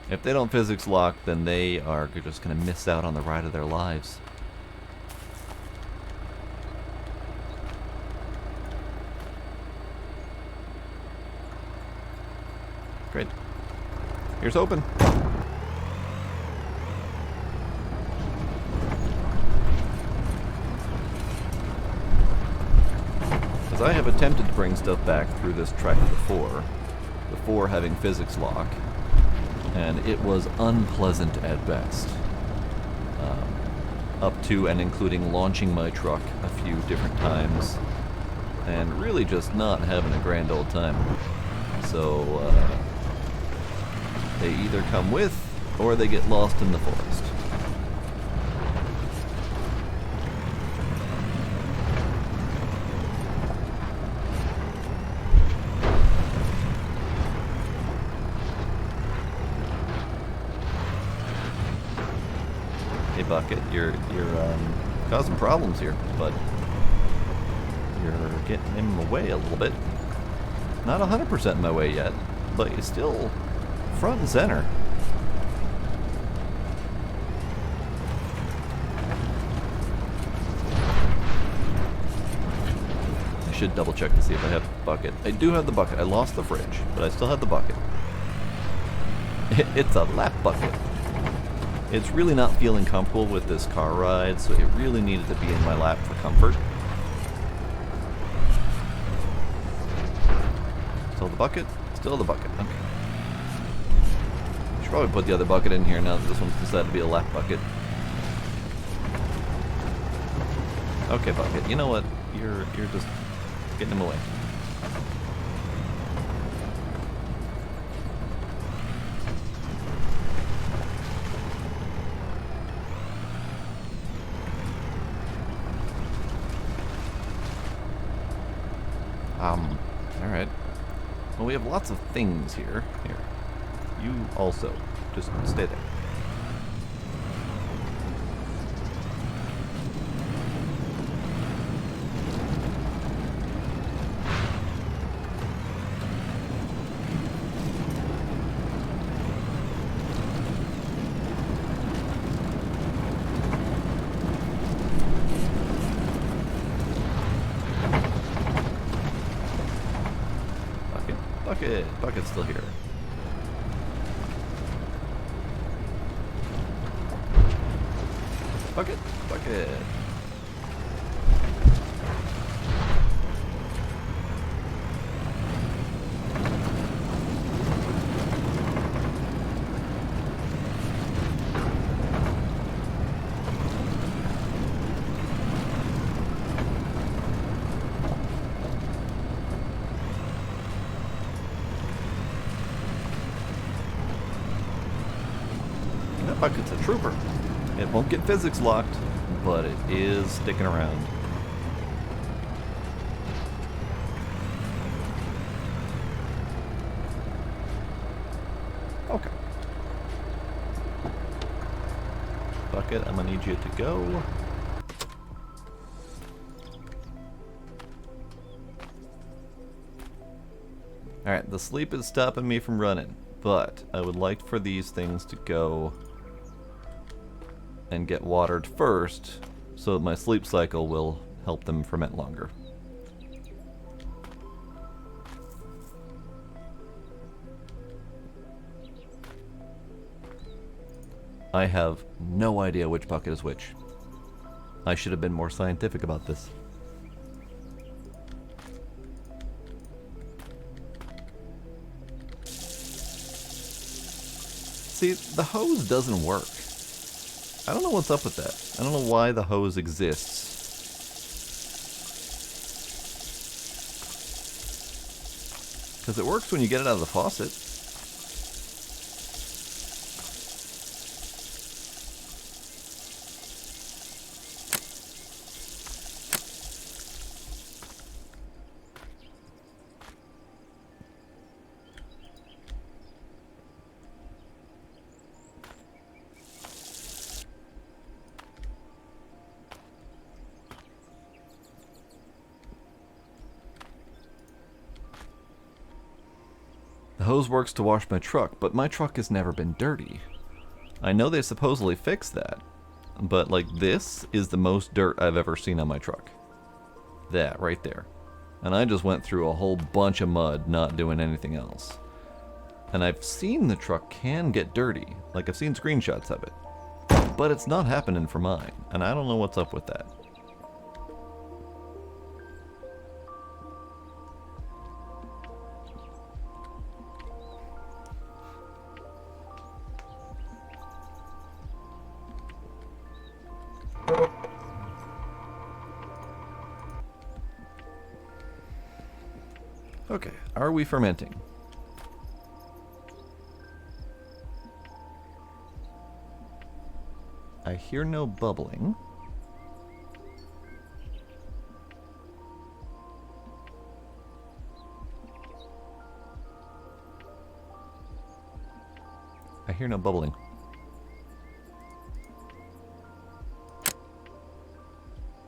S1: If they don't physics lock, then they are just going to miss out on the ride of their lives. Great. Here's open. As I have attempted to bring stuff back through this track before having physics lock, and it was unpleasant at best. Up to and including launching my truck a few different times, and really just not having a grand old time. So, they either come with, or they get lost in the forest. Hey Bucket, you're causing problems here, but you're getting in my way a little bit. Not 100% in my way yet, but you're still front and center. I should double check to see if I have the bucket. I do have the bucket. I lost the fridge, but I still have the bucket. It's a lap bucket. It's really not feeling comfortable with this car ride, so it really needed to be in my lap for comfort. Still the bucket? Still the bucket. Okay. Should probably put the other bucket in here now that this one's decided to be a lap bucket. Okay, bucket. You know what? You're just getting him away. Alright. Well, we have lots of things here. Here. You also. Just stay there. Bucket's still here. Bucket. Bucket's a trooper. It won't get physics locked, but it is sticking around. Okay. Bucket, I'm gonna need you to go. Alright, the sleep is stopping me from running, but I would like for these things to go and get watered first, so that my sleep cycle will help them ferment longer. I have no idea which bucket is which. I should have been more scientific about this. See, the hose doesn't work. I don't know what's up with that. I don't know why the hose exists. Because it works when you get it out of the faucet. The hose works to wash my truck, but my truck has never been dirty. I know they supposedly fixed that, but like this is the most dirt I've ever seen on my truck. That right there. And I just went through a whole bunch of mud not doing anything else. And I've seen the truck can get dirty, like I've seen screenshots of it. But it's not happening for mine, and I don't know what's up with that. Okay, are we fermenting? I hear no bubbling. I hear no bubbling.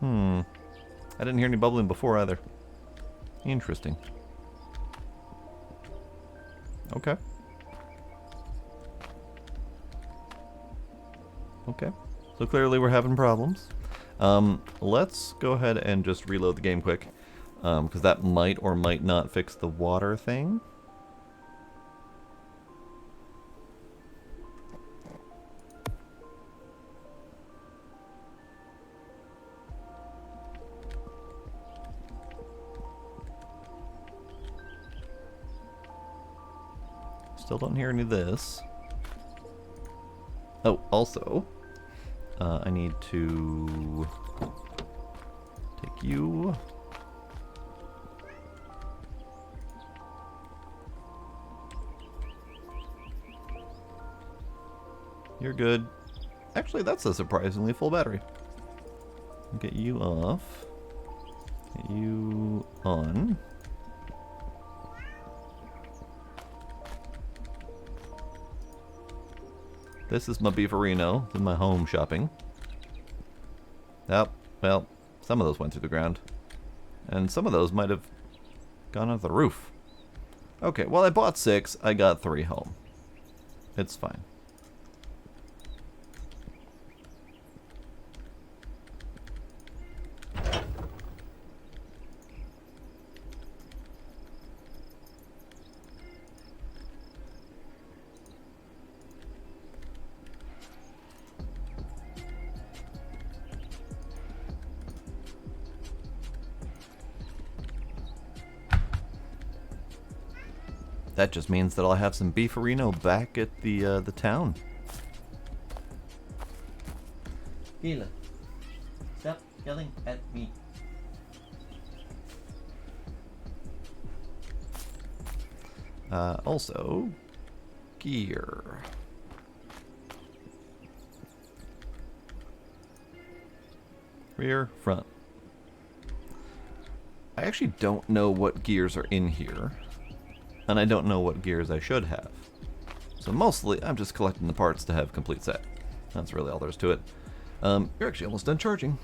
S1: I didn't hear any bubbling before either. Interesting. Okay. Okay. So clearly we're having problems. Let's go ahead and just reload the game quick. Because that might or might not fix the water thing. Still don't hear any of this. Oh, also, I need to take you. You're good. Actually, that's a surprisingly full battery. Get you off. Get you on. This is my beefarino in my home shopping. Yep, well, some of those went through the ground. And some of those might have gone off the roof. Okay, well I bought 6, I got 3 home. It's fine. That just means that I'll have some beefarino back at the town.
S7: Gila, stop yelling at me.
S1: Also, gear. Rear, front. I actually don't know what gears are in here. And I don't know what gears I should have. So mostly, I'm just collecting the parts to have complete set. That's really all there is to it. You're actually almost done charging.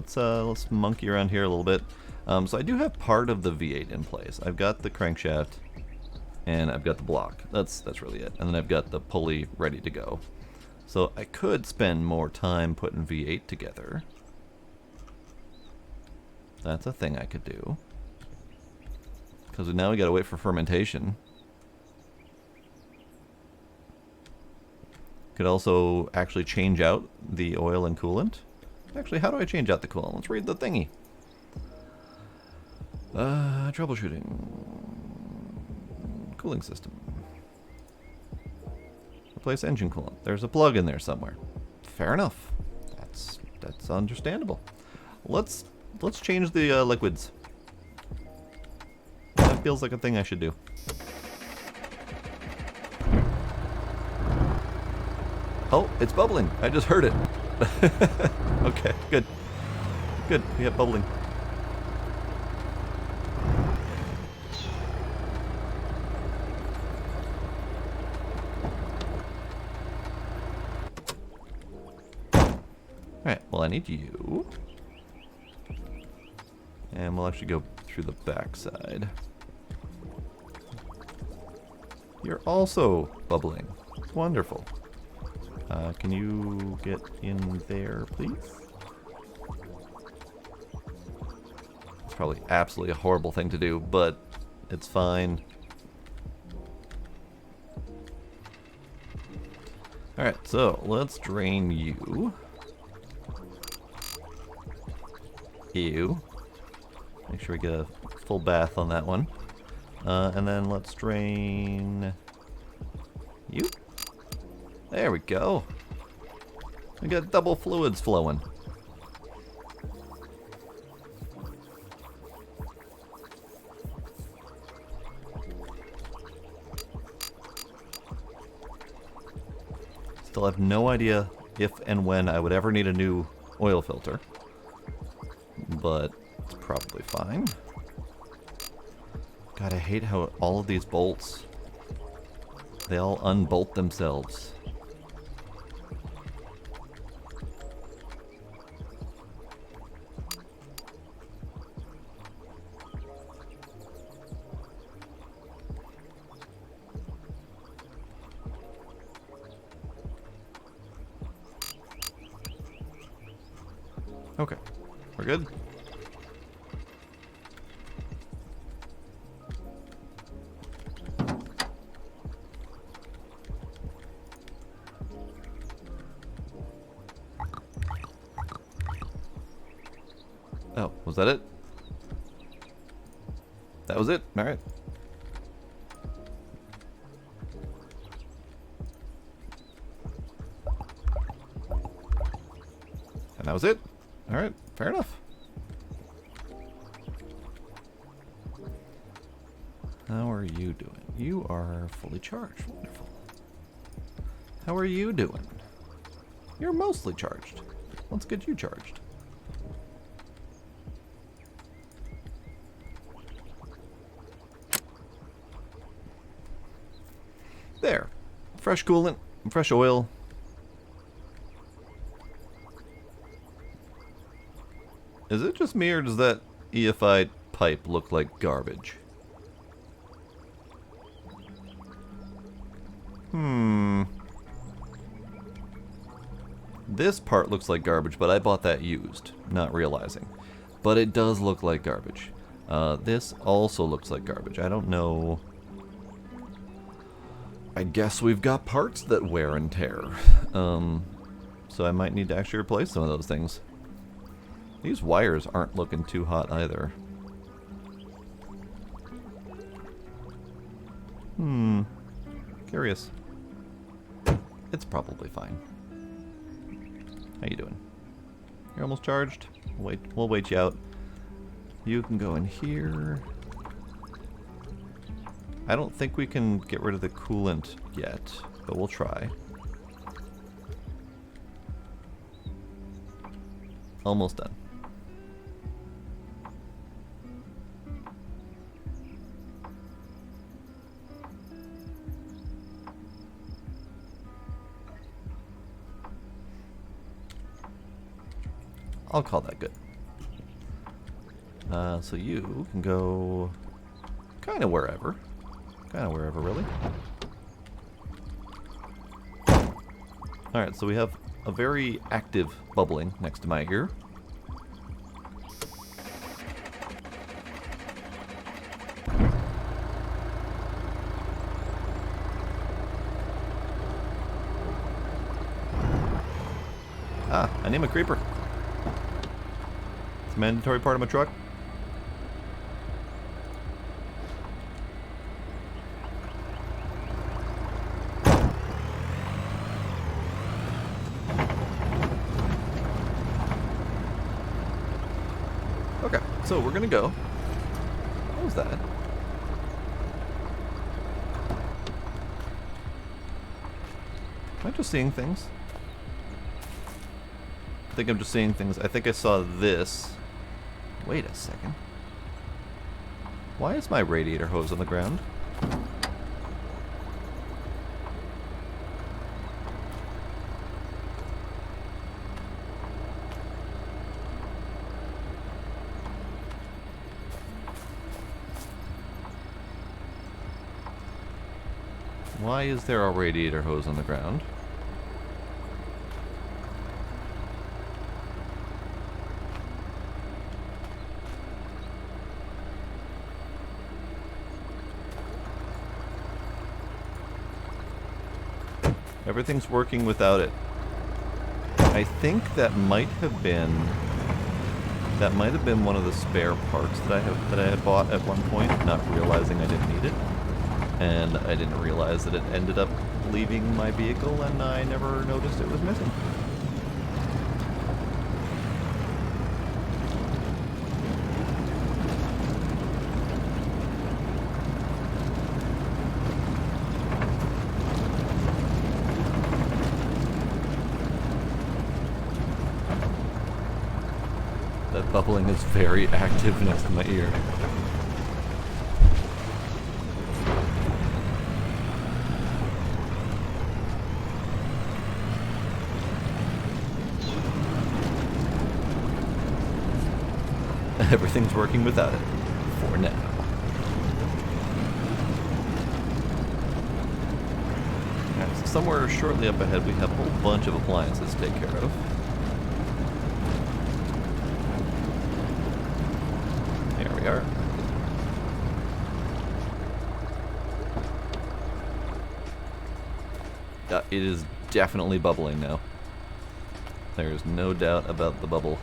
S1: So let's monkey around here a little bit. So I do have part of the V8 in place. I've got the crankshaft, and I've got the block. That's really it. And then I've got the pulley ready to go. So I could spend more time putting V8 together. That's a thing I could do. Because now we gotta wait for fermentation. Could also actually change out the oil and coolant. Actually, how do I change out the coolant? Let's read the thingy. Troubleshooting. Cooling system. Replace engine coolant. There's a plug in there somewhere. Fair enough. That's understandable. Let's change the liquids. That feels like a thing I should do. Oh, it's bubbling. I just heard it. Okay, good. Good, we have bubbling. Alright, well I need you. And we'll actually go through the backside. You're also bubbling. Wonderful. Can you get in there, please? It's probably absolutely a horrible thing to do, but it's fine. Alright, so let's drain you. Ew. Make sure we get a full bath on that one. And then let's drain you. There we go. We got double fluids flowing. Still have no idea if and when I would ever need a new oil filter. But it's probably fine. God, I hate how all of these bolts, they all unbolt themselves. Okay, we're good. Oh, was that it? That was it? Alright. And that was it? Alright, fair enough. How are you doing? You are fully charged. Wonderful. How are you doing? You're mostly charged. Let's get you charged. There. Fresh coolant, fresh oil. Is it just me, or does that EFI pipe look like garbage? This part looks like garbage, but I bought that used, not realizing. But it does look like garbage. This also looks like garbage. I don't know. I guess we've got parts that wear and tear. So I might need to actually replace some of those things. These wires aren't looking too hot either. Curious. It's probably fine. How you doing? You're almost charged? Wait, we'll wait you out. You can go in here. I don't think we can get rid of the coolant yet, but we'll try. Almost done. I'll call that good. So you can go kind of wherever. Kind of wherever, really. Alright, so we have a very active bubbling next to my ear. Ah, I need a creeper. It's a mandatory part of my truck. Okay, so we're gonna go. What was that? Am I just seeing things? I think I'm just seeing things. I think I saw this. Wait a second. Why is my radiator hose on the ground? Why is there a radiator hose on the ground? Everything's working without it. I think that might have been one of the spare parts that I had bought at one point, not realizing I didn't need it. And I didn't realize that it ended up leaving my vehicle and I never noticed it was missing. That bubbling is very active next to my ear. Everything's working without it, for now. Alright, so somewhere shortly up ahead we have a whole bunch of appliances to take care of. There we are. It is definitely bubbling now. There's no doubt about the bubble.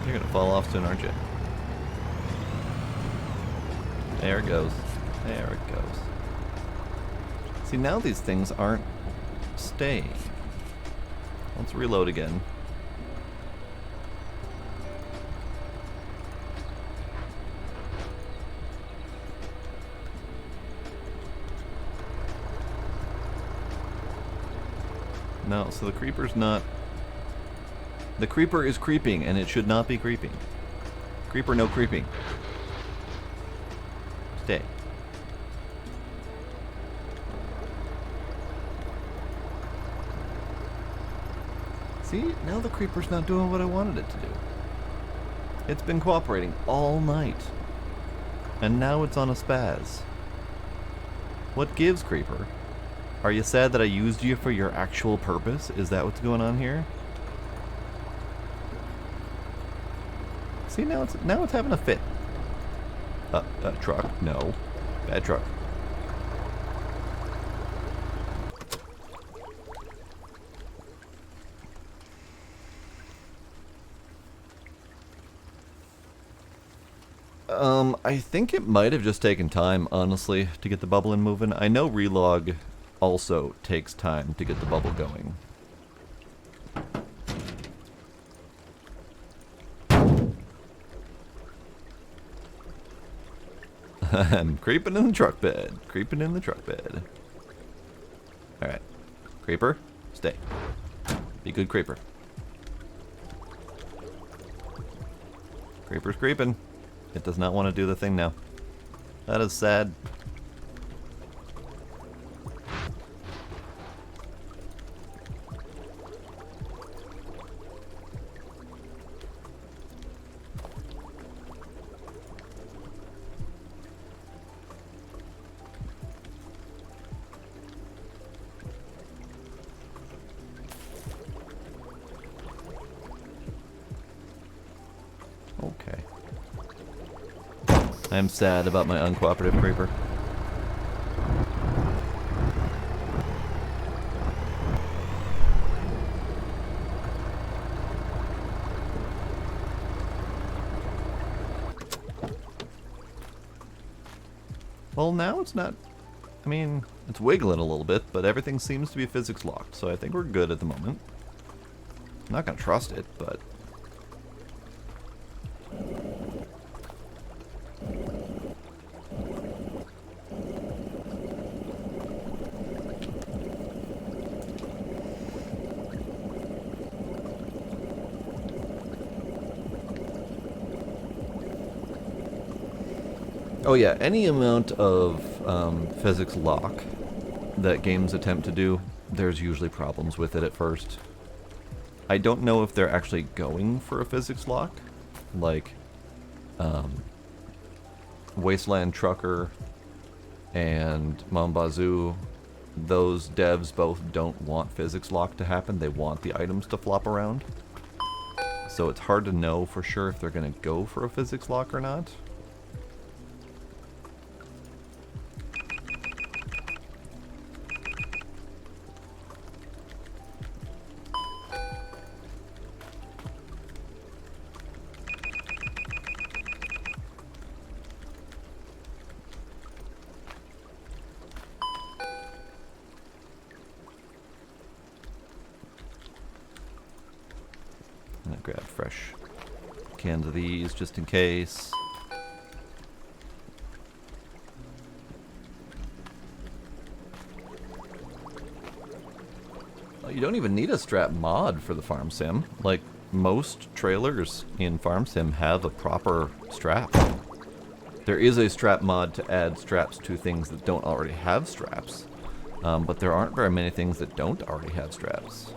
S1: You're gonna fall off soon, aren't you? There it goes. There it goes. See, now these things aren't staying. Let's reload again. No, so the creeper's not... The creeper is creeping, and it should not be creeping. Creeper, no creeping. Stay. See, now the creeper's not doing what I wanted it to do. It's been cooperating all night. And now it's on a spaz. What gives, creeper? Are you sad that I used you for your actual purpose? Is that what's going on here? See, now it's having a fit. Truck. No. Bad truck. I think it might have just taken time, honestly, to get the bubble moving. I know relog also takes time to get the bubble going. I'm creeping in the truck bed. Creeping in the truck bed. Alright. Creeper, stay. Be good, creeper. Creeper's creeping. It does not want to do the thing now. That is sad. Okay. I am sad about my uncooperative creeper. Well, now it's not... I mean, it's wiggling a little bit, but everything seems to be physics locked, so I think we're good at the moment. I'm not gonna trust it, but... Oh yeah, any amount of physics lock that games attempt to do, there's usually problems with it at first. I don't know if they're actually going for a physics lock, like Wasteland Trucker and Mombazoo. Those devs both don't want physics lock to happen, they want the items to flop around. So it's hard to know for sure if they're going to go for a physics lock or not. I'm gonna grab fresh cans of these just in case. Well, you don't even need a strap mod for the farm sim. Like, most trailers in farm sim have a proper strap. There is a strap mod to add straps to things that don't already have straps, but there aren't very many things that don't already have straps.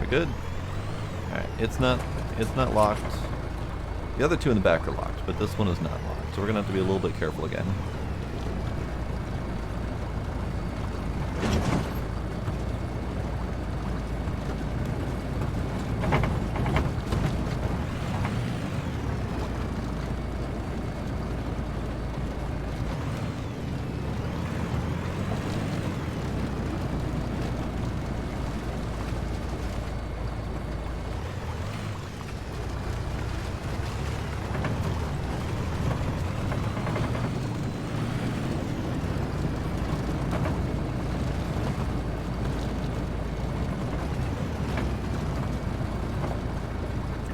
S1: Good. Alright, it's not locked. The other two in the back are locked, but this one is not locked. So we're gonna have to be a little bit careful again.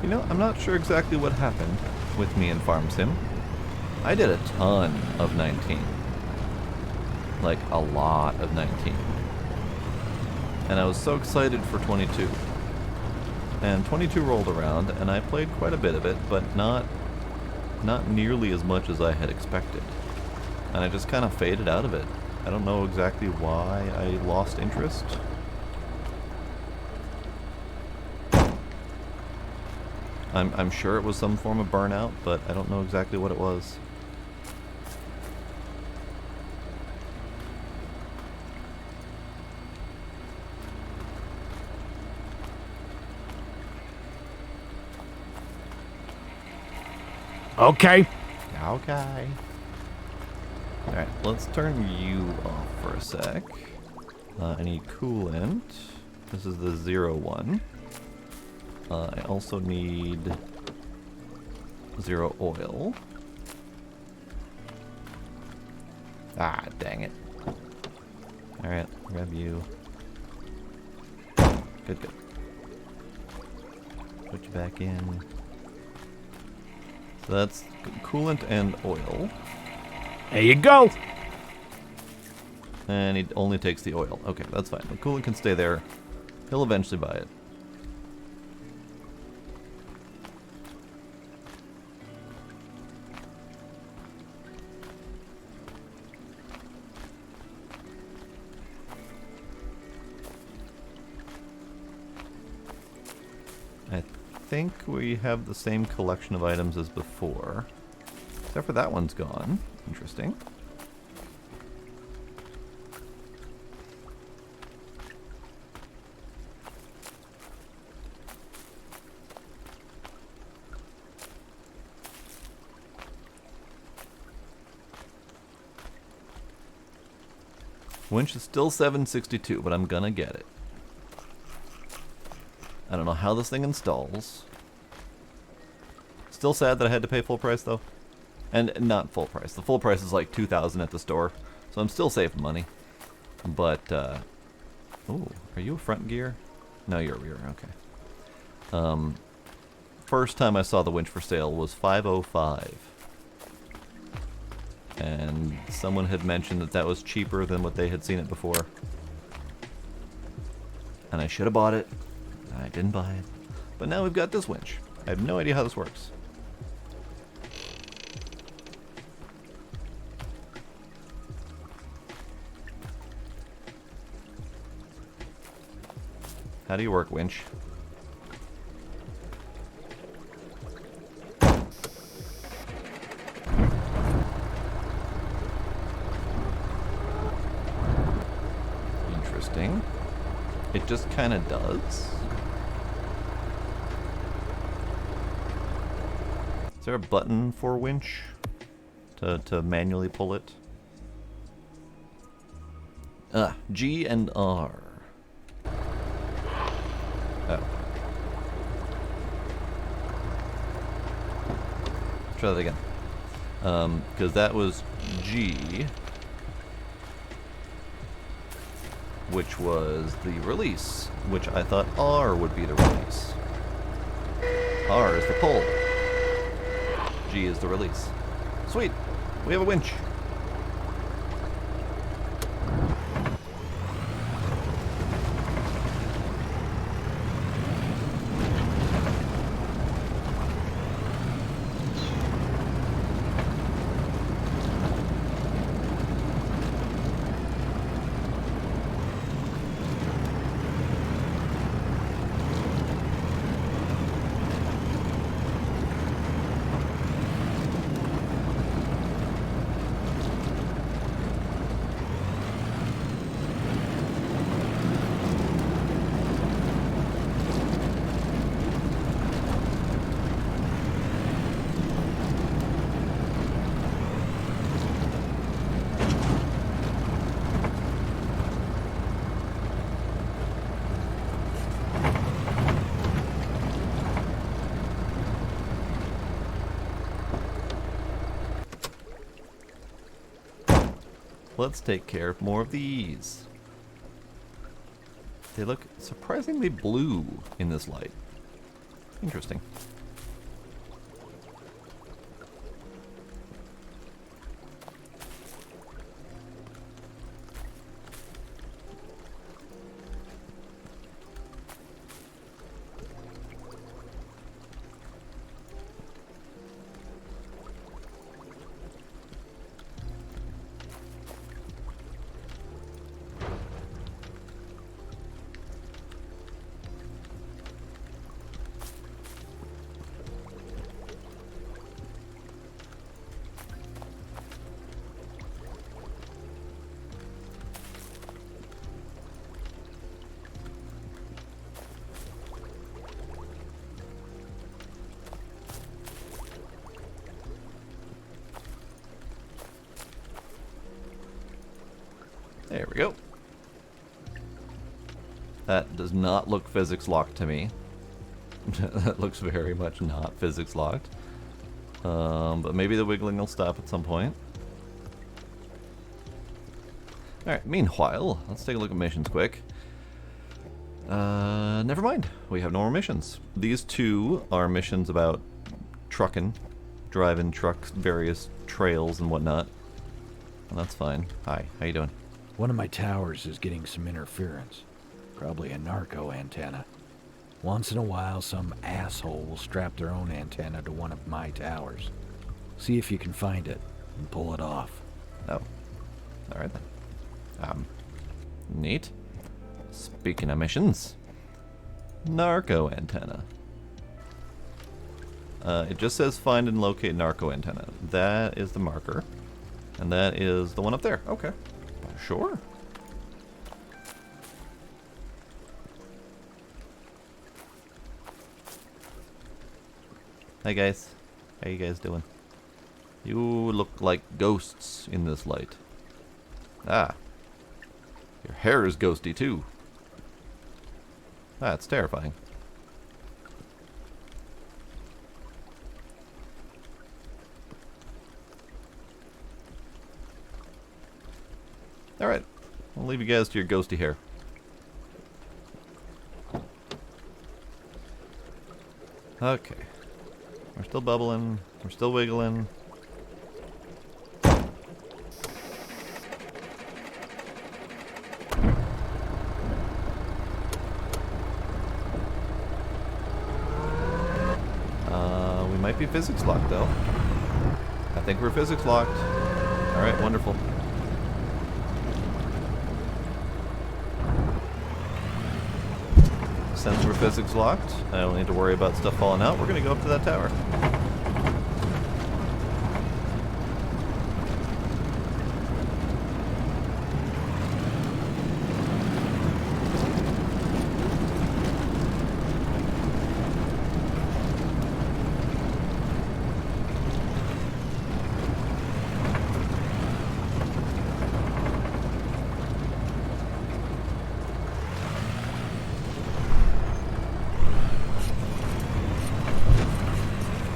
S1: You know, I'm not sure exactly what happened with me in Farm Sim. I did a ton of 19. Like, a lot of 19. And I was so excited for 22. And 22 rolled around, and I played quite a bit of it, but not nearly as much as I had expected. And I just kind of faded out of it. I don't know exactly why I lost interest. I'm sure it was some form of burnout, but I don't know exactly what it was.
S3: Okay.
S1: Okay. Alright, let's turn you off for a sec. I need coolant. This is the 01. I also need 0 oil. Ah, dang it. Alright, grab you. Good, good. Put you back in. So that's coolant and oil.
S3: There you go.
S1: And he only takes the oil. Okay, that's fine. The coolant can stay there. He'll eventually buy it. I think we have the same collection of items as before. Except for that one's gone. Interesting. Winch is still 762, but I'm gonna get it. I don't know how this thing installs. Still sad that I had to pay full price though. And not full price. The full price is like 2,000 at the store, so I'm still saving money. But ooh, are you a front gear? No, you're a rear. Okay. First time I saw the winch for sale was 505. And someone had mentioned that that was cheaper than what they had seen it before. And I should have bought it. I didn't buy it. But now we've got this winch. I have no idea how this works. How do you work, winch? Interesting. It just kind of does. Is there a button for winch to manually pull it? G and R. Oh. Try that again. Because that was G, which was the release, which I thought R would be the release. R is the pull. G is the release. Sweet! We have a winch. Let's take care of more of these. They look surprisingly blue in this light. Interesting. There we go. That does not look physics locked to me. That looks very much not physics locked. But maybe the wiggling will stop at some point. Alright, meanwhile, let's take a look at missions quick. Never mind. We have no more missions. These two are missions about trucking driving trucks, various trails and whatnot. And that's fine. Hi, how you doing?
S3: One of my towers is getting some interference. Probably a narco antenna. Once in a while, some asshole will strap their own antenna to one of my towers. See if you can find it and pull it off.
S1: Oh. Alright then. Neat. Speaking of missions. Narco antenna. It just says find and locate narco antenna. That is the marker. And that is the one up there. Okay. Sure. Hey guys. How you guys doing? You look like ghosts in this light. Ah. Your hair is ghosty too. That's terrifying. Alright. I'll leave you guys to your ghosty hair. Okay. We're still bubbling. We're still wiggling. We might be physics locked though. I think we're physics locked. Alright, wonderful. Since we're physics locked, I don't need to worry about stuff falling out. We're gonna go up to that tower.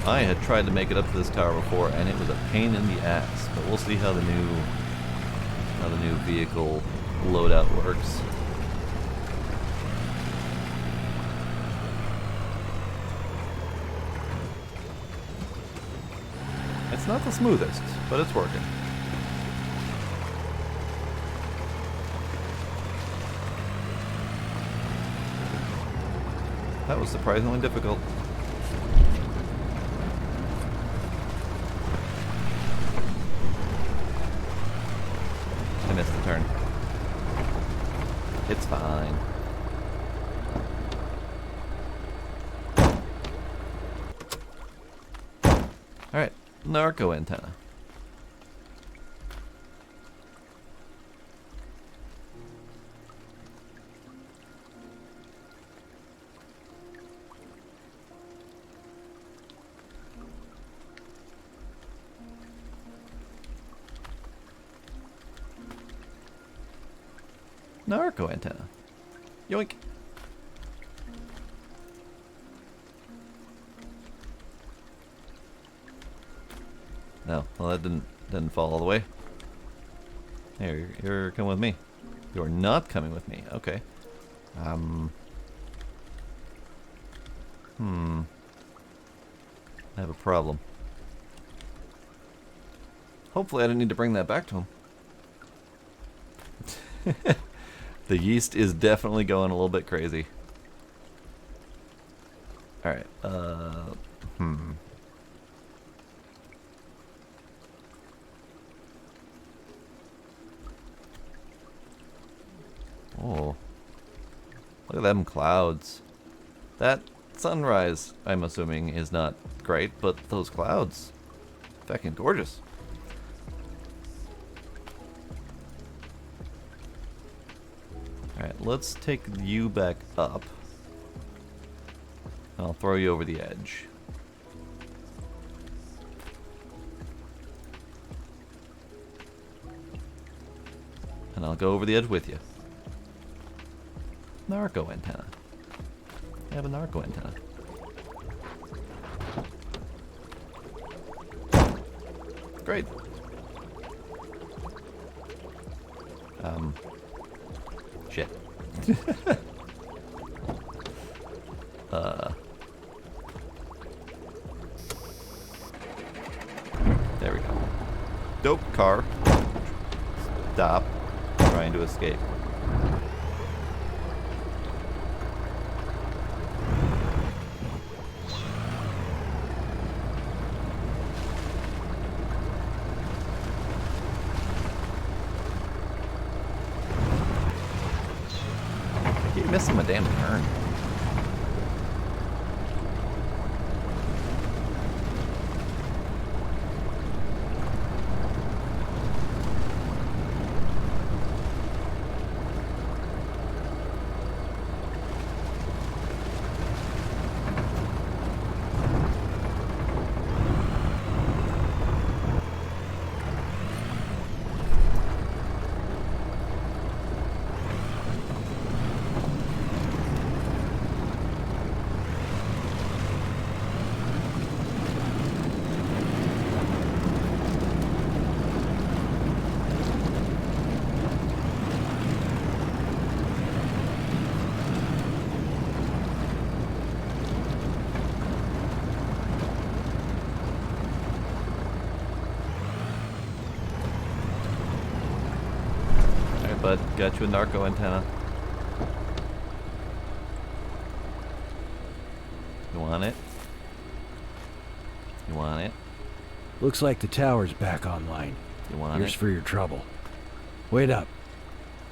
S1: I had tried to make it up to this tower before, and it was a pain in the ass. But we'll see how the new vehicle loadout works. It's not the smoothest, but it's working. That was surprisingly difficult. I missed the turn. It's fine. Alright, narco antenna. Narco antenna. Yoink. No, well that didn't fall all the way. Here, you're coming with me. You're not coming with me. Okay. I have a problem. Hopefully I didn't need to bring that back to him. The yeast is definitely going a little bit crazy. Alright, Oh. Look at them clouds. That sunrise, I'm assuming, is not great, but those clouds, fucking gorgeous. Alright, let's take you back up. I'll throw you over the edge. And I'll go over the edge with you. Narco antenna. I have a narco antenna. Great. Shit. Dope car. Stop trying to escape. I keep missing my damn turn. Bud, got you a narco antenna. You want it? You want it?
S3: Looks like the tower's back online.
S1: You want
S3: Here's
S1: it?
S3: for your trouble. Wait up.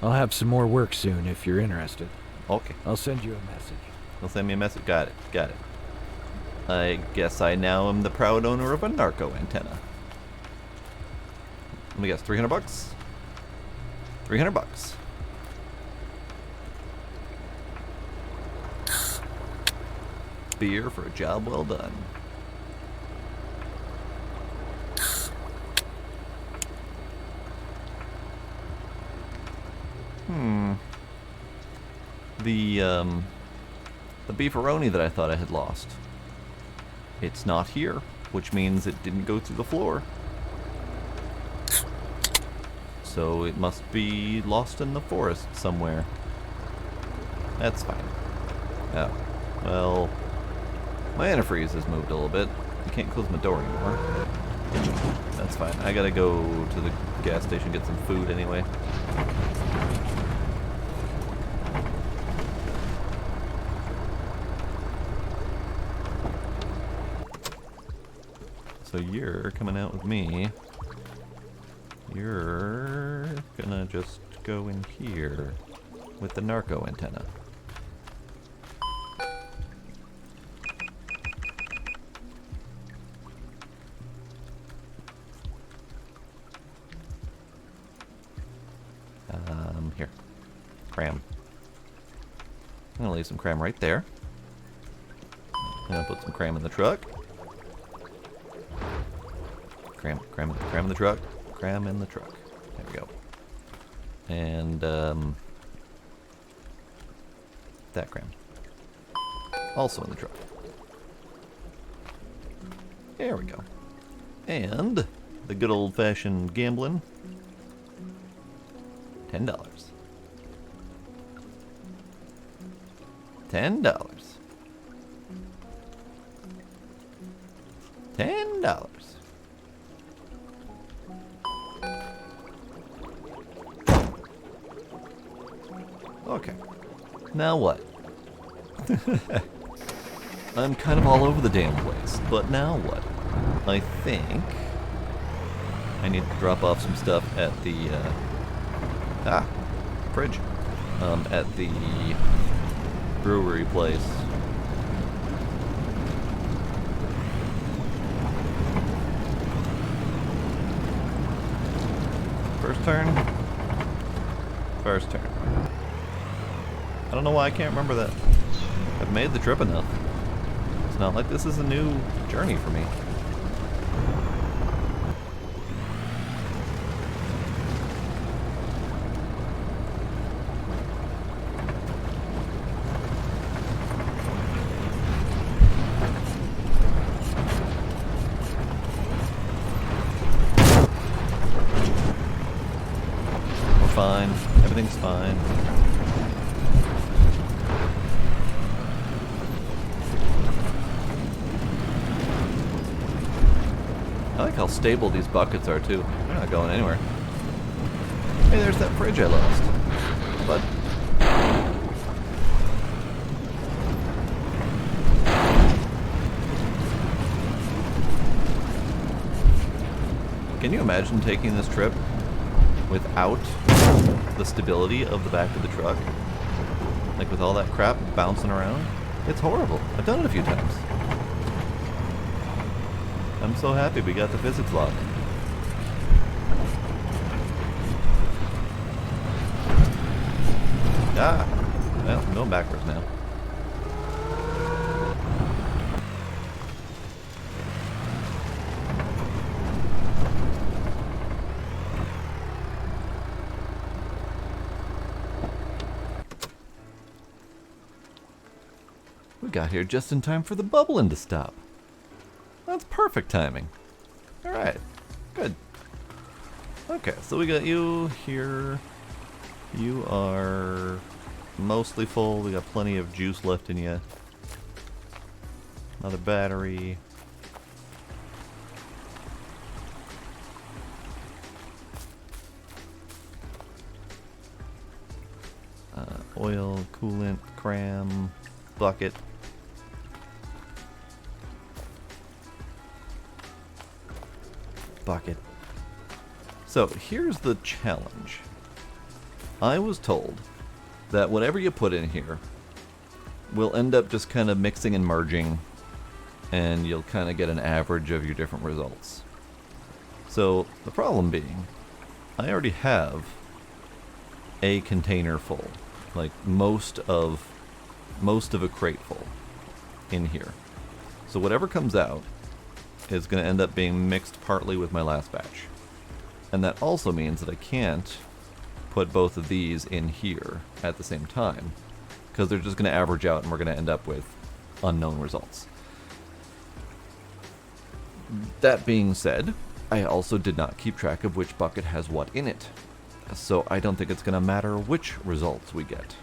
S3: I'll have some more work soon if you're interested.
S1: Okay.
S3: I'll send you a message.
S1: He'll send me a message. Got it. Got it. I guess I now am the proud owner of a narco antenna. Let me guess, 300 bucks? 300 bucks. Beer for a job well done. The beefaroni that I thought I had lost. It's not here, which means it didn't go through the floor. So it must be lost in the forest somewhere. That's fine. Oh, well, my antifreeze has moved a little bit. I can't close my door anymore. That's fine. I gotta go to the gas station, get some food anyway. So you're coming out with me. You're gonna just go in here with the narco antenna. Here. Cram. I'm gonna leave some cram right there. I'm gonna put some cram in the truck. Cram in the truck. Cram in the truck. There we go. And, that cram. Also in the truck. There we go. And the good old-fashioned gambling. $10. $10. $10. Okay. Now what? I'm kind of all over the damn place, but now what? I think I need to drop off some stuff at the fridge. At the brewery place. First turn. First turn. I don't know why I can't remember that. I've made the trip enough. It's not like this is a new journey for me. We're fine. Everything's fine. I like how stable these buckets are too. They're not not going anywhere. Hey, there's that fridge I lost. But can you imagine taking this trip without the stability of the back of the truck? Like with all that crap bouncing around? It's horrible. I've done it a few times. I'm so happy we got the physics lock. Ah! Well, I'm going backwards now. We got here just in time for the bubbling to stop. That's perfect timing. Alright, good. Okay, so we got you here. You are mostly full. We got plenty of juice left in you. Another battery. Oil, coolant, cram, bucket. Bucket. So here's the challenge. I was told that whatever you put in here will end up just kind of mixing and merging, and you'll kind of get an average of your different results. So the problem being, I already have a container full, like most of a crate full in here. So whatever comes out is going to end up being mixed partly with my last batch. And that also means that I can't put both of these in here at the same time, because they're just going to average out and we're going to end up with unknown results. That being said, I also did not keep track of which bucket has what in it, so I don't think it's going to matter which results we get.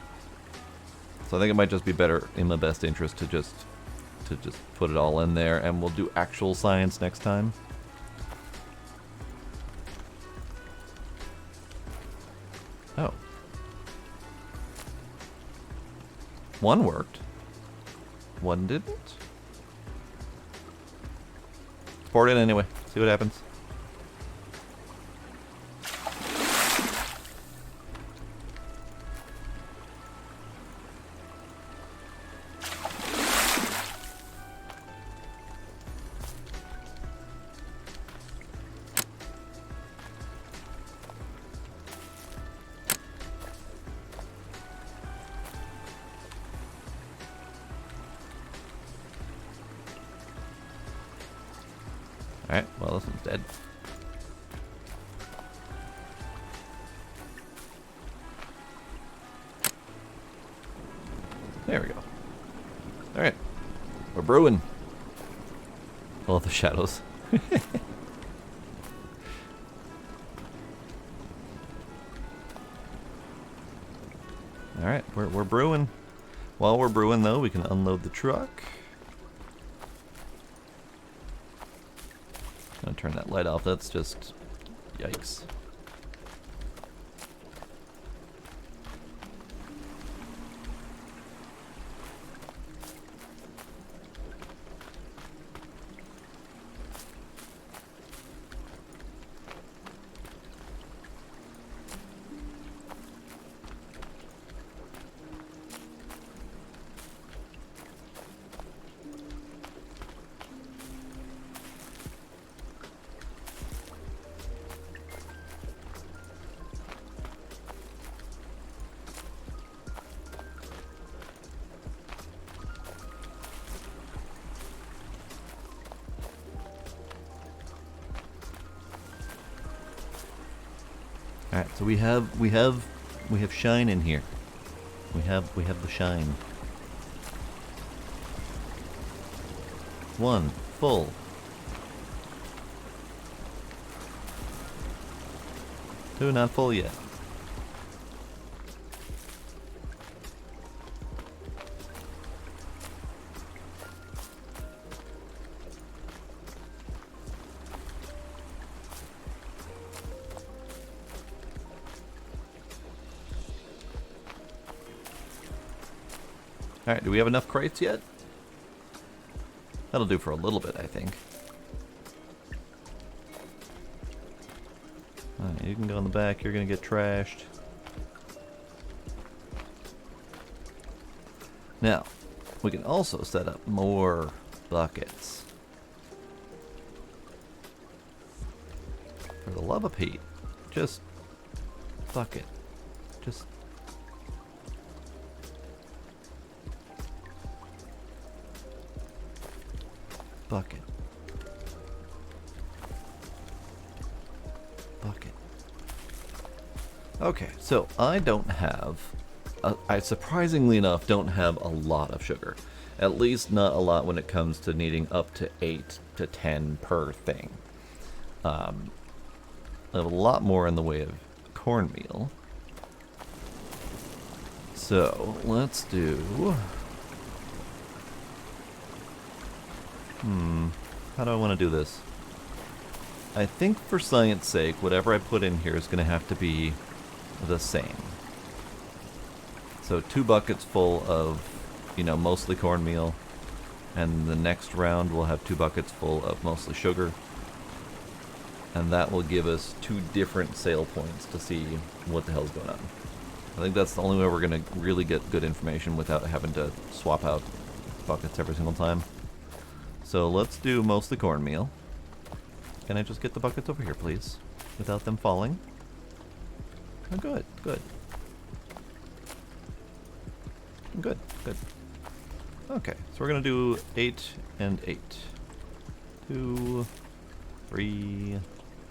S1: So I think it might just be better in my best interest to just put it all in there, and we'll do actual science next time. Oh. One worked. One didn't. Pour it in anyway. See what happens. Alright, well, this one's dead. There we go. Alright. We're brewing. All the shadows. Alright, we're brewing. While we're brewing, though, we can unload the truck. I'm gonna turn that light off. That's just... yikes. Alright, so we have shine in here. We have the shine. One full. Two not full yet. Alright, do we have enough crates yet? That'll do for a little bit, I think. Alright, you can go in the back. You're gonna get trashed. Now, we can also set up more buckets. For the love of Pete, just bucket. Just bucket. Bucket. Okay, so I don't have, I surprisingly enough don't have a lot of sugar. At least not a lot when it comes to needing up to 8 to 10 per thing. I have a lot more in the way of cornmeal. So, let's do... How do I want to do this? I think for science sake, whatever I put in here is going to have to be the same. So 2 buckets full of, you know, mostly cornmeal. And the next round we'll have 2 buckets full of mostly sugar. And that will give us 2 different sale points to see what the hell's going on. I think that's the only way we're going to really get good information without having to swap out buckets every single time. So let's do mostly cornmeal. Can I just get the buckets over here, please? Without them falling? Oh, good, good. Good, good. Okay, so we're going to do 8 and 8. 2, 3,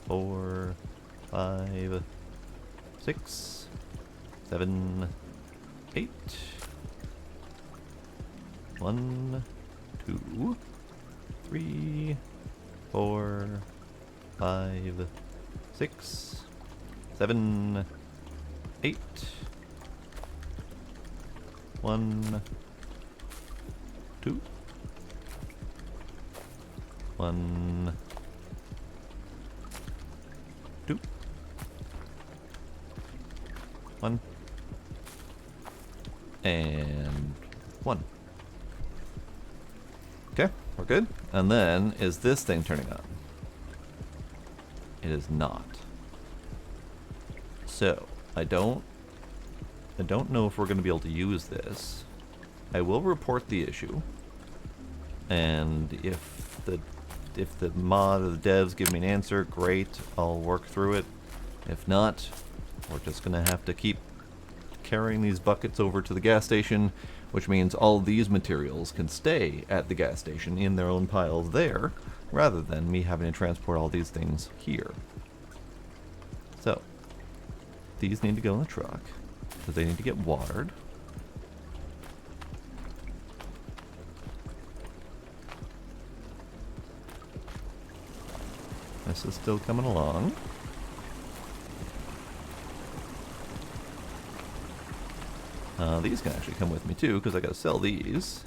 S1: 4, 5, 6, 7, 8. 1, 2, 3, 4, 5, 6, 7, 8. 1, 2, 1, 2, 1, and 1. Okay, we're good. And then, is this thing turning on? It is not. So, I don't know if we're going to be able to use this. I will report the issue. And if the mod or the devs give me an answer, great, I'll work through it. If not, we're just going to have to keep carrying these buckets over to the gas station, which means all these materials can stay at the gas station in their own piles there, rather than me having to transport all these things here. So, these need to go in the truck, because they need to get watered. This is still coming along. These can actually come with me too, because I gotta sell these.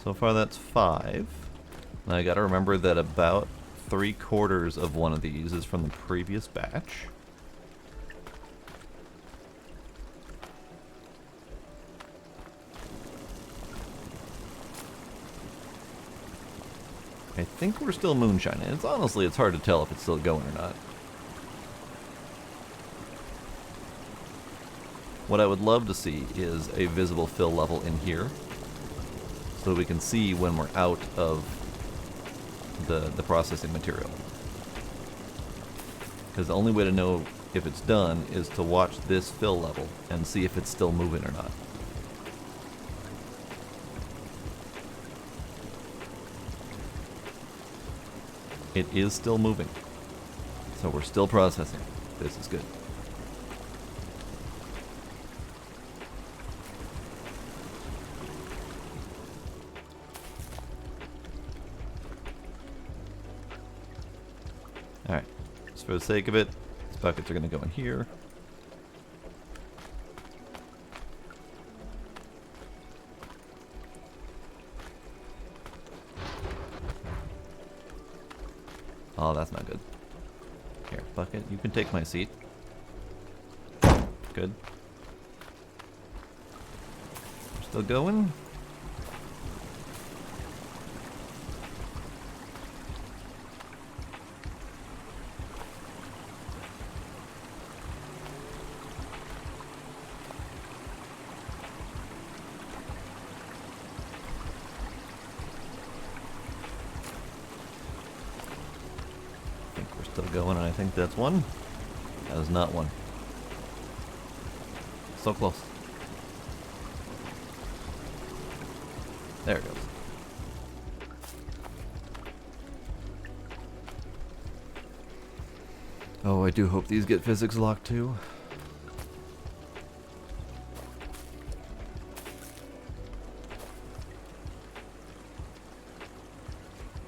S1: So far that's 5. Now I gotta remember that about 3/4 of one of these is from the previous batch. I think we're still moonshining. It's honestly, it's hard to tell if it's still going or not. What I would love to see is a visible fill level in here, so that we can see when we're out of the processing material. Because the only way to know if it's done is to watch this fill level and see if it's still moving or not. It is still moving. So we're still processing. This is good. Alright. Just for the sake of it, these buckets are going to go in here. Oh, that's not good. Here, bucket, you can take my seat. Good. Still going? Still going, and I think that's one. That is not one. So close. There it goes. Oh, I do hope these get physics locked too.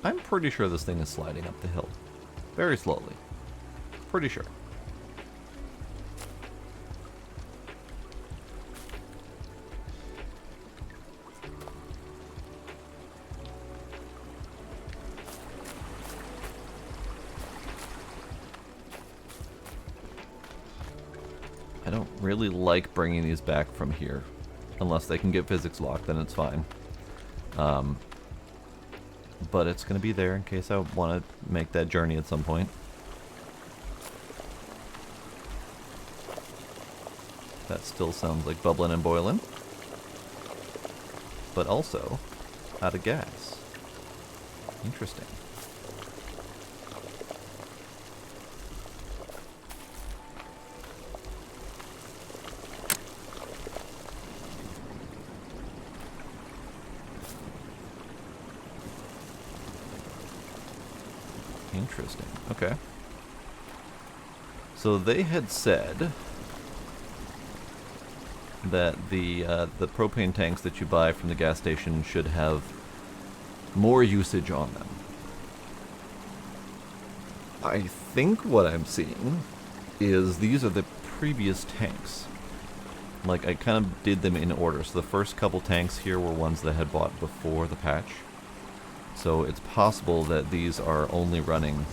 S1: I'm pretty sure this thing is sliding up the hill. Very slowly. Pretty sure. I don't really like bringing these back from here. Unless they can get physics locked, then it's fine. But it's going to be there in case I want to make that journey at some point. That still sounds like bubbling and boiling. But also, out of gas. Interesting. Interesting. Okay. So they had said that the propane tanks that you buy from the gas station should have more usage on them. I think what I'm seeing is these are the previous tanks. Like, I kind of did them in order. So the first couple tanks here were ones that I had bought before the patch. So it's possible that these are only running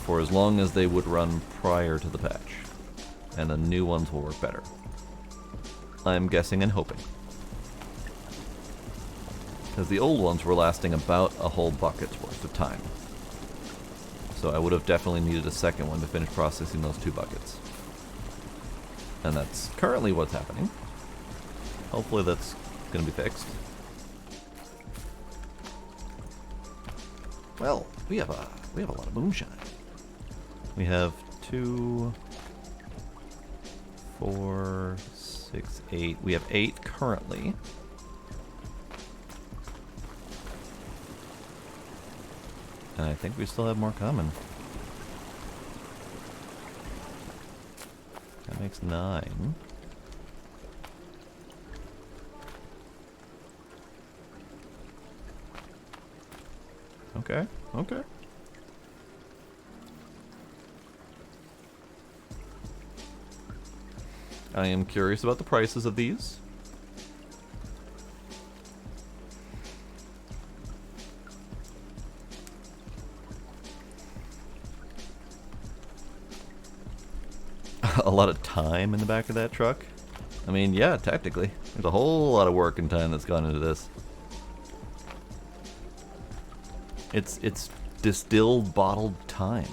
S1: for as long as they would run prior to the patch. And the new ones will work better. I'm guessing and hoping. Because the old ones were lasting about a whole bucket's worth of time. So I would have definitely needed a second one to finish processing those 2 buckets. And that's currently what's happening. Hopefully that's going to be fixed. Well, we have a lot of moonshine. We have 2, 4, 6, 8. We have 8 currently. And I think we still have more coming. That makes 9. Okay, okay. I am curious about the prices of these. A lot of time in the back of that truck. I mean, yeah, technically. There's a whole lot of work and time that's gone into this. It's distilled, bottled time.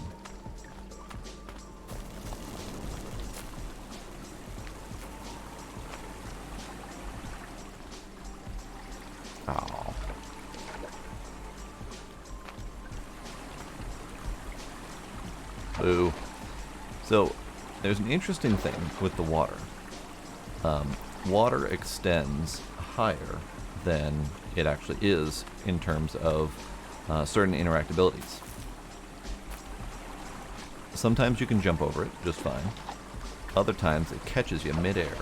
S1: Oh. Boo. So, there's an interesting thing with the water. Water extends higher than it actually is in terms of certain interactabilities. Sometimes you can jump over it just fine. Other times it catches you midair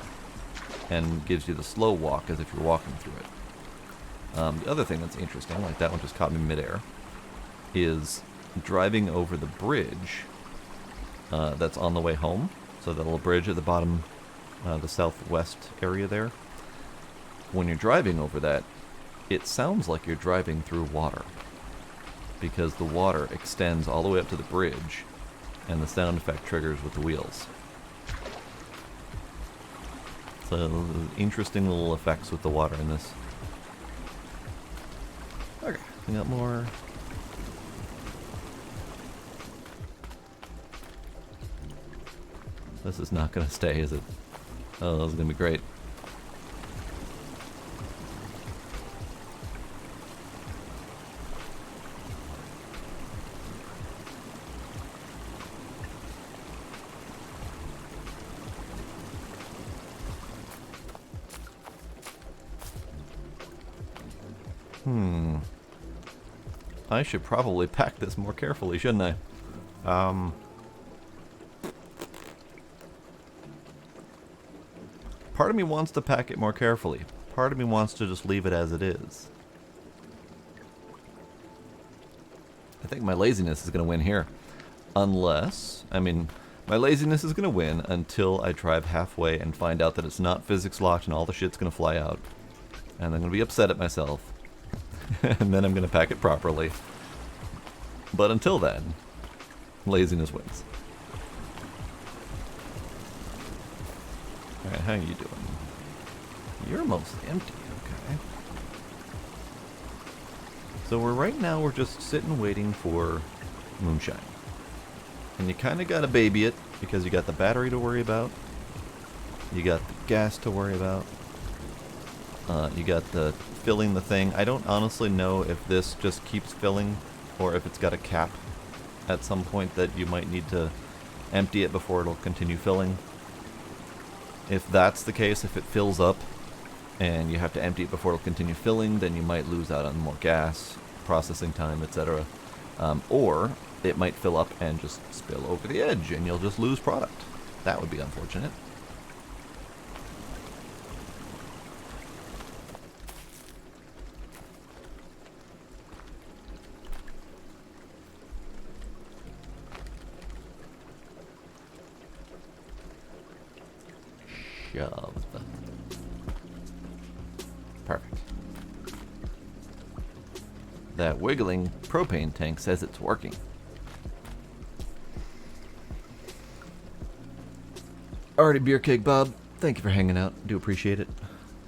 S1: and gives you the slow walk as if you're walking through it. The other thing that's interesting, like that one just caught me midair, is driving over the bridge that's on the way home. So that little bridge at the bottom, the southwest area there. When you're driving over that, it sounds like you're driving through water. because the water extends all the way up to the bridge, and the sound effect triggers with the wheels. So interesting little effects with the water in this. Okay, we got more. This is not going to stay, is it? Oh, this is going to be great. I should probably pack this more carefully, shouldn't I? Part of me wants to pack it more carefully. Part of me wants to just leave it as it is. I think my laziness is going to win here. Unless, I mean, my laziness is going to win until I drive halfway and find out that it's not physics locked and all the shit's going to fly out. And I'm going to be upset at myself. And then I'm going to pack it properly. But until then, laziness wins. Alright, how are you doing? You're mostly empty, okay. So right now we're just sitting waiting for moonshine. And you kind of got to baby it because you got the battery to worry about. You got the gas to worry about. You got the filling the thing. I don't honestly know if this just keeps filling or if it's got a cap at some point that you might need to empty it before it'll continue filling. If that's the case, if it fills up and you have to empty it before it'll continue filling, then you might lose out on more gas, processing time, etc. Or it might fill up and just spill over the edge and you'll just lose product. That would be unfortunate. Shoved. Perfect. That wiggling propane tank says it's working. Alrighty, Beer Cake Bob. Thank you for hanging out. Do appreciate it.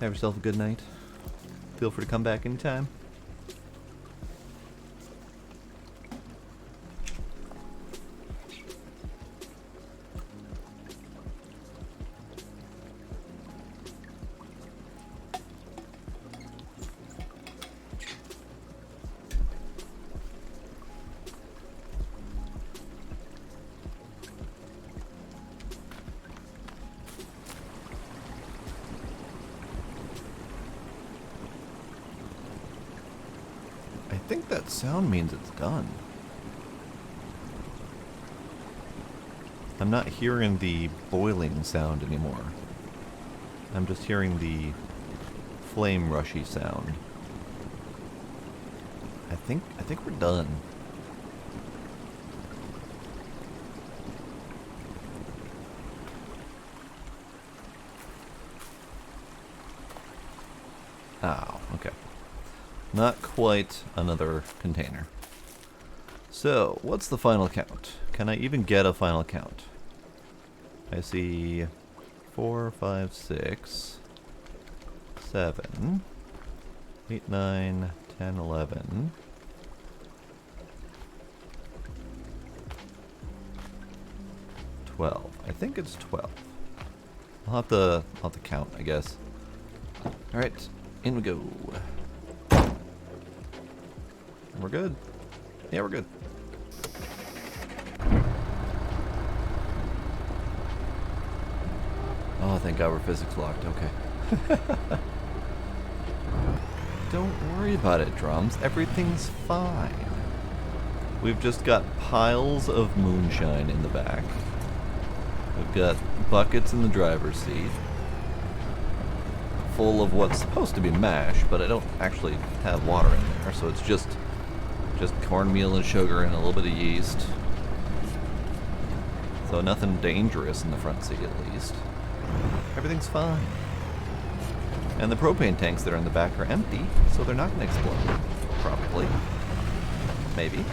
S1: Have yourself a good night. Feel free to come back anytime. I think that sound means it's done. I'm not hearing the boiling sound anymore. I'm just hearing the flame rushy sound. I think we're done. Oh, okay. Not quite another container. So, what's the final count? Can I even get a final count? I see 4, 5, 6, 7, 8, 9, 10, 11. 12. I think it's 12. I'll have to count, I guess. Alright, in we go. We're good. Yeah, we're good. Oh, thank God we're physics locked. Okay. Don't worry about it, Drums. Everything's fine. We've just got piles of moonshine in the back. We've got buckets in the driver's seat. Full of what's supposed to be mash, but I don't actually have water in there, so it's just cornmeal and sugar and a little bit of yeast. So nothing dangerous in the front seat at least. Everything's fine. And the propane tanks that are in the back are empty, so they're not going to explode, probably. Maybe.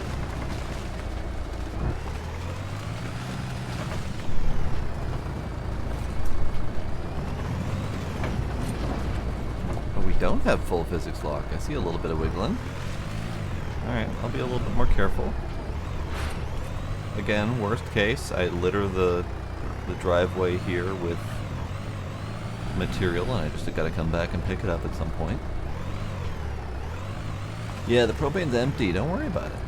S1: Oh, we don't have full physics lock. I see a little bit of wiggling. Alright, I'll be a little bit more careful. Again, worst case, I litter the driveway here with material, and I just gotta come back and pick it up at some point. Yeah, the propane's empty. Don't worry about it.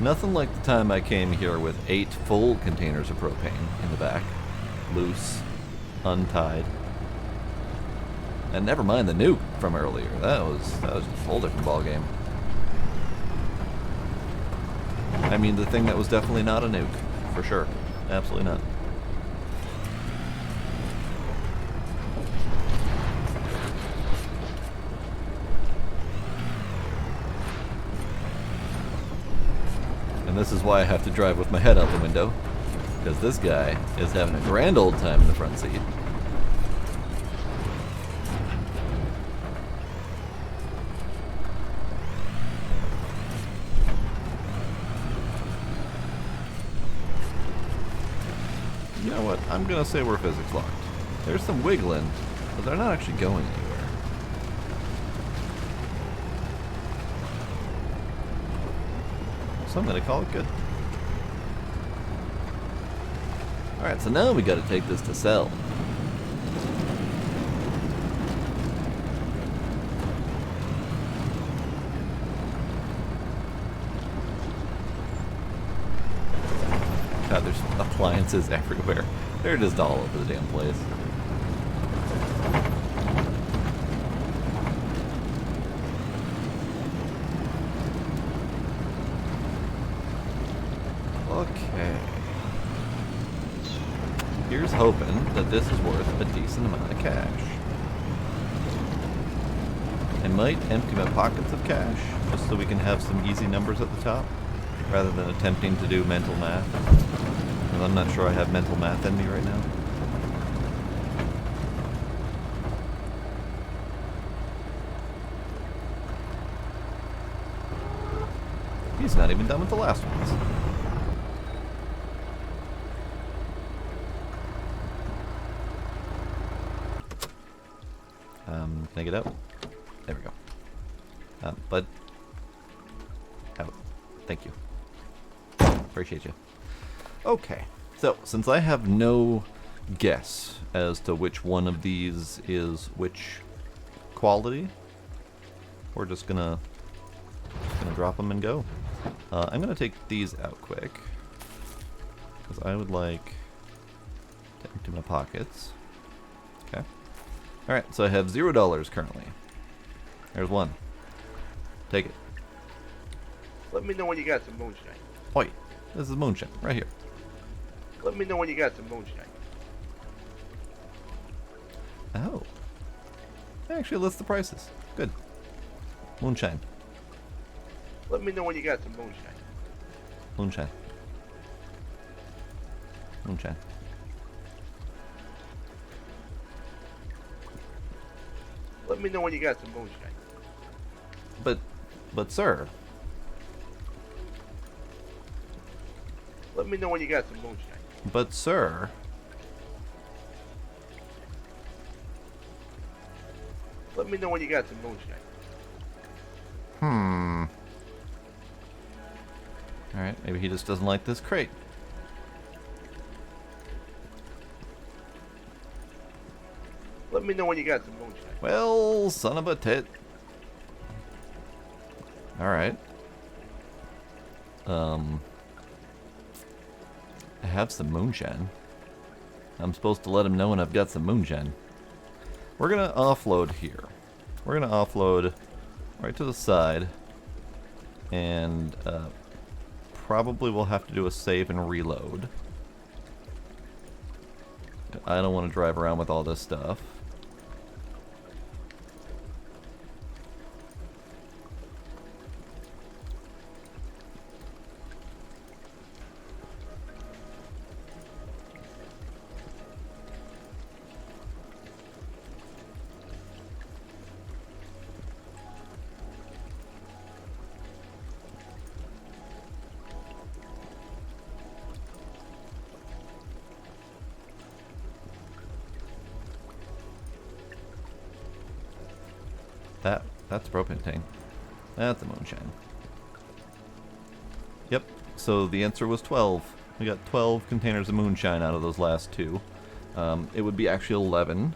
S1: Nothing like the time I came here with 8 full containers of propane in the back. Loose. Untied. And never mind the nuke from earlier. That was just a whole different ballgame. I mean, the thing that was definitely not a nuke. For sure. Absolutely not. And this is why I have to drive with my head out the window. Because this guy is having a grand old time in the front seat. You know what? I'm gonna say we're physics locked. There's some wiggling, but they're not actually going anywhere. So I'm gonna call it good. Alright, so now we gotta take this to sell. God, there's appliances everywhere. They're just all over the damn place. Okay. Here's hoping that this is worth a decent amount of cash. I might empty my pockets of cash, just so we can have some easy numbers at the top, rather than attempting to do mental math. And I'm not sure I have mental math in me right now. He's not even done with the last ones. Can I get out? There we go. Bud. Out. Thank you. Appreciate you. Okay, so since I have no guess as to which one of these is which quality, we're just gonna drop them and go. I'm gonna take these out quick because I would like to empty my pockets. Okay. All right, so I have $0 currently. There's one. Take it.
S2: Let me know when you got some moonshine.
S1: Oi, this is moonshine right here.
S2: Let me know when you got some moonshine.
S1: Oh. It actually lists the prices. Good. Moonshine.
S2: Let me know when you got some moonshine.
S1: Moonshine. Moonshine.
S2: Let me know when you got some moonshine.
S1: But sir.
S2: Let me know when you got some moonshine.
S1: But sir.
S2: Let me know when you got some moonshine.
S1: Alright, maybe he just doesn't like this crate.
S2: Let me know when you got some moonshine.
S1: Well, son of a tit. Alright. I have some moonshine. I'm supposed to let him know when I've got some moonshine. We're gonna offload here. We're gonna offload right to the side. And probably we'll have to do a save and reload. I don't want to drive around with all this stuff. That's a propane tank. That's a moonshine. Yep. So the answer was 12. We got 12 containers of moonshine out of those last two. It would be actually 11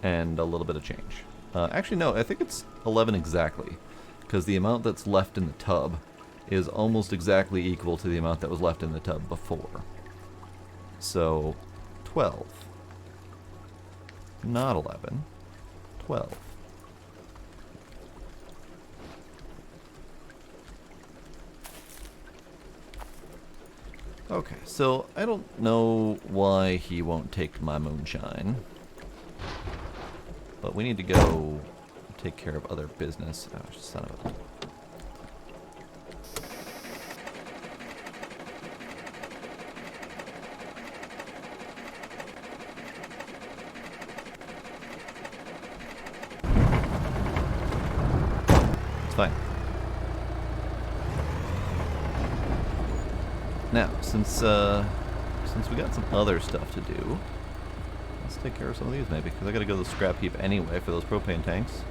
S1: and a little bit of change. Actually, no, I think it's 11 exactly, because the amount that's left in the tub is almost exactly equal to the amount that was left in the tub before. So, 12. Not 11. 12. Okay, so I don't know why he won't take my moonshine. But we need to go take care of other business. Oh, son of a... It's fine. Now, since we got some other stuff to do, let's take care of some of these maybe, because I gotta go to the scrap heap anyway for those propane tanks.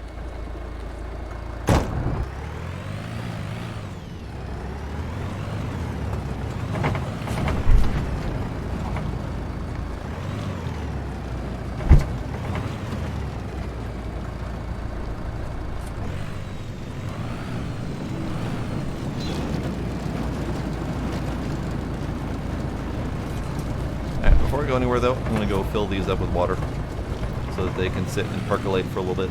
S1: Before I go anywhere though, I'm going to go fill these up with water so that they can sit and percolate for a little bit.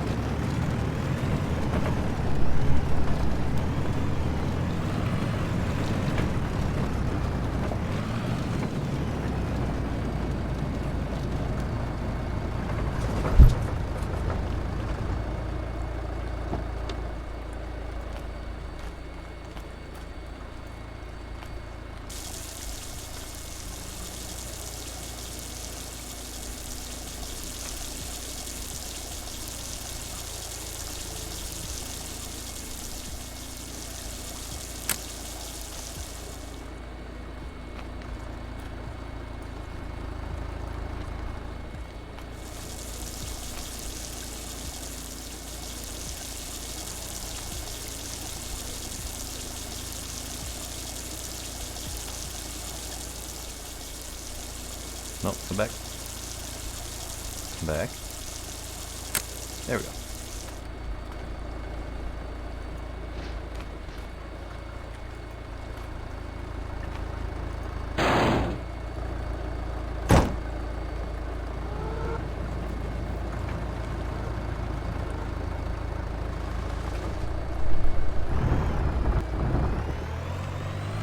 S1: No, come back. Come back. There we go.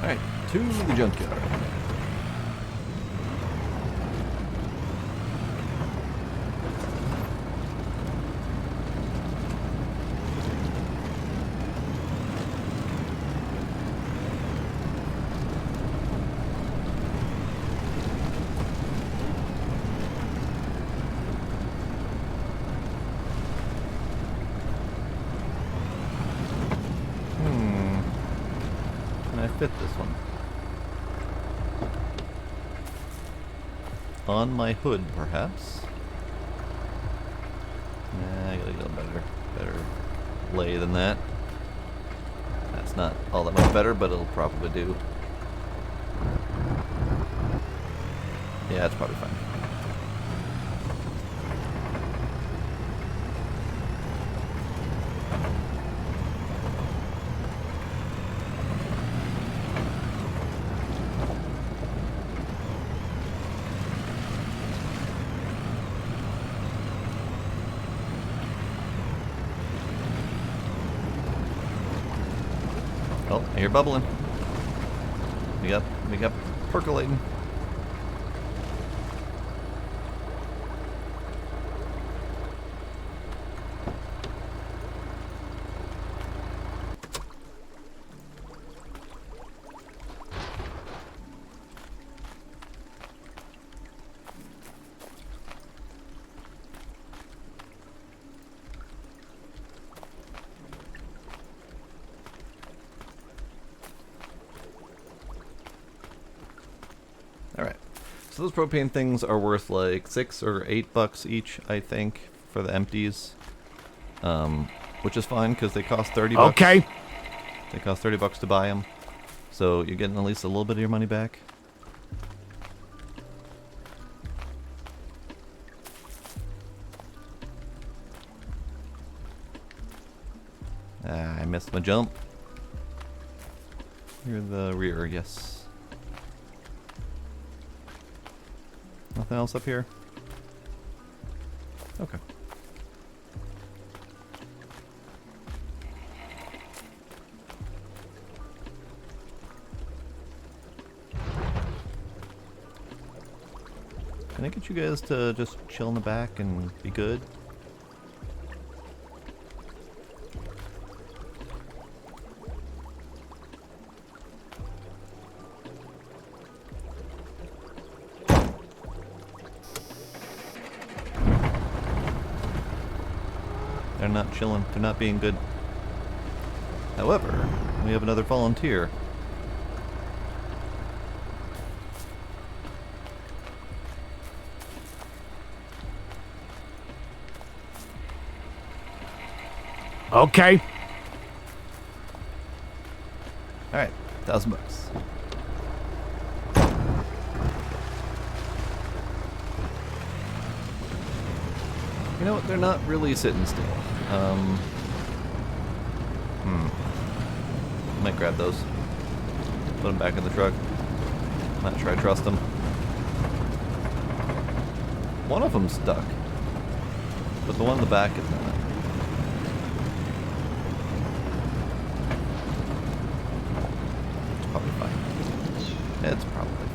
S1: Alright, to the junkyard. Can I fit this one? On my hood, perhaps? Nah, I gotta go better lay than that. That's not all that much better, but it'll probably do. Yeah, that's probably fine. Oh, you're bubbling. We got percolating. Alright, so those propane things are worth like $6 or $8 each, I think, for the empties. which is fine because they cost 30 bucks.
S3: Okay.
S1: They cost 30 bucks to buy them, so you're getting at least a little bit of your money back. Ah, I missed my jump. You're the rear, yes. Nothing else up here? Okay. Can I get you guys to just chill in the back and be good? They're not chilling. They're not being good. However, we have another volunteer.
S3: Okay.
S1: Alright, $1,000. You know what? They're not really sitting still. Might grab those. Put them back in the truck. Not sure I trust them. One of them's stuck. But the one in the back is not. It's probably fine. It's probably fine.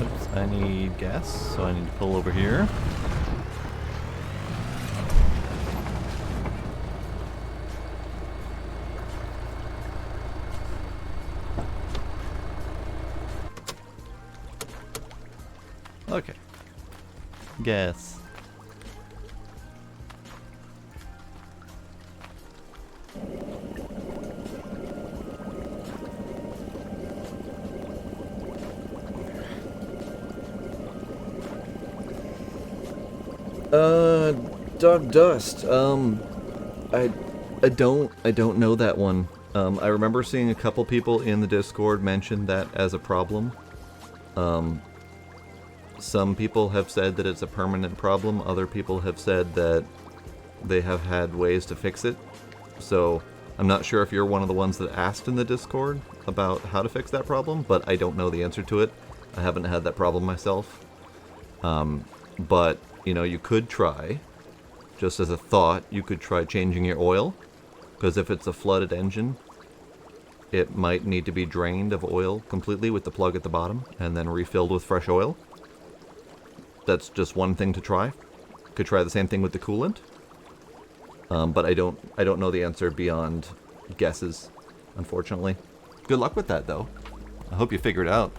S1: Oops, I need gas, so I need to pull over here. Okay. Gas. Dog Dust. I don't know that one. I remember seeing a couple people in the Discord mention that as a problem. Some people have said that it's a permanent problem. Other people have said that they have had ways to fix it. So I'm not sure if you're one of the ones that asked in the Discord about how to fix that problem, but I don't know the answer to it. I haven't had that problem myself. But, you know, you could try, just as a thought, you could try changing your oil. Because if it's a flooded engine, it might need to be drained of oil completely with the plug at the bottom and then refilled with fresh oil. That's just one thing to try. Could try the same thing with the coolant. But I don't know the answer beyond guesses, unfortunately. Good luck with that, though. I hope you figure it out.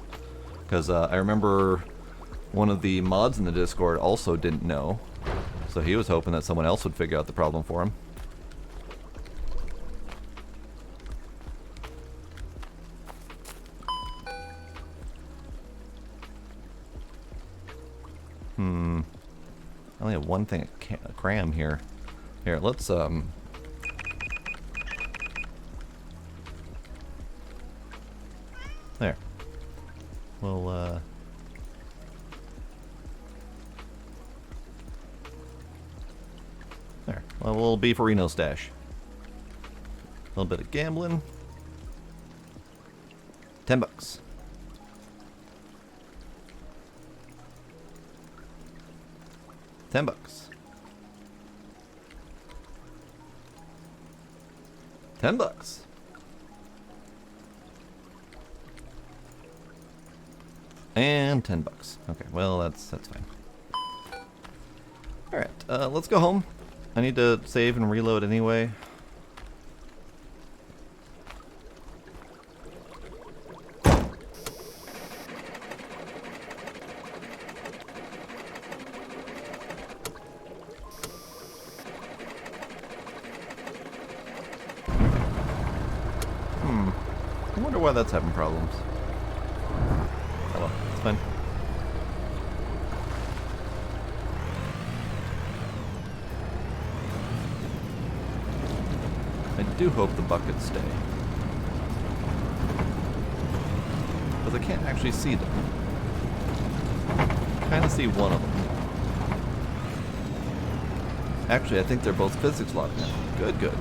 S1: Because I remember one of the mods in the Discord also didn't know. So he was hoping that someone else would figure out the problem for him. I only have one thing a cram here. Here, let's there. We'll there. Well, a little beefarino stash. A little bit of gambling. $10. $10. $10. And $10. Okay, well that's fine. All right, let's go home. I need to save and reload anyway. wonder why that's having problems. Oh well, it's fine. I do hope the buckets stay. Because I can't actually see them. I kind of see one of them. Actually, I think they're both physics locked now. Good, good.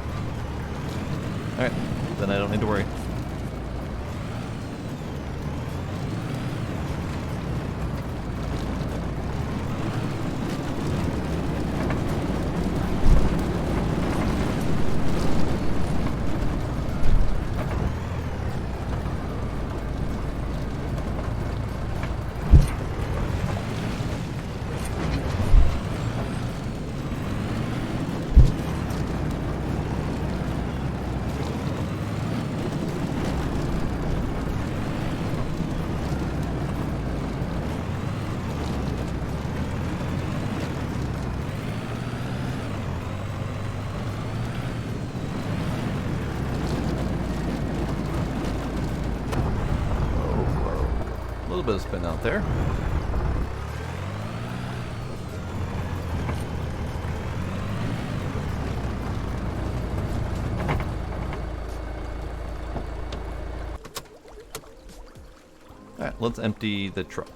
S1: Alright, then I don't need to worry. A little bit of spin out there. Alright, let's empty the truck.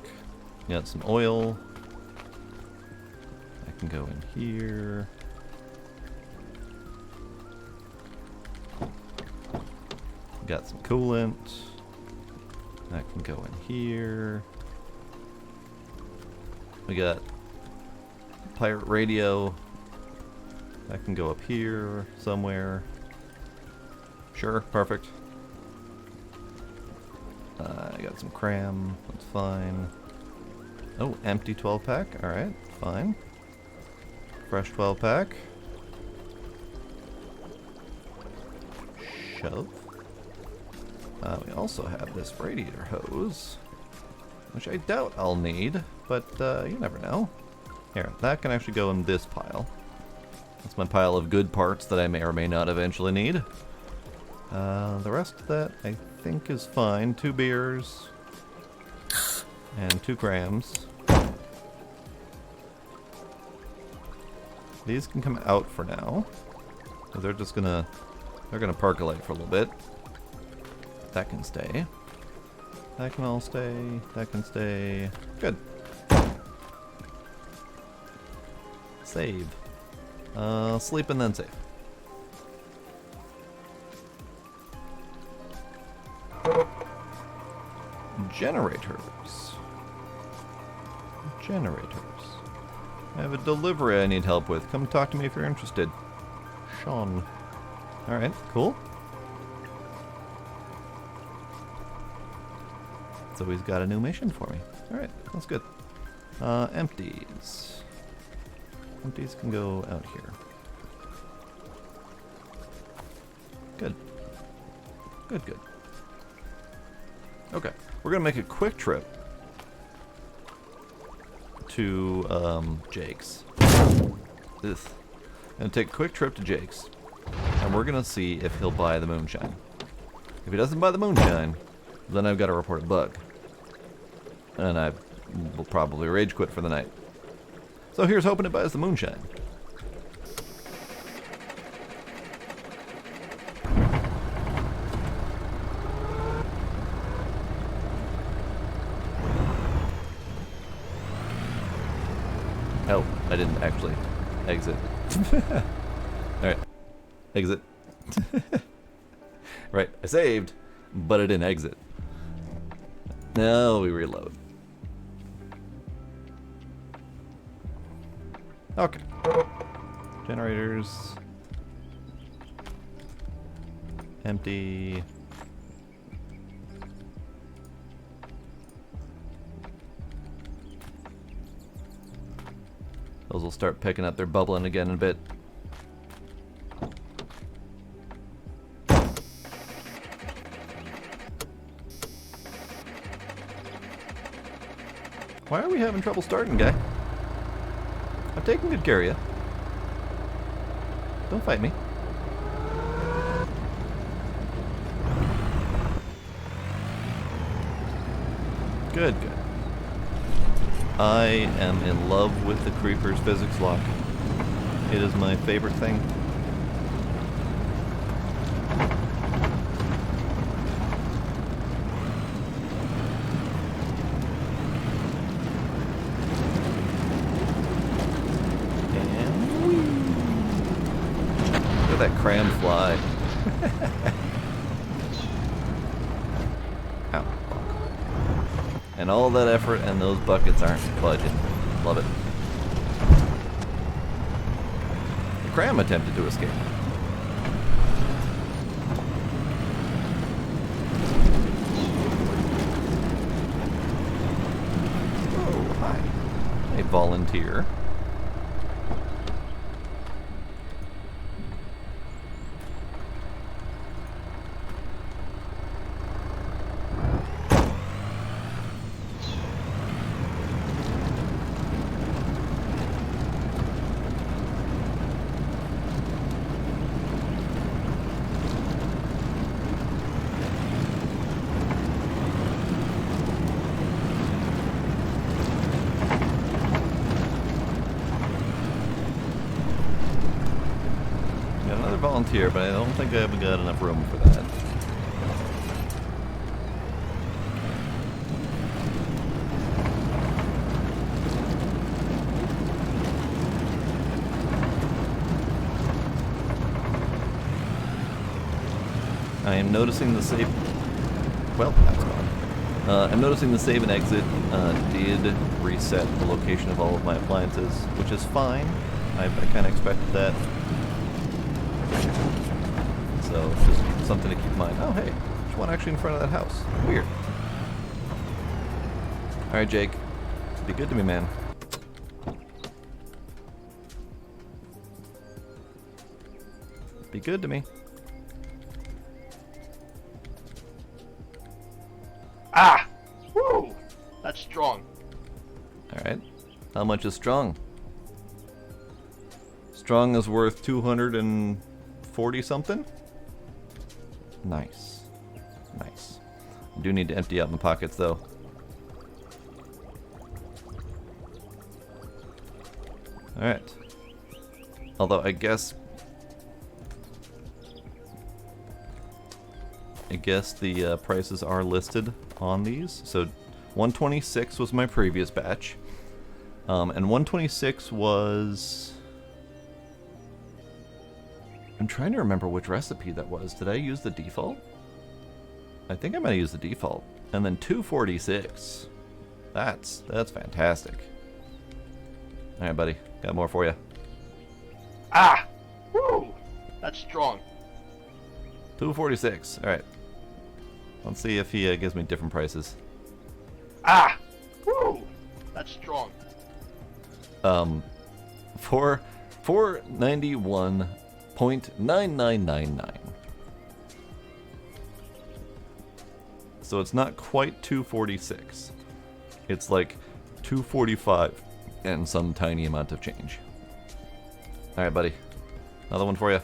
S1: Got some oil. I can go in here. Got some coolant. That can go in here. We got pirate radio. That can go up here somewhere. Sure, perfect. I got some cram. That's fine. Oh, empty 12 pack. Alright, fine. Fresh 12 pack. Shove. We also have this radiator hose, which I doubt I'll need, but you never know. Here, that can actually go in this pile. That's my pile of good parts that I may or may not eventually need. The rest of that I think is fine. 2 beers and 2 grams. These can come out for now. They're just gonna percolate for a little bit. That can stay. That can all stay. That can stay. Good. Save. Sleep and then save. Generators. Generators. I have a delivery I need help with. Come talk to me if you're interested. Sean. Alright, cool. So he's got a new mission for me. Alright, that's good. Empties. Empties can go out here. Good. Good, good. Okay, we're gonna make a quick trip to Jake's. Ugh. Gonna take a quick trip to Jake's, and we're gonna see if he'll buy the moonshine. If he doesn't buy the moonshine, then I've got to report a bug. And I will probably rage quit for the night. So here's hoping it buys the moonshine. Oh, I didn't actually exit. Alright. Exit. Right, I saved, but I didn't exit. Now we reload. Okay. Generators. Empty. Those will start picking up their bubbling again in a bit. Why are we having trouble starting, guy? I'm taking good care of you. Don't fight me. Good, good. I am in love with the Creeper's physics lock. It is my favorite thing. And whee! Look at that cram fly. Ow. And all that effort and those buckets aren't budging. Love it. The cram attempted to escape. Oh, hi. A volunteer. Got another volunteer, but I don't think I've got enough room for that. I am noticing the save. Well, that's gone. I'm noticing the save and exit did reset the location of all of my appliances, which is fine. I kind of expected that. So it's just something to keep in mind. Oh, hey, there's one actually in front of that house. Weird. All right, Jake, be good to me, man. Be good to me.
S2: Ah! Woo! That's strong.
S1: All right. How much is strong? Strong is worth 240 something? Nice. Nice. I do need to empty out my pockets though. Alright. Although I guess the prices are listed on these. So 126 was my previous batch. And 126 was... I'm trying to remember which recipe that was. Did I use the default? I think I might have used the default. And then 246. That's fantastic. Alright, buddy. Got more for you.
S2: Ah! Woo! That's strong.
S1: 246. Alright. Let's see if he gives me different prices.
S2: Ah! Woo! That's strong.
S1: 491.9999. So it's not quite 246. It's like 245 and some tiny amount of change. Alright, buddy. Another one for you.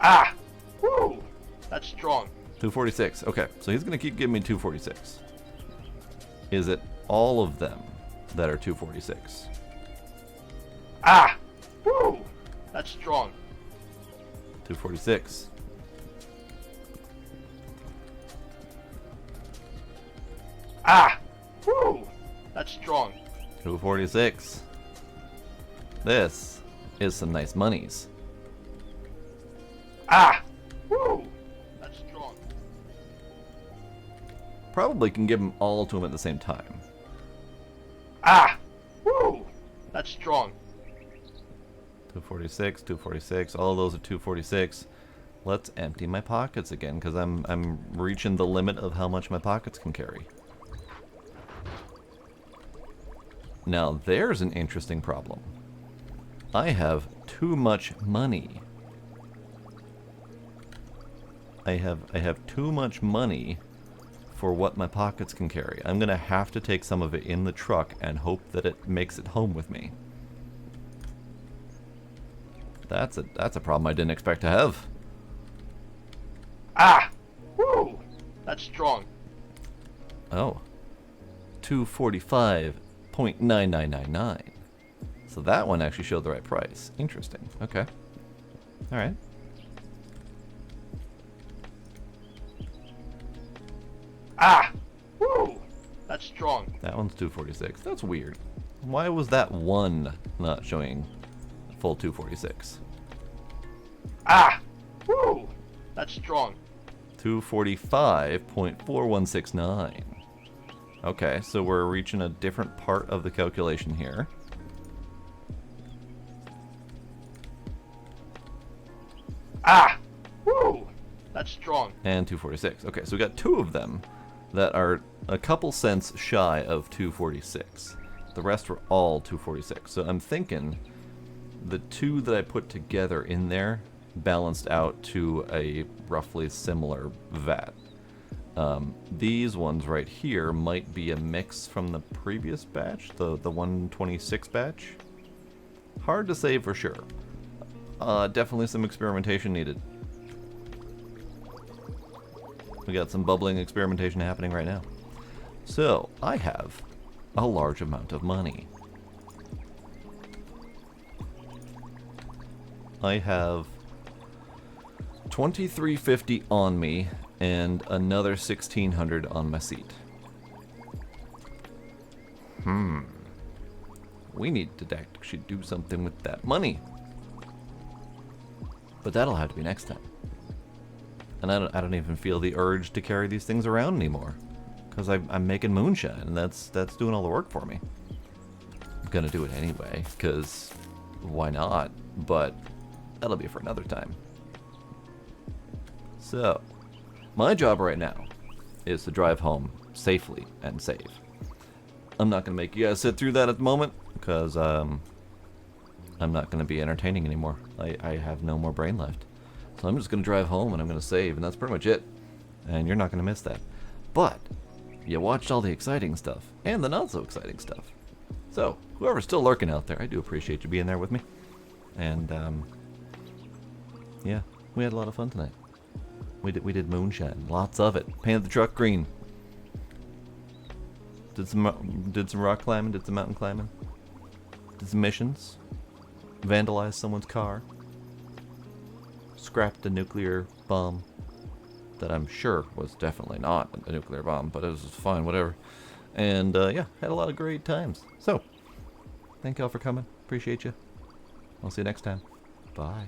S2: Ah! Woo! That's strong.
S1: 246. Okay, so he's going to keep giving me 246. Is it all of them that are 246?
S2: Ah! Woo! That's strong.
S1: 246.
S2: Ah! Woo! That's strong.
S1: 246. This is some nice monies.
S2: Ah! Woo! That's strong.
S1: Probably can give them all to him at the same time.
S2: Ah! Woo! That's strong.
S1: 246, 246, all of those are 246. Let's empty my pockets again, because I'm reaching the limit of how much my pockets can carry. Now there's an interesting problem. I have too much money. I have too much money for what my pockets can carry. I'm gonna have to take some of it in the truck and hope that it makes it home with me. That's a problem I didn't expect to have.
S2: Ah! Woo! That's strong.
S1: Oh. 245.9999. So that one actually showed the right price. Interesting. Okay. All right.
S2: Ah! Woo! That's strong.
S1: That one's 246. That's weird. Why was that one not showing full 246?
S2: Ah! Woo! That's strong.
S1: 245.4169. Okay, so we're reaching a different part of the calculation here.
S2: Ah! Woo! That's strong.
S1: And 246. Okay, so we got two of them that are a couple cents shy of 246. The rest were all 246. So I'm thinking the two that I put together in there balanced out to a roughly similar VAT. These ones right here might be a mix from the previous batch, the 126 batch. Hard to say for sure. Definitely some experimentation needed. We got some bubbling experimentation happening right now. So, I have a large amount of money. I have $23.50 on me and another $1,600 on my seat. We need to actually do something with that money. But that'll have to be next time. And I don't even feel the urge to carry these things around anymore. Because I'm making moonshine, and that's doing all the work for me. I'm gonna do it anyway, because why not? But that'll be for another time. So, my job right now is to drive home safely and save. I'm not gonna make you guys sit through that at the moment, because I'm not gonna be entertaining anymore. I have no more brain left. So I'm just gonna drive home and I'm gonna save, and that's pretty much it. And you're not gonna miss that. But you watched all the exciting stuff and the not so exciting stuff. So whoever's still lurking out there, I do appreciate you being there with me. And yeah, we had a lot of fun tonight. We did moonshine, lots of it. Painted the truck green. Did some rock climbing, did some mountain climbing. Did some missions. Vandalized someone's car. Scrapped a nuclear bomb that I'm sure was definitely not a nuclear bomb, but it was fine, whatever. And yeah, had a lot of great times. So, thank y'all for coming. Appreciate you. I'll see you next time. Bye.